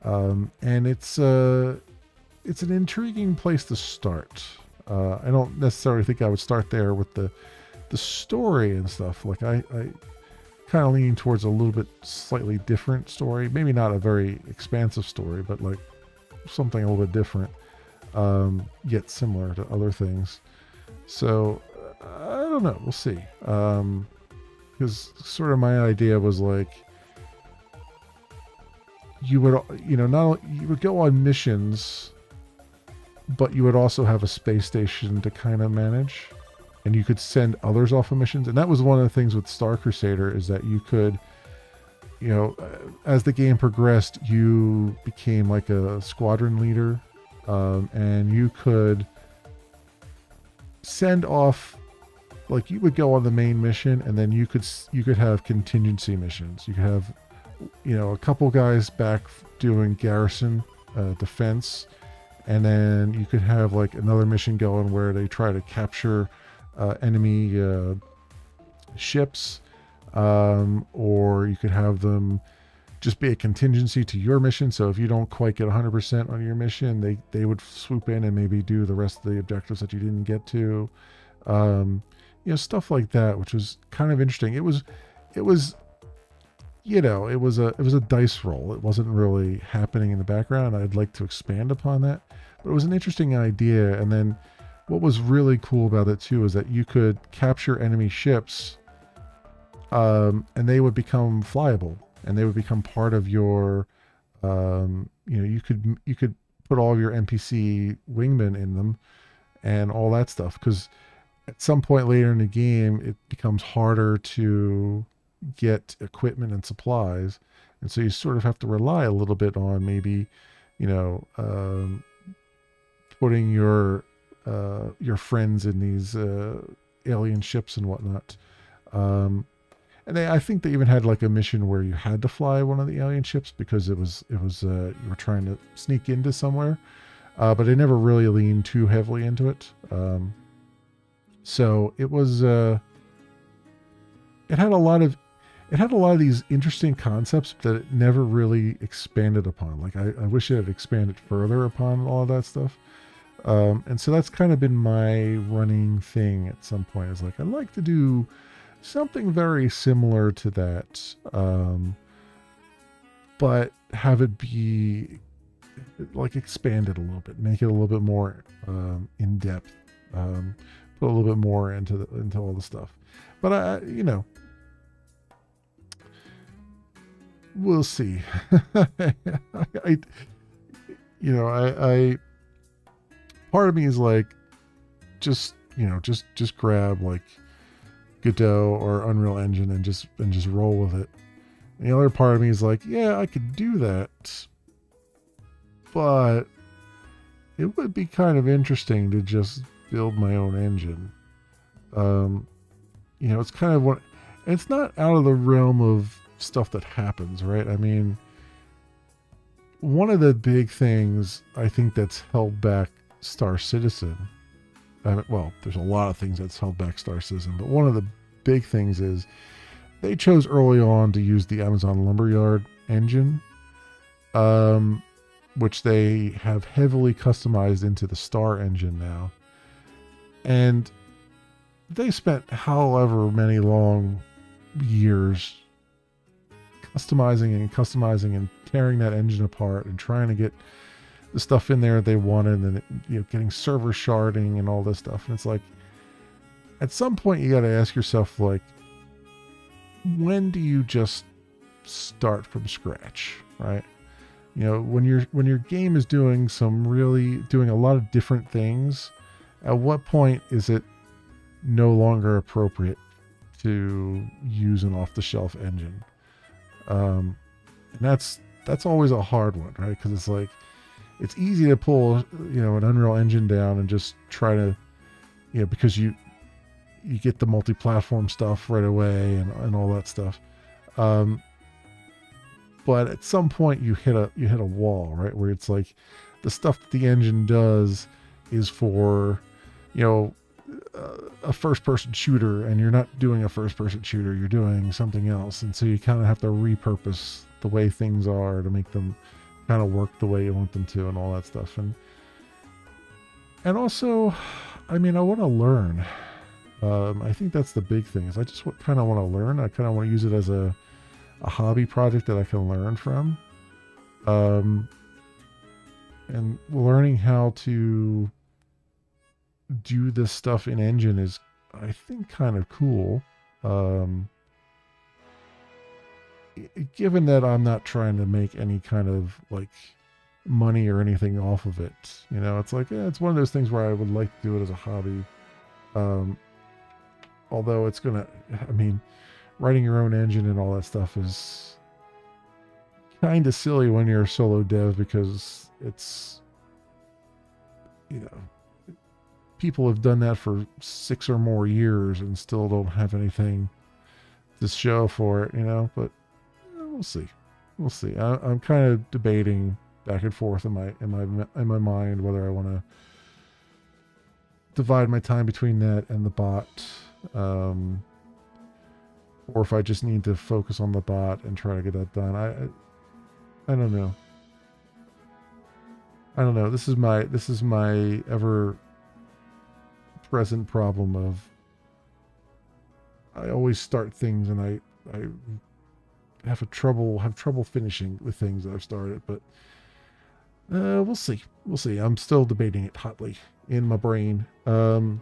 And it's an intriguing place to start. I don't necessarily think I would start there with the story and stuff. Like I kind of leaning towards a little bit slightly different story. Maybe not a very expansive story, but like something a little bit different, yet similar to other things. So I don't know. We'll see. Because sort of my idea was like, you would, you would go on missions, but you would also have a space station to kind of manage, and you could send others off of missions. And that was one of the things with Star Crusader, is that you could, as the game progressed, you became like a squadron leader, and you could send off, like you would go on the main mission, and then you could have contingency missions. You could have, a couple guys back doing garrison defense, and then you could have like another mission going where they try to capture enemy ships, or you could have them just be a contingency to your mission. So if you don't quite get 100% on your mission, they would swoop in and maybe do the rest of the objectives that you didn't get to. Stuff like that, which was kind of interesting. It was it was a dice roll. It wasn't really happening in the background. I'd like to expand upon that, but it was an interesting idea. And then what was really cool about it too is that you could capture enemy ships, and they would become flyable, and they would become part of your you could put all of your NPC wingmen in them and all that stuff, because at some point later in the game it becomes harder to get equipment and supplies, and so you sort of have to rely a little bit on maybe putting your friends in these alien ships and whatnot. And I think they even had like a mission where you had to fly one of the alien ships because it was you were trying to sneak into somewhere, but they never really leaned too heavily into it. So it was it had a lot of these interesting concepts that it never really expanded upon. Like I wish it had expanded further upon all of that stuff. And so that's kind of been my running thing at some point. Is like I'd like to do something very similar to that, but have it be like expanded a little bit, make it a little bit more in depth, put a little bit more into all the stuff. But we'll see. I part of me is like, just grab like Godot or Unreal Engine and just roll with it. And the other part of me is like, yeah, I could do that, but it would be kind of interesting to just build my own engine. It's kind of it's not out of the realm of stuff that happens, right? I mean, one of the big things I think that's held back Star Citizen, there's a lot of things that's held back Star Citizen, but one of the big things is they chose early on to use the Amazon Lumberyard engine, which they have heavily customized into the Star engine now. And they spent however many long years customizing and tearing that engine apart and trying to get the stuff in there they wanted, and getting server sharding and all this stuff. And it's like, at some point you got to ask yourself, like, when do you just start from scratch, right? When your game is doing a lot of different things, at what point is it no longer appropriate to use an off-the-shelf engine? And that's always a hard one, right? Because it's like, it's easy to pull, an Unreal Engine down and just try to, because you get the multi-platform stuff right away and all that stuff. But at some point you hit a wall, right? Where it's like the stuff that the engine does is for, a first-person shooter, and you're not doing a first-person shooter, you're doing something else. And so you kind of have to repurpose the way things are to make them kind of work the way you want them to and all that stuff. And also, I mean, I want to learn. I think that's the big thing, is I just kind of want to learn. I kind of want to use it as a hobby project that I can learn from. And learning how to do this stuff in engine is, I think, kind of cool. Given that I'm not trying to make any kind of like money or anything off of it, it's like, it's one of those things where I would like to do it as a hobby. Although writing your own engine and all that stuff is kind of silly when you're a solo dev, because it's, people have done that for 6 or more years and still don't have anything to show for it, but we'll see. I'm kind of debating back and forth in my mind whether I want to divide my time between that and the bot, or if I just need to focus on the bot and try to get that done. I don't know. I don't know. This is my ever present problem of I always start things and I have trouble finishing the things that I've started, but we'll see. We'll see. I'm still debating it hotly in my brain. And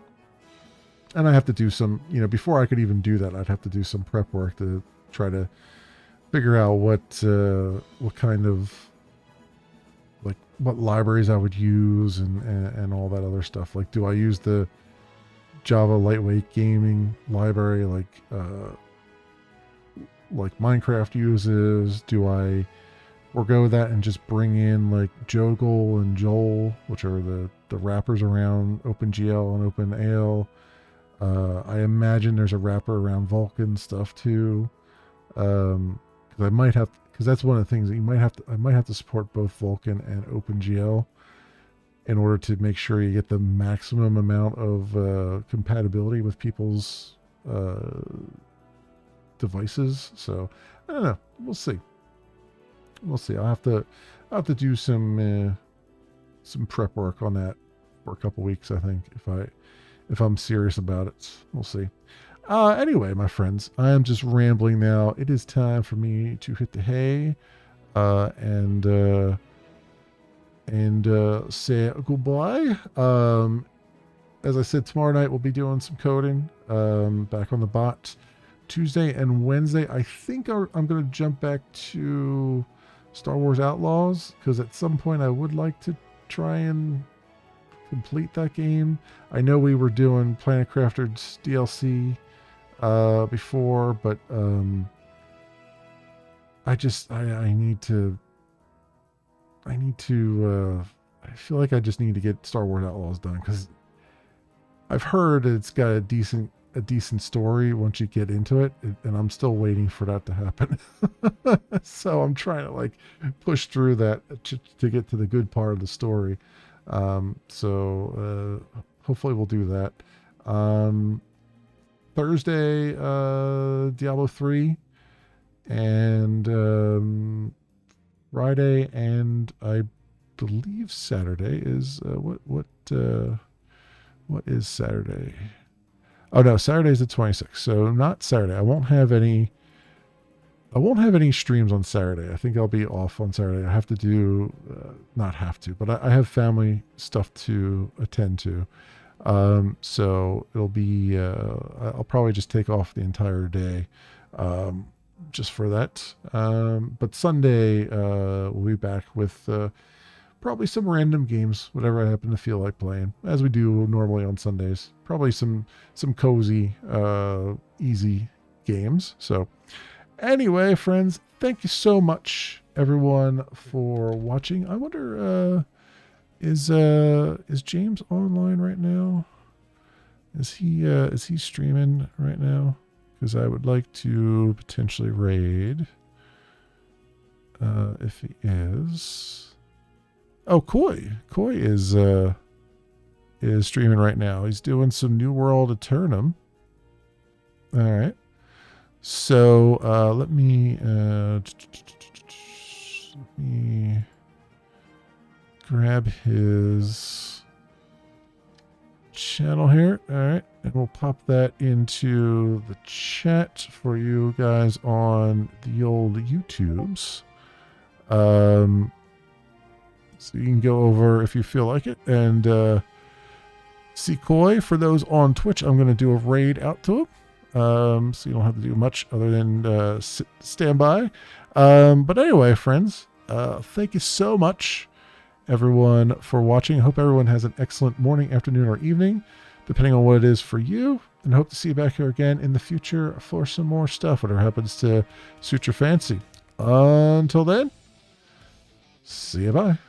I have to do some, before I could even do that, I'd have to do some prep work to try to figure out what kind of, like, what libraries I would use and all that other stuff. Like, do I use the Java lightweight gaming library like Minecraft uses? Do I forego that and just bring in like Joggle and Joel, which are the wrappers around OpenGL and OpenAL? I imagine there's a wrapper around Vulkan stuff too. Because I might have, because that's one of the things that I might have to support both Vulkan and OpenGL in order to make sure you get the maximum amount of compatibility with people's devices. So I don't know. We'll see. We'll see. I'll have to do some prep work on that for a couple weeks, I think, if I'm serious about it. We'll see. Anyway, my friends, I am just rambling now. It is time for me to hit the hay and say goodbye. As I said, tomorrow night we'll be doing some coding back on the bot. Tuesday and Wednesday, I think I'm going to jump back to Star Wars Outlaws, because at some point I would like to try and complete that game. I know we were doing Planet Crafter's DLC before, but I need to I feel like I just need to get Star Wars Outlaws done, because I've heard it's got a decent story once you get into it, and I'm still waiting for that to happen. So I'm trying to like push through that to get to the good part of the story. So hopefully we'll do that. Thursday, Diablo 3, and Friday, and I believe Saturday is what is Saturday? Oh no, Saturday's the 26th. So not Saturday. I won't have any streams on Saturday. I think I'll be off on Saturday. I have to do, not have to, but I have family stuff to attend to. So it'll be, I'll probably just take off the entire day, just for that. But Sunday, we'll be back with, probably some random games, whatever I happen to feel like playing, as we do normally on Sundays. Probably some cozy, easy games. So anyway, friends, thank you so much, everyone, for watching. I wonder, is James online right now? Is he streaming right now? Because I would like to potentially raid. If he is. Oh, Koi is streaming right now. He's doing some New World Eternum. All right. So let me grab his channel here. All right, and we'll pop that into the chat for you guys on the old YouTubes. So you can go over if you feel like it and see Koi. For those on Twitch, I'm going to do a raid out to him. So you don't have to do much other than stand by. But anyway, friends, thank you so much, everyone, for watching. I hope everyone has an excellent morning, afternoon, or evening, depending on what it is for you. And hope to see you back here again in the future for some more stuff, whatever happens to suit your fancy. Until then, see you, bye.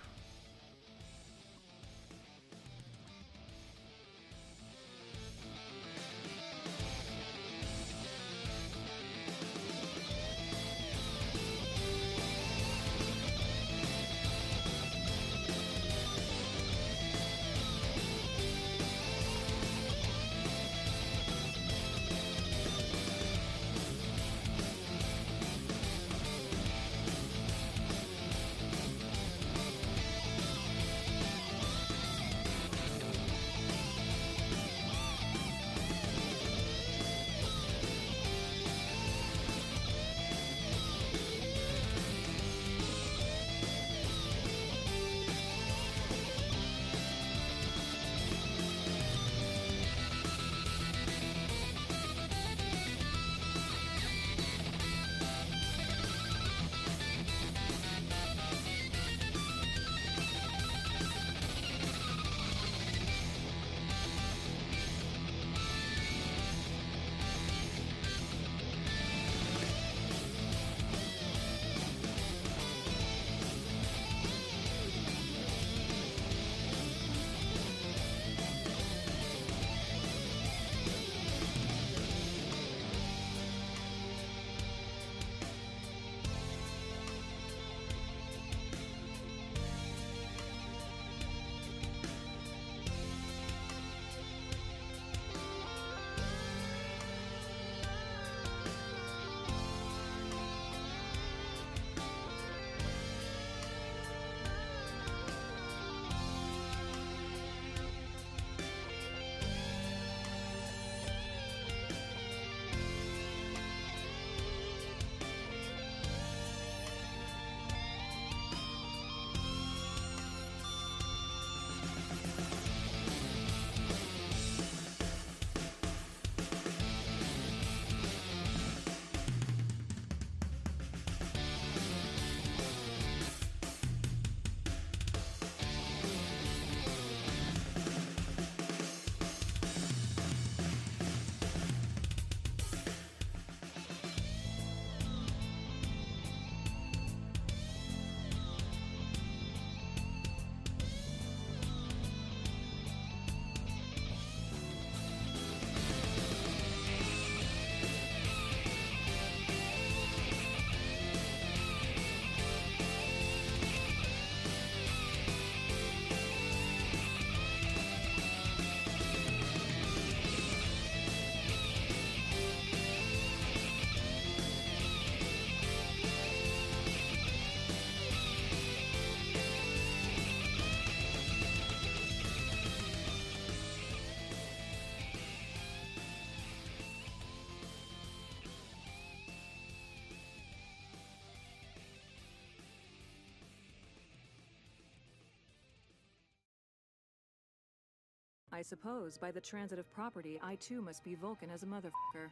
I suppose by the transitive property, I too must be Vulcan as a motherfucker.